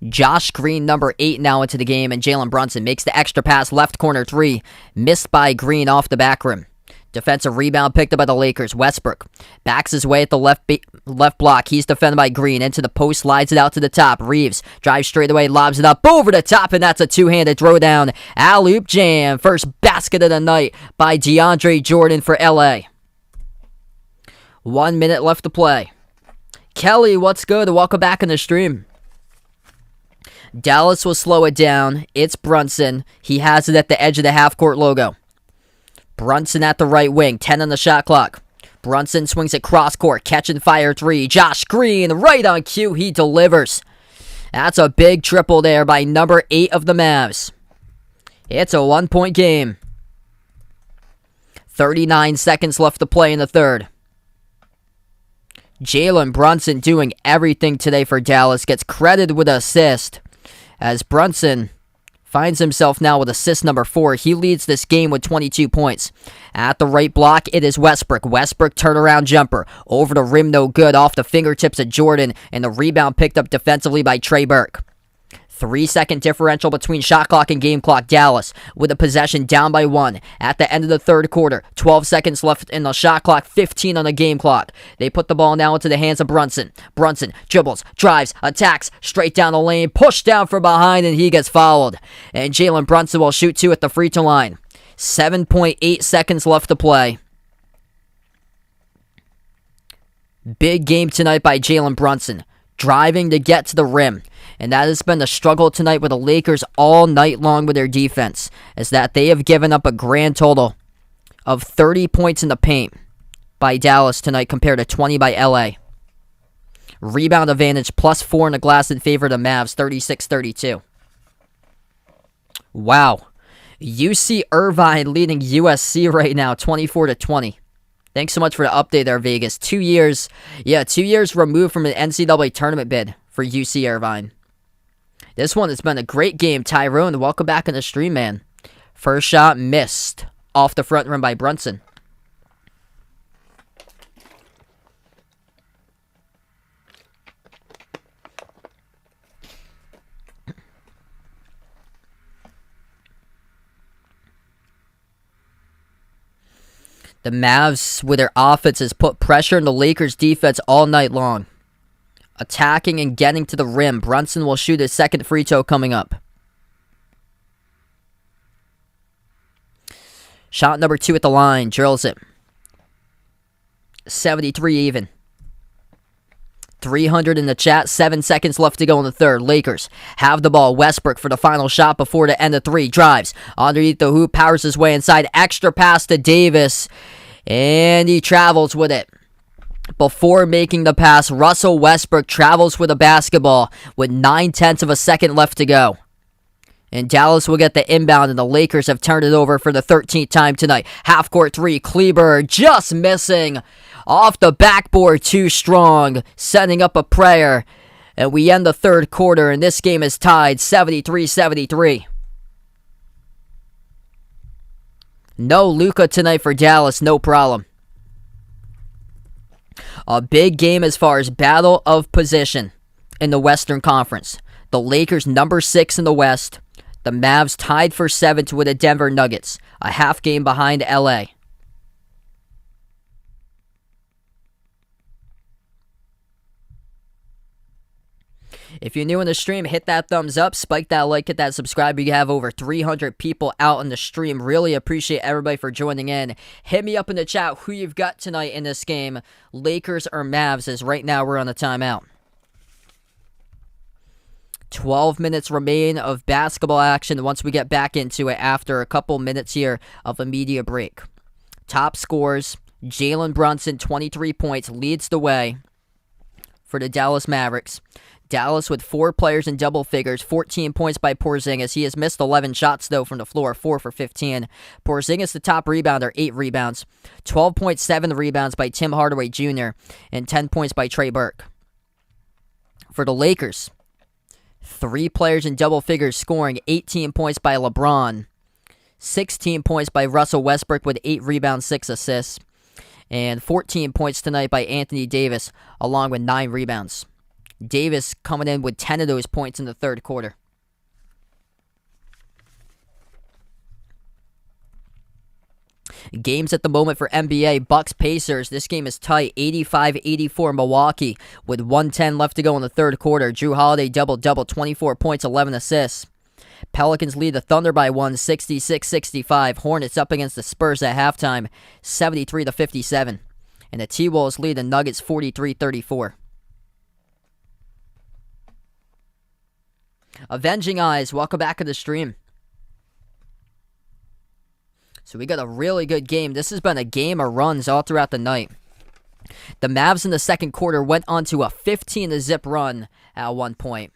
Josh Green, number 8, now into the game, and Jalen Brunson makes the extra pass, left corner 3. Missed by Green off the back rim. Defensive rebound picked up by the Lakers. Westbrook backs his way at the left block. He's defended by Green. Into the post, slides it out to the top. Reeves drives straight away, lobs it up over the top, and that's a 2-handed throwdown. Alley-oop jam. First basket of the night by DeAndre Jordan for LA. 1 minute left to play. Kelly, what's good? Welcome back in the stream. Dallas will slow it down. It's Brunson. He has it at the edge of the half-court logo. Brunson at the right wing, 10 on the shot clock. Brunson swings it cross court, catch and fire 3. Josh Green, right on cue, he delivers. That's a big triple there by number 8 of the Mavs. It's a 1-point game. 39 seconds left to play in the third. Jalen Brunson doing everything today for Dallas, gets credited with an assist. As Brunson finds himself now with assist number 4. He leads this game with 22 points. At the right block, it is Westbrook. Westbrook turnaround jumper. Over the rim, no good. Off the fingertips of Jordan. And the rebound picked up defensively by Trey Burke. 3-second differential between shot clock and game clock. Dallas with a possession down by 1 at the end of the third quarter. 12 seconds left in the shot clock, 15 on the game clock. They put the ball now into the hands of Brunson. Brunson dribbles, drives, attacks, straight down the lane, pushed down from behind, and he gets fouled. And Jalen Brunson will shoot 2 at the free throw line. 7.8 seconds left to play. Big game tonight by Jalen Brunson. Driving to get to the rim. And that has been the struggle tonight with the Lakers all night long with their defense, is that they have given up a grand total of 30 points in the paint by Dallas tonight compared to 20 by LA. Rebound advantage +4 in the glass in favor of the Mavs, 36-32. Wow. UC Irvine leading USC right now, 24-20. Thanks so much for the update there, Vegas. 2 years removed from an NCAA tournament bid for UC Irvine. This one has been a great game. Tyrone, welcome back in the stream, man. First shot missed off the front rim by Brunson. The Mavs, with their offense, has put pressure on the Lakers' defense all night long. Attacking and getting to the rim. Brunson will shoot his second free throw coming up. Shot number 2 at the line. Drills it. 73 even. 300 in the chat. 7 seconds left to go in the third. Lakers have the ball. Westbrook for the final shot before the end of 3. Drives underneath the hoop. Powers his way inside. Extra pass to Davis. And he travels with it. Before making the pass, Russell Westbrook travels with the basketball with 9/10 of a second left to go. And Dallas will get the inbound, and the Lakers have turned it over for the 13th time tonight. Half-court 3, Kleber just missing. Off the backboard, too strong. Setting up a prayer. And we end the third quarter, and this game is tied 73-73. No Luka tonight for Dallas, no problem. A big game as far as battle of position in the Western Conference. The Lakers number 6 in the West. The Mavs tied for 7th with the Denver Nuggets. A half game behind LA. If you're new in the stream, hit that thumbs up, spike that like, hit that subscribe. We have over 300 people out on the stream. Really appreciate everybody for joining in. Hit me up in the chat who you've got tonight in this game, Lakers or Mavs, as right now we're on the timeout. 12 minutes remain of basketball action once we get back into it after a couple minutes here of a media break. Top scores, Jalen Brunson, 23 points, leads the way for the Dallas Mavericks. Dallas with 4 players in double figures, 14 points by Porzingis. He has missed 11 shots, though, from the floor, 4 for 15. Porzingis, the top rebounder, 8 rebounds. 12.7 rebounds by Tim Hardaway Jr. and 10 points by Trey Burke. For the Lakers, 3 players in double figures scoring, 18 points by LeBron. 16 points by Russell Westbrook with 8 rebounds, 6 assists. And 14 points tonight by Anthony Davis, along with 9 rebounds. Davis coming in with 10 of those points in the third quarter. Games at the moment for NBA. Bucks-Pacers. This game is tight. 85-84 Milwaukee with 1:10 left to go in the third quarter. Jrue Holiday double-double, 24 points, 11 assists. Pelicans lead the Thunder by 1, 66-65. Hornets up against the Spurs at halftime, 73-57. And the T-Wolves lead the Nuggets 43-34. Avenging Eyes, welcome back to the stream. So we got a really good game. This has been a game of runs all throughout the night. The Mavs in the second quarter went on to a 15-0 run at one point.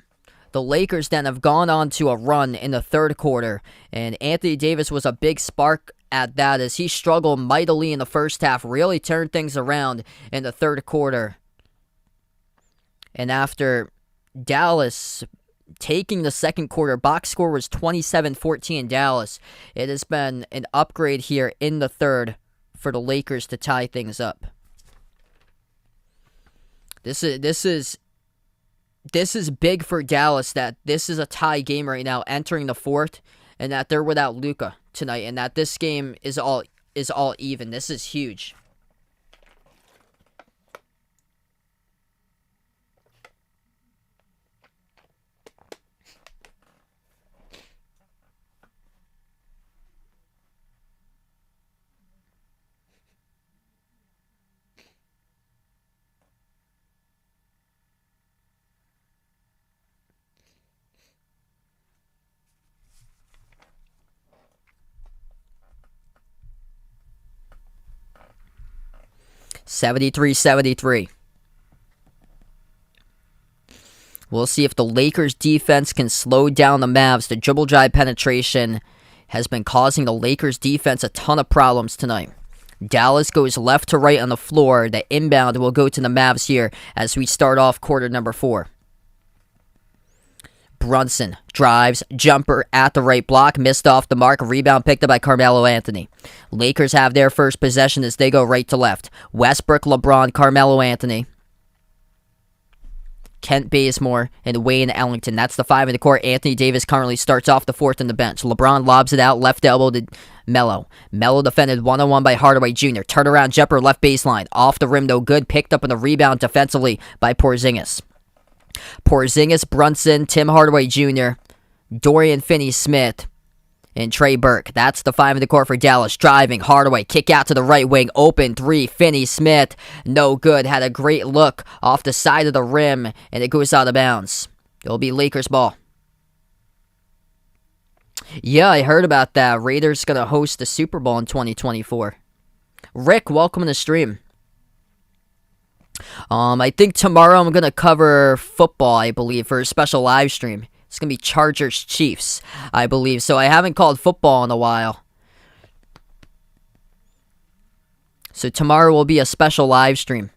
The Lakers then have gone on to a run in the third quarter, and Anthony Davis was a big spark at that as he struggled mightily in the first half, really turned things around in the third quarter. And after Dallas taking the second quarter, box score was 27-14 Dallas. It has been an upgrade here in the third for the Lakers to tie things up. This is big for Dallas that this is a tie game right now entering the fourth, and that they're without Luka tonight, and that this game is all even. This is huge. (73-73). We'll see if the Lakers defense can slow down the Mavs. The dribble drive penetration has been causing the Lakers defense a ton of problems tonight. Dallas goes left to right on the floor. The inbound will go to the Mavs here as we start off quarter number 4. Brunson drives, jumper at the right block, missed off the mark, rebound picked up by Carmelo Anthony. Lakers have their first possession as they go right to left. Westbrook, LeBron, Carmelo Anthony, Kent Bazemore, and Wayne Ellington. That's the 5 in the court. Anthony Davis currently starts off the fourth on the bench. LeBron lobs it out, left elbow to Melo. Melo defended one-on-one by Hardaway Jr. Turnaround jumper, left baseline. Off the rim, no good. Picked up in the rebound defensively by Porzingis. Porzingis, Brunson, Tim Hardaway Jr., Dorian Finney-Smith, And Trey Burke. That's the 5 in the court for Dallas. Driving. Hardaway. Kick out to the right wing. Open 3. Finney-Smith. No good. Had a great look off the side of the rim. And it goes out of bounds. It'll be Lakers ball. Yeah, I heard about that. Raiders going to host the Super Bowl in 2024. Rick, welcome to the stream. I think tomorrow I'm going to cover football, I believe, for a special live stream. It's going to be Chargers-Chiefs, I believe. So I haven't called football in a while. So tomorrow will be a special live stream.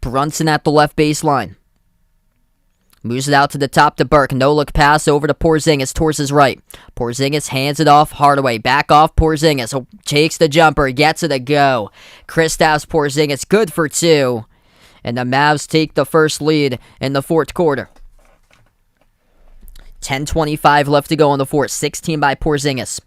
Brunson at the left baseline. Moves it out to the top to Burke. No-look pass over to Porzingis towards his right. Porzingis hands it off. Hardaway back off Porzingis. Takes the jumper. Gets it to go. Kristaps Porzingis good for 2. And the Mavs take the first lead in the fourth quarter. 10:25 left to go in the fourth. 16 by Porzingis.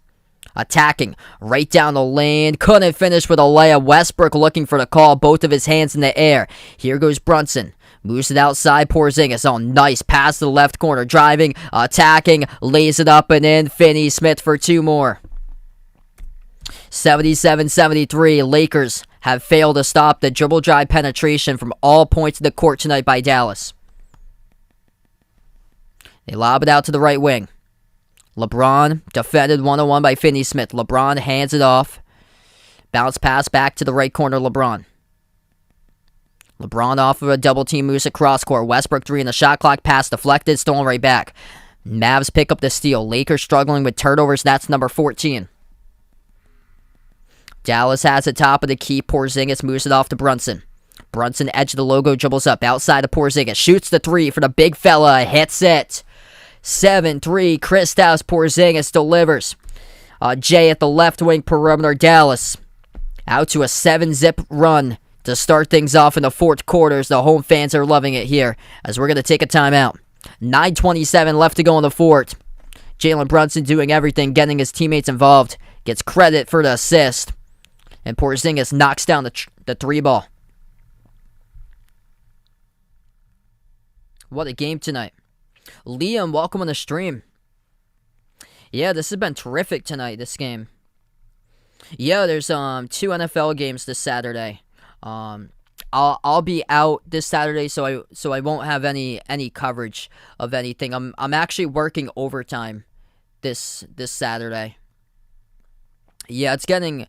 Attacking. Right down the lane. Couldn't finish with a layup. Westbrook looking for the call. Both of his hands in the air. Here goes Brunson. Moves it outside, Porzingis. Oh, nice pass to the left corner. Driving, attacking, lays it up and in. Finney-Smith for 2 more. 77-73. Lakers have failed to stop the dribble drive penetration from all points of the court tonight by Dallas. They lob it out to the right wing. LeBron defended 1-on-1 by Finney-Smith. LeBron hands it off. Bounce pass back to the right corner, LeBron. LeBron off of a double team, moves across court. Westbrook 3 in the shot clock. Pass deflected, stolen right back. Mavs pick up the steal. Lakers struggling with turnovers. That's number 14. Dallas has the top of the key. Porzingis moves it off to Brunson. Brunson, edge of the logo, dribbles up outside of Porzingis. Shoots the 3 for the big fella. Hits it. 7-3. Kristaps Porzingis delivers. Jay at the left wing perimeter. Dallas out to a 7-zip run to start things off in the fourth quarter. The home fans are loving it here as we're going to take a timeout. 9:27 left to go in the fourth. Jalen Brunson doing everything, getting his teammates involved. Gets credit for the assist. And Porzingis knocks down the 3 ball. What a game tonight. Liam, welcome on the stream. Yeah, this has been terrific tonight, this game. Yeah, there's 2 NFL games this Saturday. I'll be out this Saturday, so I won't have any coverage of anything. I'm actually working overtime this Saturday. Yeah, it's getting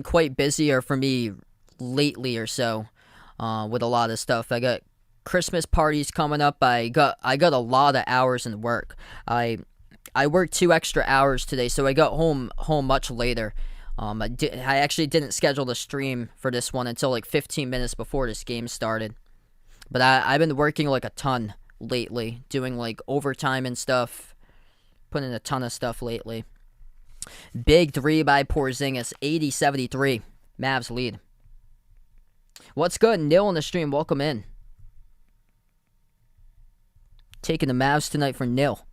quite busier for me lately or so, with a lot of stuff. I got Christmas parties coming up. I got a lot of hours in work. I worked 2 extra hours today, so I got home much later. I actually didn't schedule the stream for this one until like 15 minutes before this game started. But I've been working like a ton lately, doing like overtime and stuff, putting in a ton of stuff lately. Big 3 by Porzingis, 80-73. Mavs lead. What's good? Nil on the stream, welcome in. Taking the Mavs tonight for nil.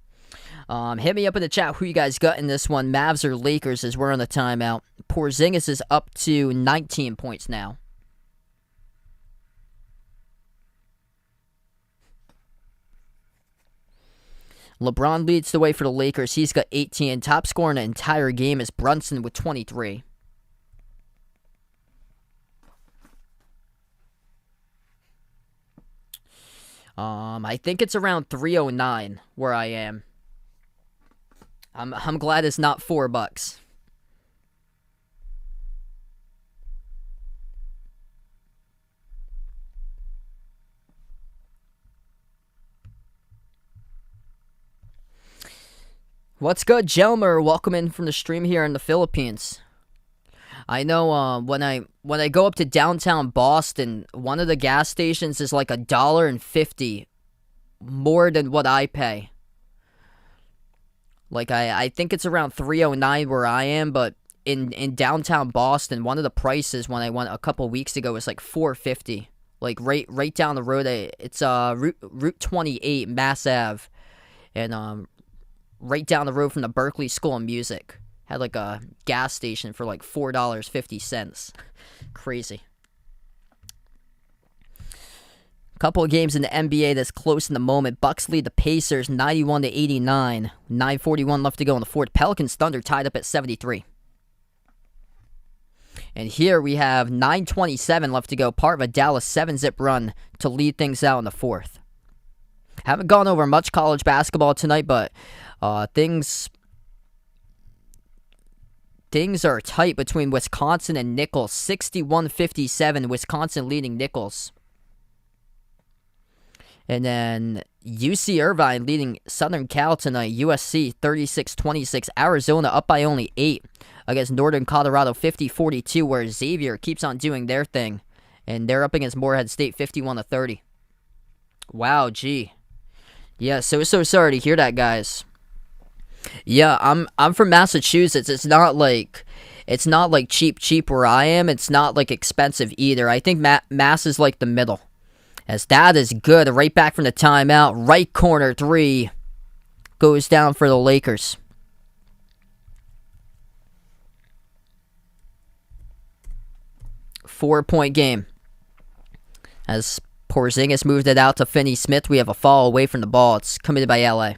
Hit me up in the chat who you guys got in this one, Mavs or Lakers, as we're on the timeout. Porzingis is up to 19 points now. LeBron leads the way for the Lakers. He's got 18. Top scorer in the entire game is Brunson with 23. I think it's around 309 where I am. I'm glad it's not $4. What's good, Jelmer? Welcome in from the stream here in the Philippines. I know when I go up to downtown Boston, one of the gas stations is like $1.50 more than what I pay. Like I think it's around 309 where I am, but in downtown Boston, one of the prices when I went a couple weeks ago was like $4.50. Like right down the road, it's Route 28 Mass Ave, and right down the road from the Berkeley School of Music. Had like a gas station for like $4.50. Crazy. Couple of games in the NBA that's close in the moment. Bucks lead the Pacers 91-89. 9:41 left to go in the fourth. Pelicans Thunder tied up at 73. And here we have 9:27 left to go. Part of a Dallas 7-zip run to lead things out in the fourth. Haven't gone over much college basketball tonight, but things are tight between Wisconsin and Nichols. 61-57, Wisconsin leading Nichols. And then UC Irvine leading Southern Cal tonight. USC 36-26. Arizona up by only 8 against Northern Colorado 50-42, where Xavier keeps on doing their thing. And they're up against Morehead State 51-30. Wow, gee. Yeah, so sorry to hear that, guys. Yeah, I'm from Massachusetts. It's not like cheap where I am. It's not like expensive either. I think Mass is like the middle. As that is good. Right back from the timeout. Right corner 3 goes down for the Lakers. Four-point game. As Porzingis moved it out to Finney-Smith, we have a fall away from the ball. It's committed by LA.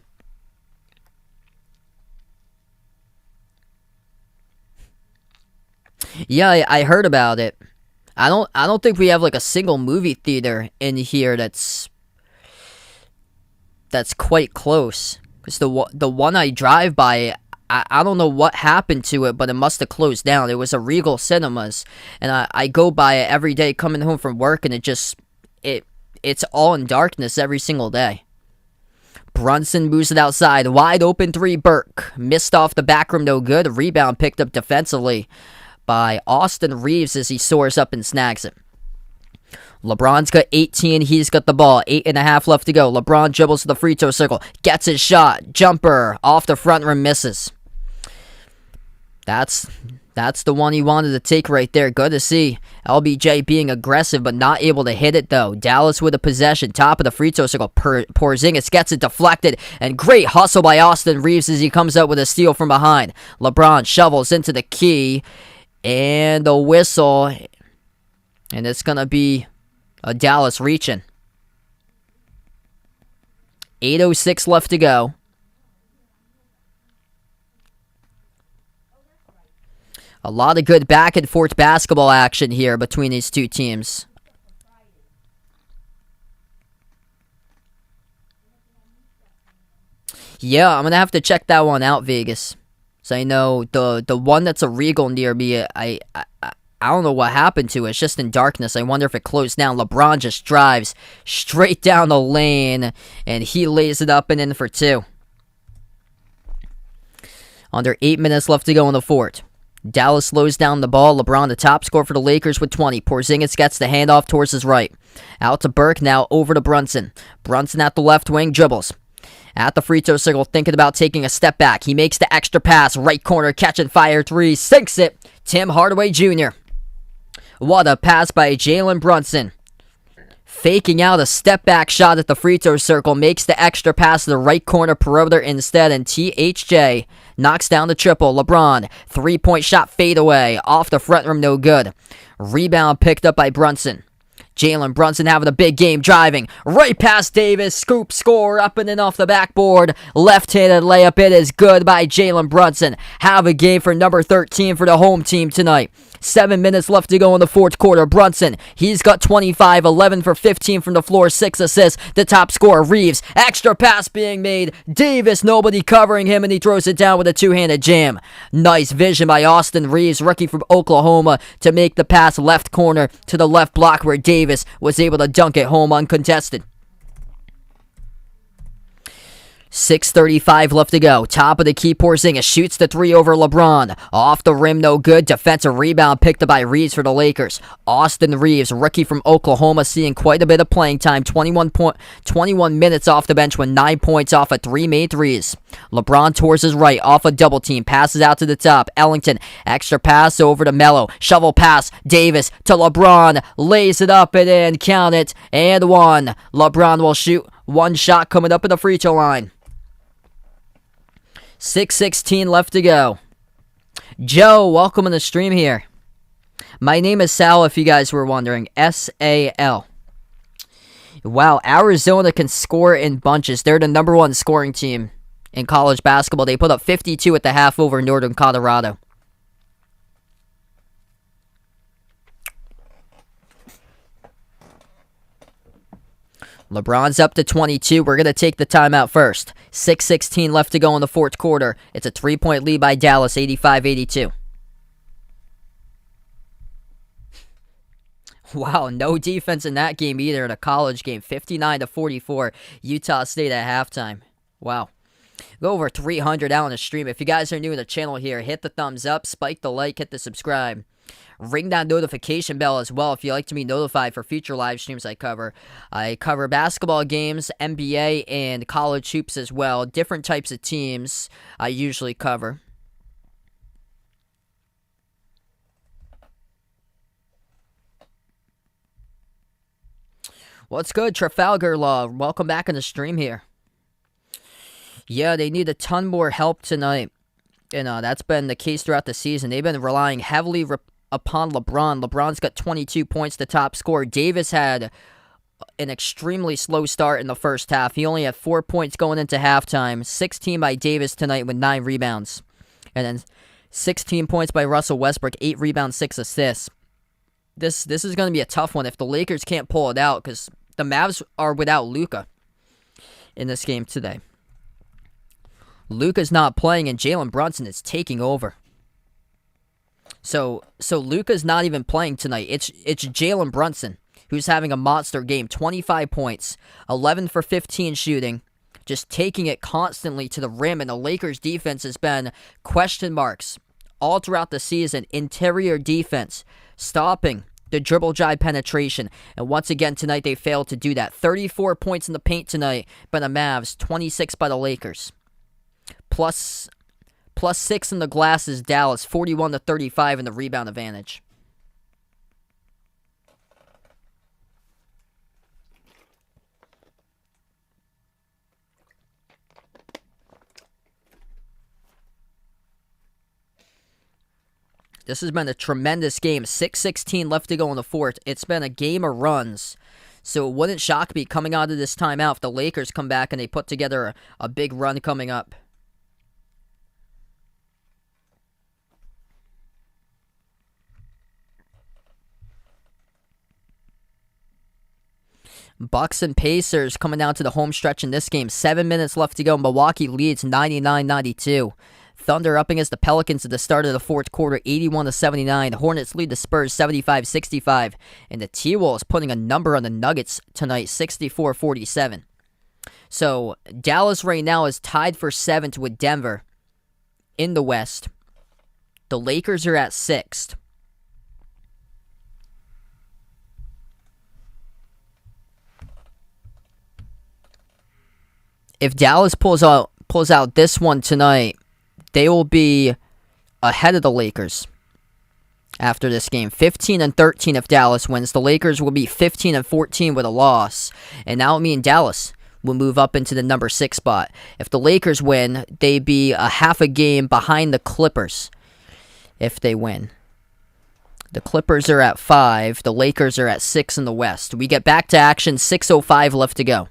Yeah, I heard about it. I don't think we have like a single movie theater in here that's quite close. Because the one I drive by, I don't know what happened to it, but it must have closed down. It was a Regal Cinemas, and I go by it every day coming home from work, and it's all in darkness every single day. Brunson moves it outside, wide open 3. Burke missed off the back rim, no good. Rebound picked up defensively by Austin Reeves as he soars up and snags it. LeBron's got 18. He's got the ball. 8.5 left to go. LeBron dribbles to the free throw circle. Gets his shot. Jumper off the front rim. Misses. That's the one he wanted to take right there. Good to see LBJ being aggressive but not able to hit it though. Dallas with a possession. Top of the free throw circle. Porzingis gets it deflected. And great hustle by Austin Reeves as he comes out with a steal from behind. LeBron shovels into the key. And a whistle. And it's going to be a Dallas reaching. 8:06 left to go. A lot of good back and forth basketball action here between these two teams. Yeah, I'm going to have to check that one out, Vegas. So I know the one that's a Regal near me, I don't know what happened to it. It's just in darkness. I wonder if it closed down. LeBron just drives straight down the lane, and he lays it up and in for 2. Under 8 minutes left to go in the fourth. Dallas slows down the ball. LeBron, the top scorer for the Lakers with 20. Porzingis gets the handoff towards his right. Out to Burke, now over to Brunson. Brunson at the left wing, dribbles. At the free throw circle, thinking about taking a step back. He makes the extra pass. Right corner, catch and fire 3. Sinks it. Tim Hardaway Jr. What a pass by Jalen Brunson. Faking out a step back shot at the free throw circle. Makes the extra pass to the right corner perimeter instead. And THJ knocks down the triple. LeBron, 3-point shot fade away. Off the front rim, no good. Rebound picked up by Brunson. Jalen Brunson having a big game, driving right past Davis, scoop, score, up and in off the backboard, left-handed layup, it is good by Jalen Brunson. Have a game for number 13 for the home team tonight. 7 minutes left to go in the fourth quarter. Brunson, he's got 25, 11 for 15 from the floor, 6 assists. The top scorer, Reeves, extra pass being made. Davis, nobody covering him, and he throws it down with a two-handed jam. Nice vision by Austin Reeves, rookie from Oklahoma, to make the pass left corner to the left block where Davis was able to dunk it home uncontested. 6:35 left to go. Top of the key, Porzingis shoots the 3 over LeBron. Off the rim, no good. Defensive rebound picked up by Reeves for the Lakers. Austin Reeves, rookie from Oklahoma, seeing quite a bit of playing time. 21 minutes off the bench with 9 points off of 3 made threes. LeBron towards his right, off a double team, passes out to the top. Ellington, extra pass over to Melo. Shovel pass, Davis to LeBron. Lays it up and in, count it, and 1. LeBron will shoot one shot coming up at the free throw line. 6:16 left to go. Joe, welcome on the stream here. My name is Sal, if you guys were wondering. S-A-L. Wow, Arizona can score in bunches. They're the number one scoring team in college basketball. They put up 52 at the half over Northern Colorado. LeBron's up to 22. We're going to take the timeout first. 6:16 left to go in the fourth quarter. It's a 3-point lead by Dallas, 85-82. Wow, no defense in that game either in a college game. 59-44, Utah State at halftime. Wow. Go over 300 out on the stream. If you guys are new to the channel here, hit the thumbs up, spike the like, hit the subscribe. Ring that notification bell as well if you like to be notified for future live streams I cover. I cover basketball games, NBA, and college hoops as well. Different types of teams I usually cover. What's good, Trafalgar Law? Welcome back on the stream here. Yeah, they need a ton more help tonight. That's been the case throughout the season. They've been relying heavily upon LeBron. LeBron's got 22 points, the top scorer. Davis had an extremely slow start in the first half. He only had 4 points going into halftime. 16 by Davis tonight with 9 rebounds. And then 16 points by Russell Westbrook, 8 rebounds, 6 assists. This is going to be a tough one if the Lakers can't pull it out because the Mavs are without Luka in this game today. Luka's not playing and Jalen Brunson is taking over. So Luka's not even playing tonight. It's Jalen Brunson who's having a monster game. 25 points, 11 for 15 shooting, just taking it constantly to the rim. And the Lakers' defense has been question marks all throughout the season. Interior defense, stopping the dribble drive penetration. And once again tonight they failed to do that. 34 points in the paint tonight by the Mavs, 26 by the Lakers. Plus 6 in the glass is Dallas, 41-35 in the rebound advantage. This has been a tremendous game. 6:16 left to go in the fourth. It's been a game of runs. So it wouldn't shock me coming out of this timeout if the Lakers come back and they put together a big run coming up. Bucks and Pacers coming down to the home stretch in this game. 7 minutes left to go. Milwaukee leads 99-92. Thunder up against the Pelicans at the start of the fourth quarter, 81-79. The Hornets lead the Spurs 75-65. And the T-Wolves putting a number on the Nuggets tonight, 64-47. So Dallas right now is tied for 7th with Denver in the West. The Lakers are at 6th. If Dallas pulls out this one tonight, they will be ahead of the Lakers after this game. 15-13 if Dallas wins. The Lakers will be 15-14 with a loss. And that will mean Dallas will move up into the number 6 spot. If the Lakers win, they'd be a half a game behind the Clippers if they win. The Clippers are at 5. The Lakers are at 6 in the West. We get back to action. 6:05 left to go.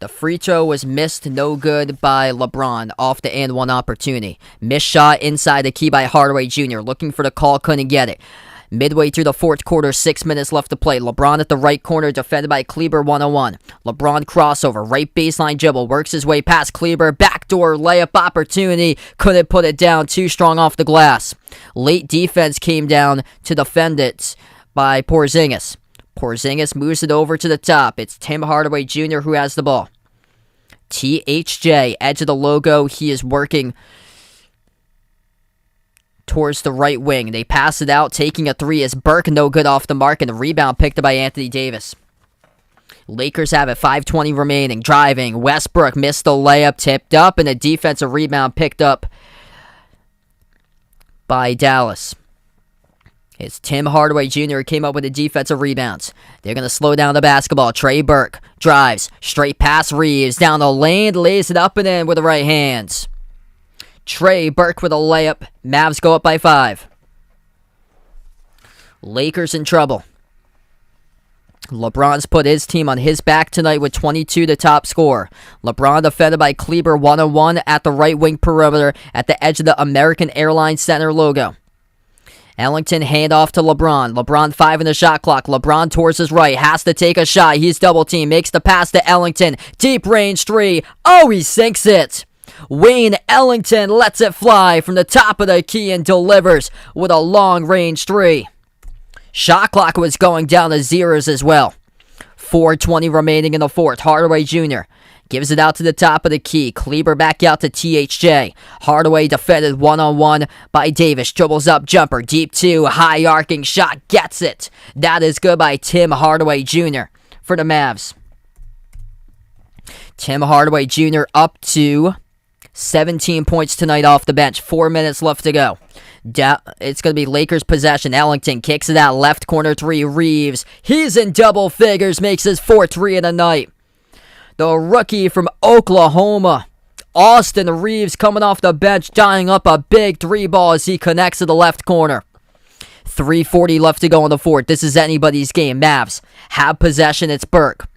The free throw was missed, no good by LeBron off the and one opportunity. Missed shot inside the key by Hardaway Jr. Looking for the call, couldn't get it. Midway through the fourth quarter, 6 minutes left to play. LeBron at the right corner, defended by Kleber, 1-on-1. LeBron crossover, right baseline dribble, works his way past Kleber. Backdoor layup opportunity, couldn't put it down, too strong off the glass. Late defense came down to defend it by Porzingis. Porzingis moves it over to the top. It's Tim Hardaway Jr. who has the ball. THJ, edge of the logo. He is working towards the right wing. They pass it out, taking a 3 is Burke, no good off the mark, and the rebound picked up by Anthony Davis. Lakers have it, 5:20 remaining. Driving, Westbrook missed the layup, tipped up, and a defensive rebound picked up by Dallas. It's Tim Hardaway Jr. who came up with the defensive rebounds. They're going to slow down the basketball. Trey Burke drives. Straight past Reeves. Down the lane. Lays it up and in with the right hands. Trey Burke with a layup. Mavs go up by 5. Lakers in trouble. LeBron's put his team on his back tonight with 22, the top scorer. LeBron defended by Kleber 1-on-1 at the right wing perimeter at the edge of the American Airlines Center logo. Ellington handoff to LeBron. LeBron 5 in the shot clock. LeBron towards his right. Has to take a shot. He's double teamed. Makes the pass to Ellington. Deep range 3. Oh, he sinks it. Wayne Ellington lets it fly from the top of the key and delivers with a long range 3. Shot clock was going down to zeros as well. 4:20 remaining in the fourth. Hardaway Jr. gives it out to the top of the key. Kleber back out to THJ. Hardaway defended 1-on-1 by Davis. Dribbles up, jumper. Deep 2. High arcing shot. Gets it. That is good by Tim Hardaway Jr. for the Mavs. Tim Hardaway Jr. up to 17 points tonight off the bench. 4 minutes left to go. It's going to be Lakers possession. Ellington kicks it out. Left corner 3. Reeves. He's in double figures. Makes his 4th 3 of the night. The rookie from Oklahoma, Austin Reeves, coming off the bench, tying up a big 3 ball as he connects to the left corner. 3:40 left to go in the fourth. This is anybody's game. Mavs have possession. It's Burke.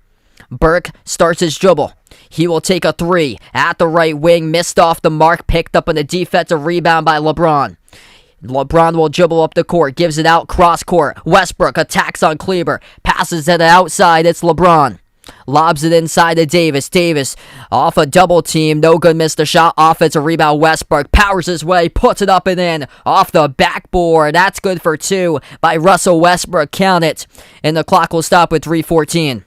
Burke starts his dribble. He will take a 3 at the right wing. Missed off the mark. Picked up on a defensive rebound by LeBron. LeBron will dribble up the court. Gives it out cross court. Westbrook attacks on Kleber. Passes to the outside. It's LeBron. Lobs it inside to Davis. Davis off a double team. No good. Missed the shot. Offensive rebound. Westbrook powers his way. Puts it up and in. Off the backboard. That's good for 2 by Russell Westbrook. Count it. And the clock will stop with 3:14.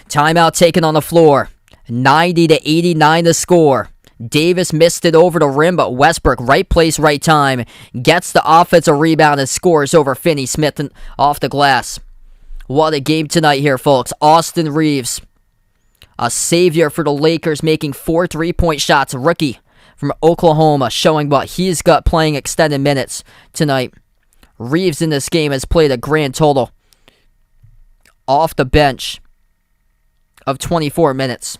Timeout taken on the floor. 90-89 the score. Davis missed it over the rim, but Westbrook, right place, right time, gets the offensive rebound and scores over Finney-Smith off the glass. What a game tonight here, folks. Austin Reeves, a savior for the Lakers, making 4 3-point shots. Rookie from Oklahoma, showing what he's got playing extended minutes tonight. Reeves in this game has played a grand total off the bench of 24 minutes.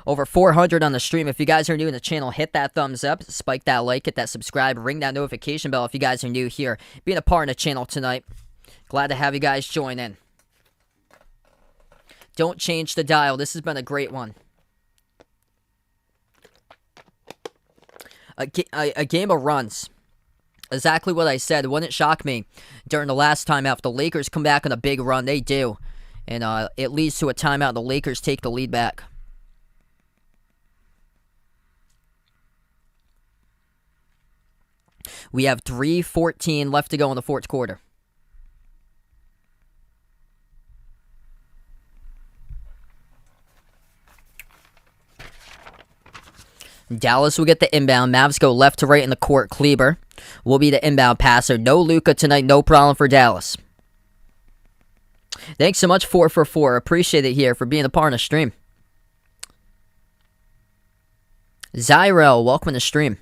Over 400 on the stream. If you guys are new to the channel, hit that thumbs up, spike that like, hit that subscribe, ring that notification bell if you guys are new here, being a part of the channel tonight. Glad to have you guys join in. Don't change the dial. This has been a great one. A game of runs. Exactly what I said. It wouldn't shock me during the last timeout if the Lakers come back on a big run. They do. And it leads to a timeout. The Lakers take the lead back. We have 3:14 left to go in the fourth quarter. Dallas will get the inbound. Mavs go left to right in the court. Kleber will be the inbound passer. No Luka tonight. No problem for Dallas. Thanks so much, 4 for 4. Appreciate it here for being a part of the stream. Zyrel, welcome to the stream.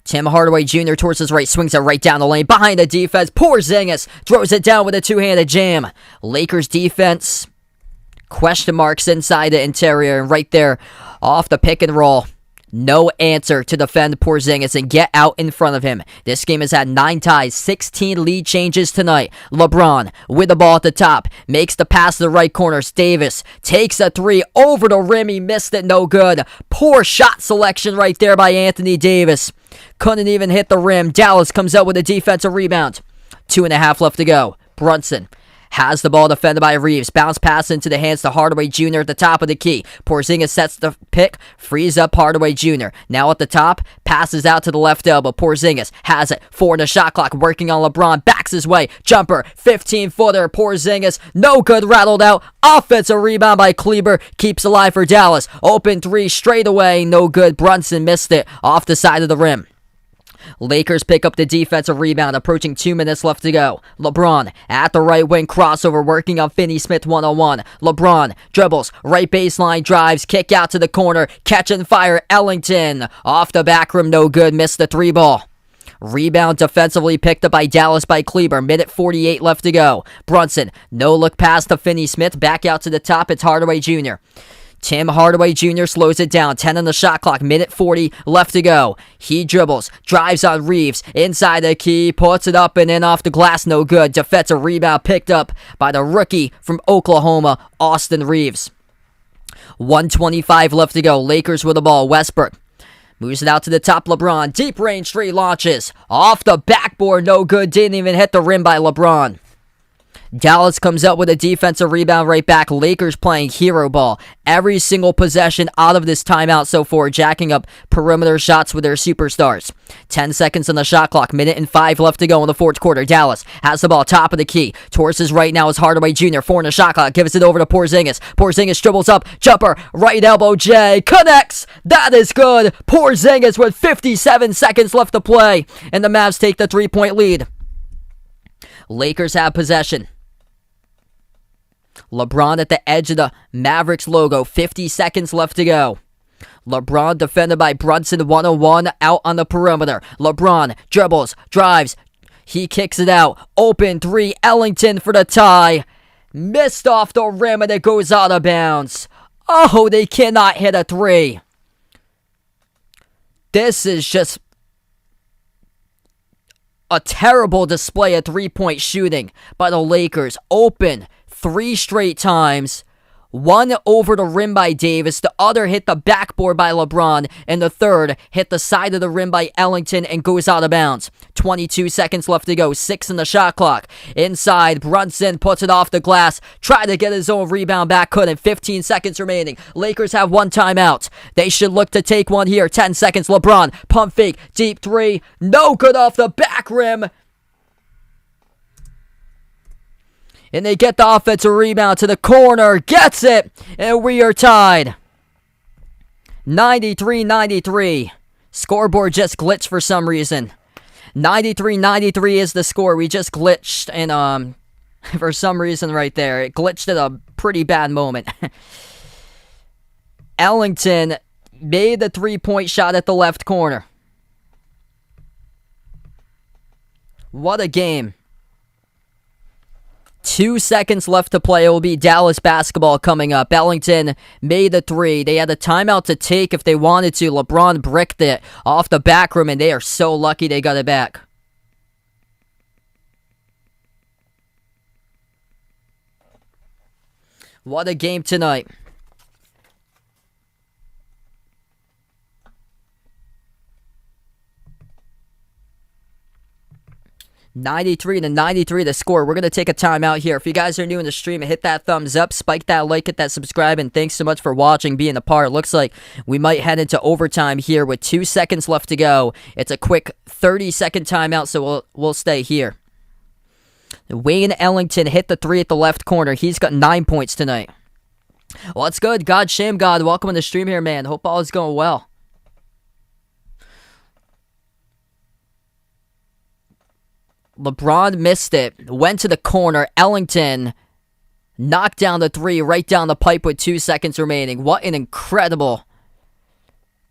Tim Hardaway Jr. towards his right, swings it right down the lane. Behind the defense, Porzingis throws it down with a two-handed jam. Lakers defense, question marks inside the interior, and right there off the pick and roll. No answer to defend Porzingis and get out in front of him. This game has had 9 ties, 16 lead changes tonight. LeBron with the ball at the top, makes the pass to the right corner. Davis takes a 3 over the rim. He missed it, no good. Poor shot selection right there by Anthony Davis. Couldn't even hit the rim. Dallas comes out with a defensive rebound. 2.5 left to go. Brunson has the ball defended by Reeves. Bounce pass into the hands to Hardaway Jr. at the top of the key. Porzingis sets the pick. Frees up Hardaway Jr. Now at the top. Passes out to the left elbow. Porzingis has it. 4 in the shot clock. Working on LeBron. Backs his way. Jumper. 15-footer. Porzingis. No good. Rattled out. Offensive rebound by Kleber. Keeps alive for Dallas. Open 3 straight away. No good. Brunson missed it. Off the side of the rim. Lakers pick up the defensive rebound, approaching 2 minutes left to go. LeBron at the right wing, crossover, working on Finney-Smith 1-on-1. LeBron dribbles, right baseline, drives, kick out to the corner, catch and fire. Ellington off the back rim, no good, missed the 3 ball. Rebound defensively picked up by Dallas by Kleber. Minute 48 left to go. Brunson, no look pass to Finney-Smith, back out to the top. It's Hardaway Jr. Tim Hardaway Jr. slows it down. 10 on the shot clock. Minute 40 left to go. He dribbles. Drives on Reeves. Inside the key. Puts it up and in off the glass. No good. Defensive rebound picked up by the rookie from Oklahoma, Austin Reeves. 1:25 left to go. Lakers with the ball. Westbrook moves it out to the top. LeBron. Deep range three launches. Off the backboard. No good. Didn't even hit the rim by LeBron. Dallas comes up with a defensive rebound right back. Lakers playing hero ball. Every single possession out of this timeout so far, jacking up perimeter shots with their superstars. 10 seconds on the shot clock. Minute and 5 left to go in the fourth quarter. Dallas has the ball top of the key. Towards his right now is Hardaway Jr. 4 in the shot clock. Gives it over to Porzingis. Porzingis dribbles up. Jumper. Right elbow J. Connects. That is good. Porzingis with 57 seconds left to play. And the Mavs take the 3-point lead. Lakers have possession. LeBron at the edge of the Mavericks logo. 50 seconds left to go. LeBron defended by Brunson 1-on-1 out on the perimeter. LeBron dribbles, drives. He kicks it out. Open three. Ellington for the tie. Missed off the rim and it goes out of bounds. Oh, they cannot hit a three. This is just a terrible display of three-point shooting by the Lakers. Open 3 straight times. One over the rim by Davis. The other hit the backboard by LeBron. And the third hit the side of the rim by Ellington and goes out of bounds. 22 seconds left to go. 6 in the shot clock. Inside, Brunson puts it off the glass. Tried to get his own rebound back. Couldn't. 15 seconds remaining. Lakers have one timeout. They should look to take one here. 10 seconds. LeBron. Pump fake. Deep three. No good off the back rim. And they get the offensive rebound to the corner. Gets it. And we are tied. 93-93. Scoreboard just glitched for some reason. 93-93 is the score. We just glitched. And for some reason right there. It glitched at a pretty bad moment. Ellington made the 3-point shot at the left corner. What a game. 2 seconds left to play. It will be Dallas basketball coming up. Ellington made the 3. They had a timeout to take if they wanted to. LeBron bricked it off the back rim, and they are so lucky they got it back. What a game tonight. 93-93 the score. We're going to take a timeout here. If you guys are new in the stream, hit that thumbs up, spike that like, hit that subscribe, and thanks so much for watching, being a part. Looks like we might head into overtime here with 2 seconds left to go. It's a quick 30-second timeout, so we'll stay here. Wayne Ellington hit the 3 at the left corner. He's got 9 points tonight. Well, it's good. God Sham God, welcome to the stream here, man. Hope all is going well. LeBron missed it, went to the corner. Ellington knocked down the 3 right down the pipe with 2 seconds remaining. What an incredible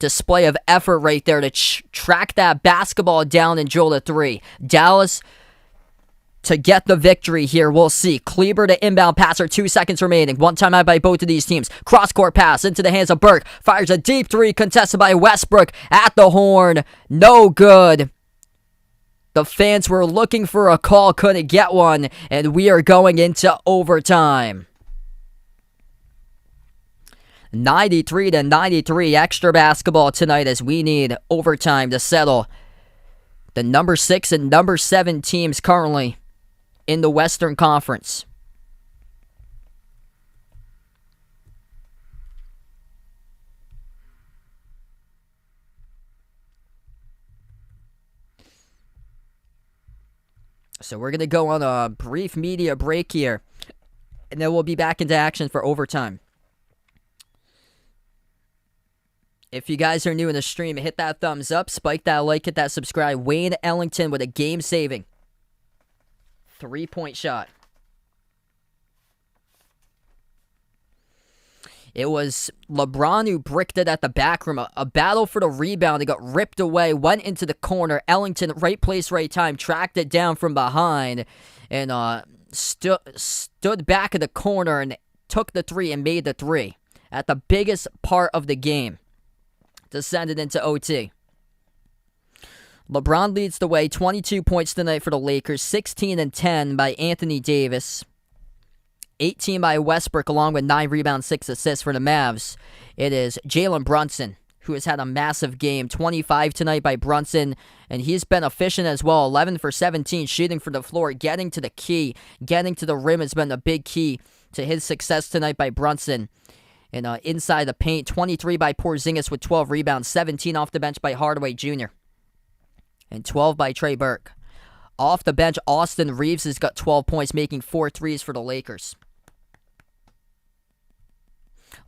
display of effort right there to track that basketball down and drill the 3. Dallas to get the victory here. We'll see. Kleber to inbound passer, 2 seconds remaining. One timeout by both of these teams. Cross-court pass into the hands of Burke. Fires a deep 3 contested by Westbrook at the horn. No good. The fans were looking for a call, couldn't get one, and we are going into overtime. 93-93 extra basketball tonight as we need overtime to settle the number 6 and number 7 teams currently in the Western Conference. So we're going to go on a brief media break here, and then we'll be back into action for overtime. If you guys are new in the stream, hit that thumbs up, spike that like, hit that subscribe. Wayne Ellington with a game-saving 3-point shot. It was LeBron who bricked it at the back rim. A battle for the rebound. It got ripped away, went into the corner. Ellington, right place, right time, tracked it down from behind, and stood back in the corner and took the 3 and made the 3. at the biggest part of the game to send it into OT. LeBron leads the way, 22 points tonight for the Lakers, 16 and 10 by Anthony Davis, 18 by Westbrook, along with 9 rebounds, 6 assists for the Mavs. It is Jalen Brunson, who has had a massive game, 25 tonight by Brunson, and he's been efficient as well, 11 for 17, shooting from the floor, getting to the key, getting to the rim has been a big key to his success tonight by Brunson. And inside the paint, 23 by Porzingis with 12 rebounds, 17 off the bench by Hardaway Jr., and 12 by Trey Burke. Off the bench, Austin Reeves has got 12 points, making 4 threes for the Lakers.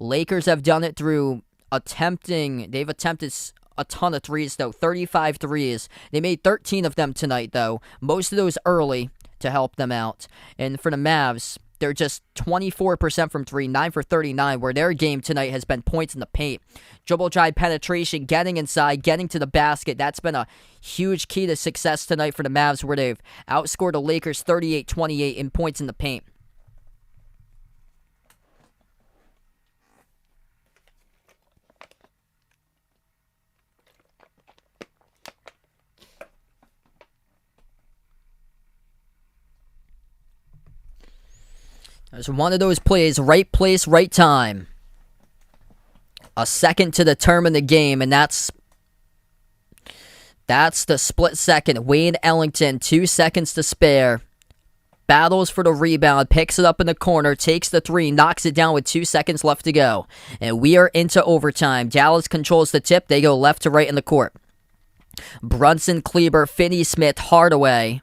Lakers have done it through they've attempted a ton of threes, though, 35 threes. They made 13 of them tonight, though, most of those early to help them out. And for the Mavs, they're just 24% from 3, 9 for 39, where their game tonight has been points in the paint. Dribble drive penetration, getting inside, getting to the basket. That's been a huge key to success tonight for the Mavs, where they've outscored the Lakers 38-28 in points in the paint. There's one of those plays, right place, right time. A second to determine the game, and that's the split second. Wayne Ellington, 2 seconds to spare. Battles for the rebound, picks it up in the corner, takes the 3, knocks it down with 2 seconds left to go. And we are into overtime. Dallas controls the tip. They go left to right in the court. Brunson, Kleber, Finney-Smith, Hardaway,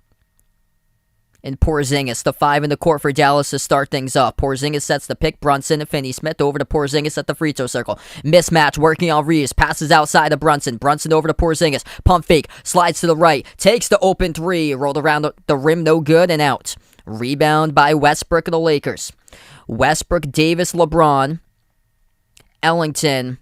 and Porzingis, the 5 in the court for Dallas to start things off. Porzingis sets the pick. Brunson and Finney-Smith over to Porzingis at the free throw circle. Mismatch working on Reeves. Passes outside of Brunson. Brunson over to Porzingis. Pump fake. Slides to the right. Takes the open 3. Rolled around the rim. No good and out. Rebound by Westbrook of the Lakers. Westbrook, Davis, LeBron, Ellington,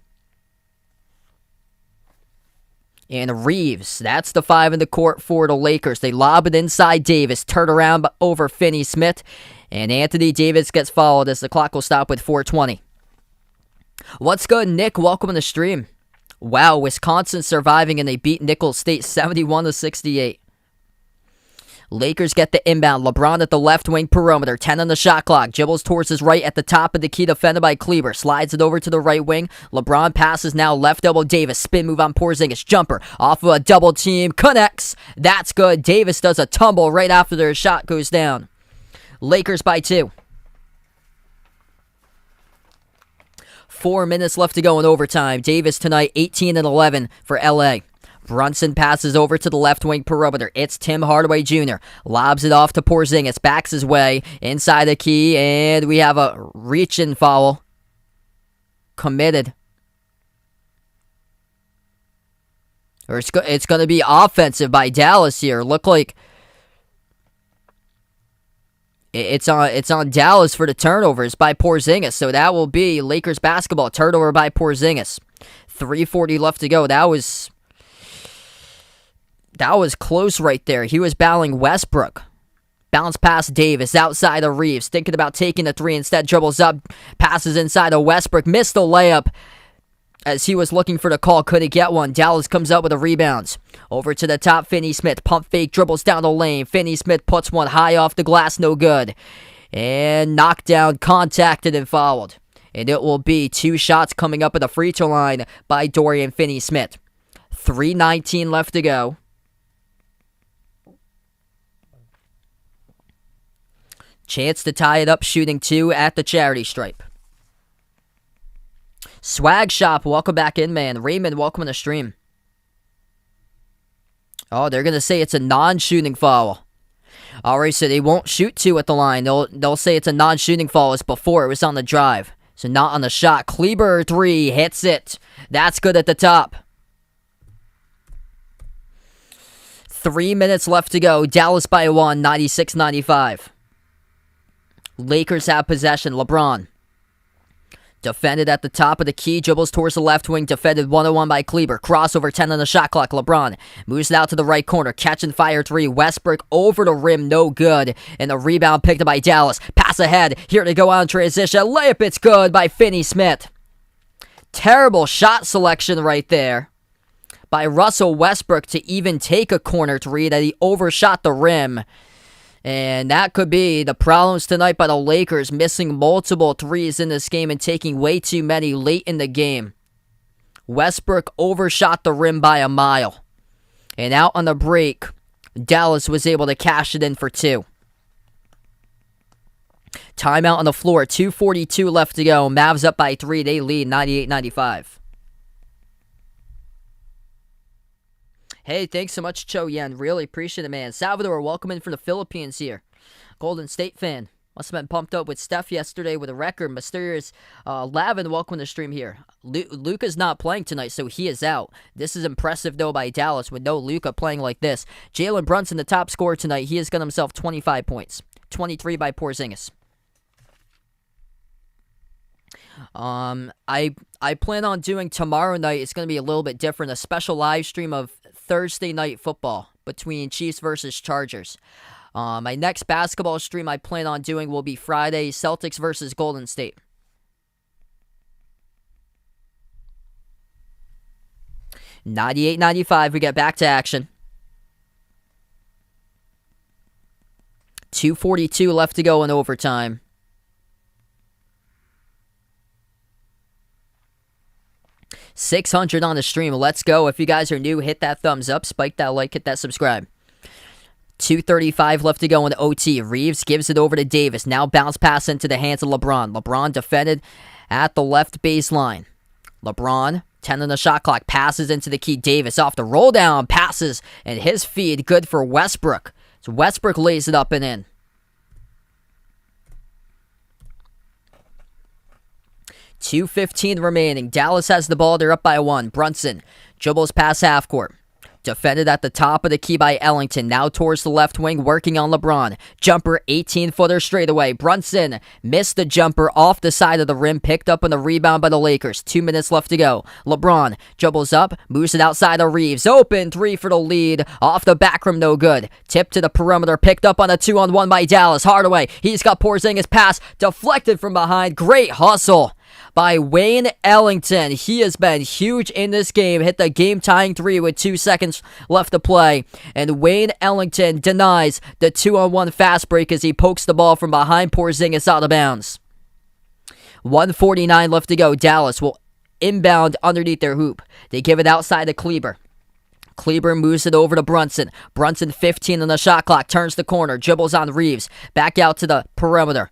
and Reeves. That's the 5 in the court for the Lakers. They lob it inside Davis. Turn around over Finney-Smith. And Anthony Davis gets fouled as the clock will stop with 4:20. What's good, Nick? Welcome to the stream. Wow, Wisconsin surviving and they beat Nicholls State 71-68. Lakers get the inbound. LeBron at the left wing perimeter. 10 on the shot clock. Dribbles towards his right at the top of the key, defended by Kleber. Slides it over to the right wing. LeBron passes now left elbow Davis. Spin move on Porzingis. Jumper off of a double team. Connects. That's good. Davis does a tumble right after their shot goes down. Lakers by 2. 4 minutes left to go in overtime. Davis tonight 18 and 11 for LA. Brunson passes over to the left wing perimeter. It's Tim Hardaway Jr. Lobs it off to Porzingis. Backs his way inside the key. And we have a reach-in foul committed. Or it's going to be offensive by Dallas here. Look like it's on Dallas for the turnovers by Porzingis. So that will be Lakers basketball. Turnover by Porzingis. 3:40 left to go. That was close right there. He was battling Westbrook. Bounce past Davis, outside of Reeves. Thinking about taking the 3, instead dribbles up. Passes inside of Westbrook. Missed the layup as he was looking for the call. Couldn't get one. Dallas comes up with the rebounds. Over to the top, Finney-Smith. Pump fake, dribbles down the lane. Finney-Smith puts one high off the glass. No good. And knocked down, contacted, and fouled. And it will be 2 shots coming up at the free throw line by Dorian Finney-Smith. 3:19 left to go. Chance to tie it up, shooting 2 at the charity stripe. Swag Shop, welcome back in, man. Raymond, welcome to the stream. Oh, they're going to say it's a non-shooting foul. Alright, so they won't shoot 2 at the line. They'll say it's a non-shooting foul as before. It was on the drive. So not on the shot. Kleber 3 hits it. That's good at the top. 3 minutes left to go. Dallas by 1, 96-95. Lakers have possession. LeBron. Defended at the top of the key. Dribbles towards the left wing. Defended 1-on-1 by Kleber. Crossover 10 on the shot clock. LeBron moves it out to the right corner. Catch and fire 3. Westbrook over the rim. No good. And the rebound picked up by Dallas. Pass ahead. Here to go on transition. Layup. It's good by Finney-Smith. Terrible shot selection right there by Russell Westbrook to even take a corner three that he overshot the rim. And that could be the problems tonight by the Lakers, missing multiple threes in this game and taking way too many late in the game. Westbrook overshot the rim by a mile. And out on the break, Dallas was able to cash it in for 2. Timeout on the floor, 2:42 left to go. Mavs up by 3. They lead 98-95. Hey, thanks so much, Cho Yen. Really appreciate it, man. Salvador, welcome in from the Philippines here. Golden State fan. Must have been pumped up with Steph yesterday with a record. Mysterious Lavin, welcome to the stream here. Luka's not playing tonight, so he is out. This is impressive, though, by Dallas with no Luka playing like this. Jalen Brunson, the top scorer tonight. He has got himself 25 points. 23 by Porzingis. I plan on doing tomorrow night. It's going to be a little bit different. A special live stream of Thursday night football between Chiefs versus Chargers. My next basketball stream I plan on doing will be Friday, Celtics versus Golden State. $98.95. We get back to action. 2:42 left to go in overtime. $600 on the stream. Let's go. If you guys are new, hit that thumbs up, spike that like, hit that subscribe. 2:35 left to go in OT. Reeves gives it over to Davis. Now bounce pass into the hands of LeBron. LeBron defended at the left baseline. LeBron, 10 on the shot clock, passes into the key. Davis off the roll down, passes, and his feed good for Westbrook. So Westbrook lays it up and in. 2:15 remaining. Dallas has the ball. They're up by 1. Brunson dribbles past half court. Defended at the top of the key by Ellington. Now towards the left wing, working on LeBron. Jumper, 18-footer straightaway. Brunson missed the jumper off the side of the rim. Picked up on the rebound by the Lakers. 2 minutes left to go. LeBron dribbles up, moves it outside of Reeves. Open 3 for the lead. Off the back rim, no good. Tip to the perimeter. Picked up on a 2-on-1 by Dallas. Hardaway. He's got Porzingis pass. Deflected from behind. Great hustle by Wayne Ellington. He has been huge in this game. Hit the game-tying 3 with 2 seconds left to play. And Wayne Ellington denies the 2-on-1 fast break as he pokes the ball from behind Porzingis out of bounds. 1:49 left to go. Dallas will inbound underneath their hoop. They give it outside to Kleber. Kleber moves it over to Brunson. Brunson 15 on the shot clock. Turns the corner. Dribbles on Reeves. Back out to the perimeter.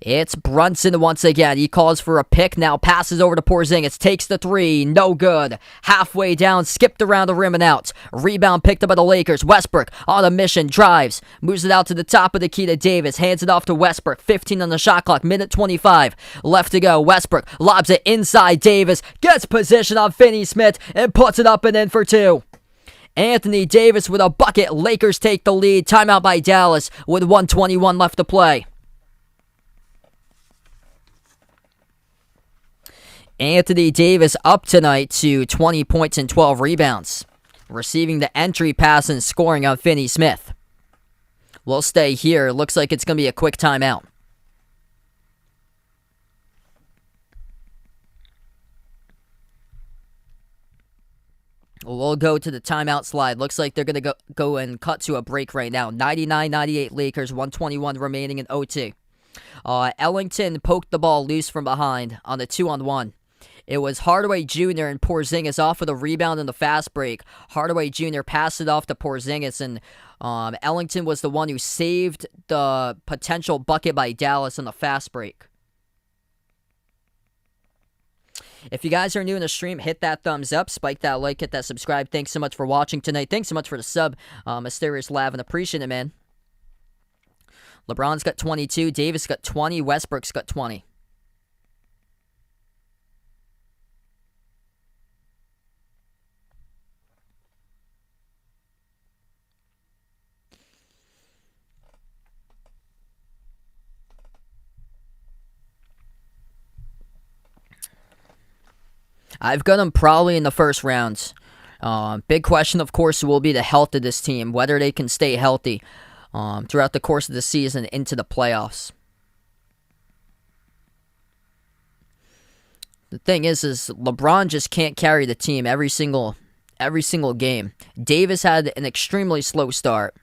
It's Brunson once again. He calls for a pick. Now passes over to Porzingis. Takes the 3. No good. Halfway down. Skipped around the rim and out. Rebound picked up by the Lakers. Westbrook on a mission. Drives. Moves it out to the top of the key to Davis. Hands it off to Westbrook. 15 on the shot clock. Minute 25 left to go. Westbrook lobs it inside Davis. Gets position on Finney-Smith and puts it up and in for 2. Anthony Davis with a bucket. Lakers take the lead. Timeout by Dallas with 1:21 left to play. Anthony Davis up tonight to 20 points and 12 rebounds. Receiving the entry pass and scoring on Finney-Smith. We'll stay here. Looks like it's going to be a quick timeout. We'll go to the timeout slide. Looks like they're going to go and cut to a break right now. 99-98 Lakers, 1:21 remaining in OT. Ellington poked the ball loose from behind on the 2-on-1. It was Hardaway Jr. and Porzingis off of the rebound in the fast break. Hardaway Jr. passed it off to Porzingis, and Ellington was the one who saved the potential bucket by Dallas in the fast break. If you guys are new in the stream, hit that thumbs up, spike that like, hit that subscribe. Thanks so much for watching tonight. Thanks so much for the sub, Mysterious Lavin. Appreciate it, man. LeBron's got 22, Davis got 20, Westbrook's got 20. I've got them probably in the first round. Big question, of course, will be the health of this team, whether they can stay healthy throughout the course of the season into the playoffs. The thing is LeBron just can't carry the team every single game. Davis had an extremely slow start.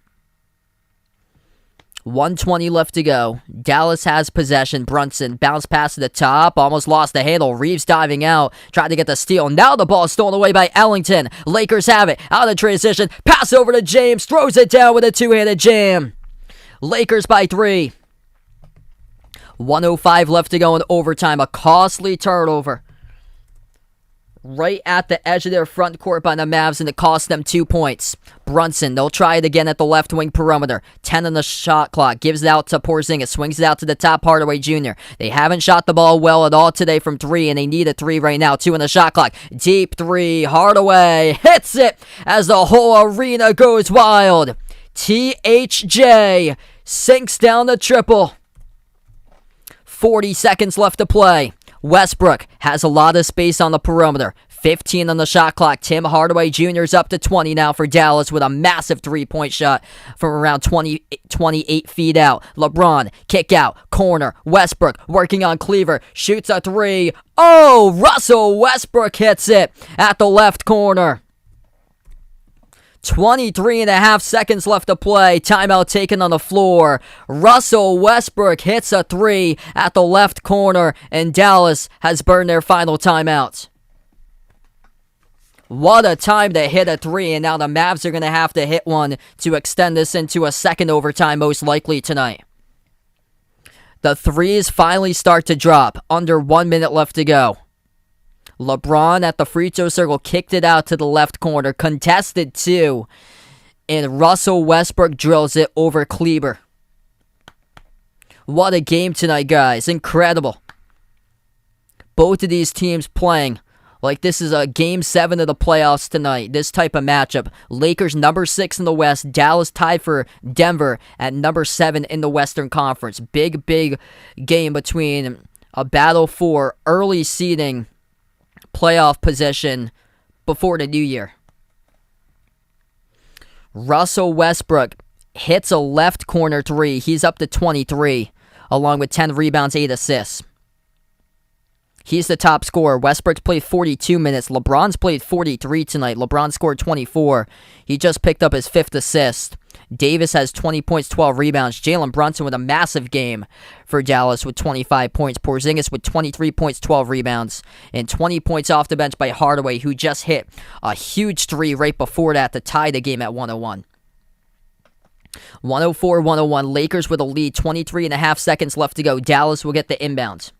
1:20 left to go. Dallas has possession. Brunson bounce pass to the top. Almost lost the handle. Reeves diving out. Tried to get the steal. Now the ball is stolen away by Ellington. Lakers have it. Out of transition. Pass over to James. Throws it down with a two-handed jam. Lakers by 3. 1:05 left to go in overtime. A costly turnover. Right at the edge of their front court by the Mavs, and it cost them 2 points. Brunson, they'll try it again at the left wing perimeter. 10 on the shot clock. Gives it out to Porzingis. Swings it out to the top, Hardaway Jr. They haven't shot the ball well at all today from 3, and they need a 3 right now. 2 on the shot clock. Deep 3. Hardaway hits it as the whole arena goes wild. THJ sinks down the triple. 40 seconds left to play. Westbrook has a lot of space on the perimeter. 15 on the shot clock. Tim Hardaway Jr. is up to 20 now for Dallas with a massive 3-point shot from around 28 feet out. LeBron, kick out, corner. Westbrook working on Cleaver. Shoots a 3. Oh, Russell Westbrook hits it at the left corner. 23 and a half seconds left to play. Timeout taken on the floor. Russell Westbrook hits a 3 at the left corner, and Dallas has burned their final timeout. What a time to hit a 3, and now the Mavs are going to have to hit one to extend this into a second overtime most likely tonight. The threes finally start to drop. Under 1 minute left to go. LeBron at the free throw circle kicked it out to the left corner. Contested 2. And Russell Westbrook drills it over Kleber. What a game tonight, guys. Incredible. Both of these teams playing like this is a game 7 of the playoffs tonight. This type of matchup. Lakers number 6 in the West. Dallas tied for Denver at number 7 in the Western Conference. Big game between a battle for early seeding playoff position before the new year. Russell Westbrook hits a left corner 3. He's up to 23, along with 10 rebounds, 8 assists. He's the top scorer. Westbrook's played 42 minutes. LeBron's played 43 tonight. LeBron scored 24. He just picked up his 5th assist. Davis has 20 points, 12 rebounds. Jalen Brunson with a massive game for Dallas with 25 points. Porzingis with 23 points, 12 rebounds. And 20 points off the bench by Hardaway, who just hit a huge 3 right before that to tie the game at 101. 104-101. Lakers with a lead. 23 and a half seconds left to go. Dallas will get the inbound.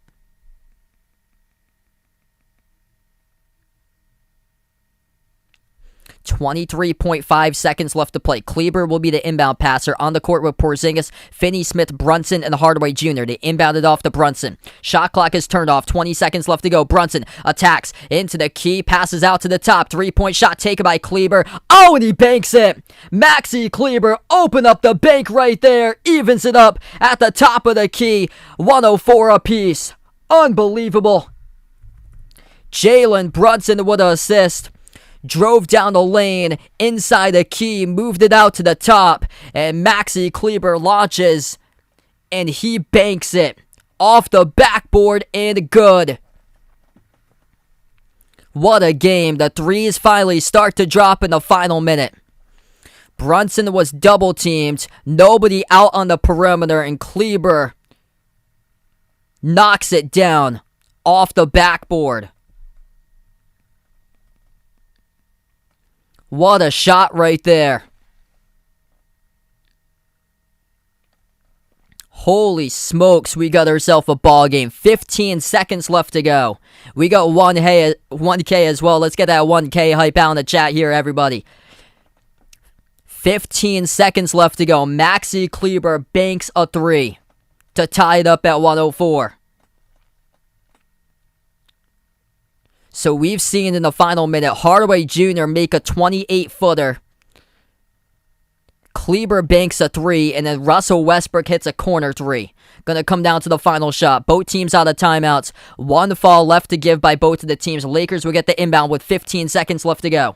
23.5 seconds left to play. Kleber will be the inbound passer on the court with Porzingis, Finney-Smith, Brunson, and Hardaway Jr. They inbounded off to Brunson. Shot clock is turned off. 20 seconds left to go. Brunson attacks into the key, passes out to the top. 3-point shot taken by Kleber. Oh, and he banks it. Maxi Kleber open up the bank right there. Evens it up at the top of the key. 104 apiece. Unbelievable. Jalen Brunson with an assist. Drove down the lane, inside the key, moved it out to the top, and Maxi Kleber launches, and he banks it off the backboard and good. What a game. The threes finally start to drop in the final minute. Brunson was double teamed, nobody out on the perimeter, and Kleber knocks it down off the backboard. What a shot right there. Holy smokes, we got ourselves a ball game. 15 seconds left to go. We got 1K as well. Let's get that 1K hype out in the chat here, everybody. 15 seconds left to go. Maxi Kleber banks a 3 to tie it up at 104. So we've seen in the final minute, Hardaway Jr. make a 28-footer. Kleber banks a 3, and then Russell Westbrook hits a corner 3. Gonna come down to the final shot. Both teams out of timeouts. 1 fall left to give by both of the teams. Lakers will get the inbound with 15 seconds left to go.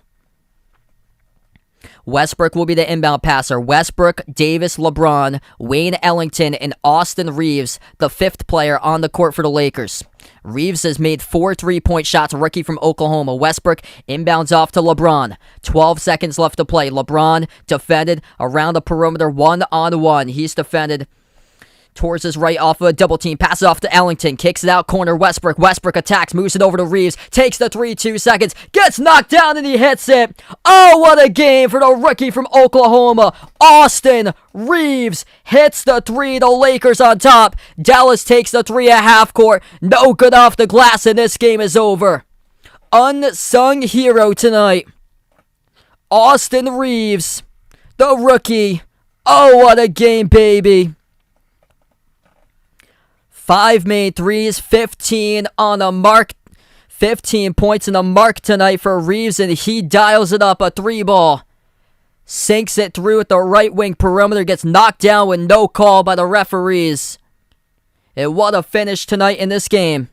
Westbrook will be the inbound passer. Westbrook, Davis, LeBron, Wayne Ellington, and Austin Reeves, the fifth player on the court for the Lakers. Reeves has made 4 3-point shots, rookie from Oklahoma. Westbrook inbounds off to LeBron. 12 seconds left to play. LeBron defended around the perimeter, 1-on-1. He's defended towards his right off of a double team. Passes off to Ellington. Kicks it out corner. Westbrook. Westbrook attacks. Moves it over to Reeves. Takes the 3, 2 seconds. Gets knocked down and he hits it. Oh, what a game for the rookie from Oklahoma. Austin Reeves hits the 3. The Lakers on top. Dallas takes the 3 at half court. No good off the glass and this game is over. Unsung hero tonight. Austin Reeves. The rookie. Oh, what a game, baby. 5 made threes, 15 on the mark. 15 points on the mark tonight for Reeves, and he dials it up. A 3-ball. Sinks it through at the right wing perimeter. Gets knocked down with no call by the referees. And what a finish tonight in this game.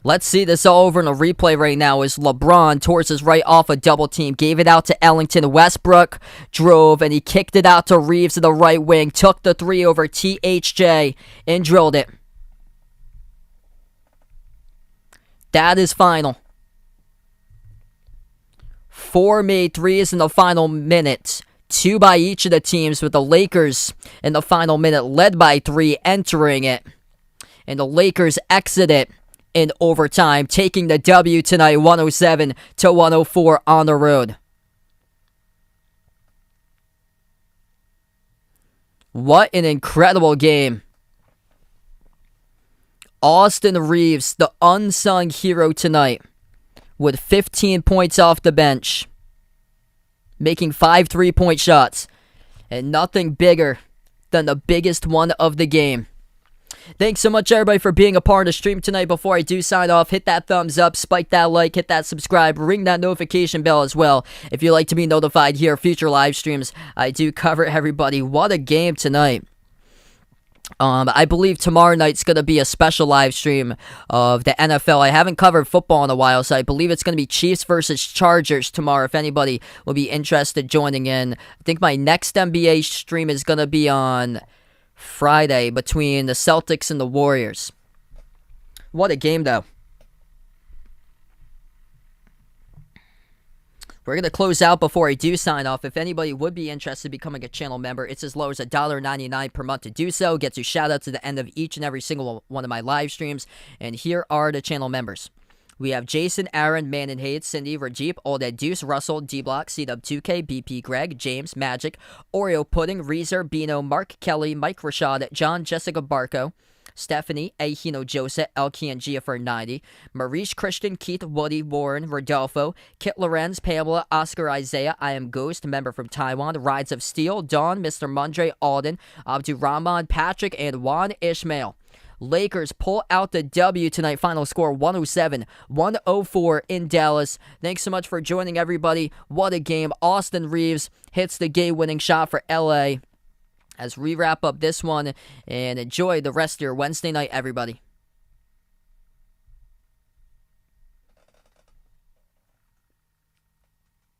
Let's see this all over in a replay right now as LeBron towards his right off a double team. Gave it out to Ellington. Westbrook drove and he kicked it out to Reeves to the right wing. Took the 3 over THJ and drilled it. That is final. 4 made threes in the final minute. 2 by each of the teams, with the Lakers in the final minute led by 3 entering it. And the Lakers exit it in overtime, taking the W tonight, 107-104 on the road. What an incredible game. Austin Reeves, the unsung hero tonight, with 15 points off the bench, making 5 3-point shots, and nothing bigger than the biggest one of the game. Thanks so much, everybody, for being a part of the stream tonight. Before I do sign off, hit that thumbs up, spike that like, hit that subscribe, ring that notification bell as well if you'd like to be notified here. Future live streams, I do cover everybody. What a game tonight. I believe tomorrow night's going to be a special live stream of the NFL. I haven't covered football in a while, so I believe it's going to be Chiefs versus Chargers tomorrow, if anybody will be interested joining in. I think my next NBA stream is going to be on Friday between the Celtics and the Warriors. What a game, though. We're going to close out before I do sign off. If anybody would be interested in becoming a channel member, it's as low as $1.99 per month to do so. Gets you shout outs at the end of each and every single one of my live streams. And here are the channel members. We have Jason, Aaron, Manon, Hayes, Cindy, Rajeep, Olded, Deuce, Russell, D-Block, CW2K, BP, Greg, James, Magic, Oreo Pudding, Reezer, Bino, Mark, Kelly, Mike Rashad, John, Jessica Barco, Stephanie, Ahino Joseph, Elkie and Gia for 90, Marish Christian, Keith, Woody, Warren, Rodolfo, Kit Lorenz, Pamela, Oscar Isaiah, I Am Ghost, member from Taiwan, Rides of Steel, Dawn, Mr. Mundre, Alden, Abdurrahman, Patrick, and Juan Ishmael. Lakers pull out the W tonight. Final score 107-104 in Dallas. Thanks so much for joining, everybody. What a game. Austin Reeves hits the game-winning shot for LA as we wrap up this one, and enjoy the rest of your Wednesday night, everybody.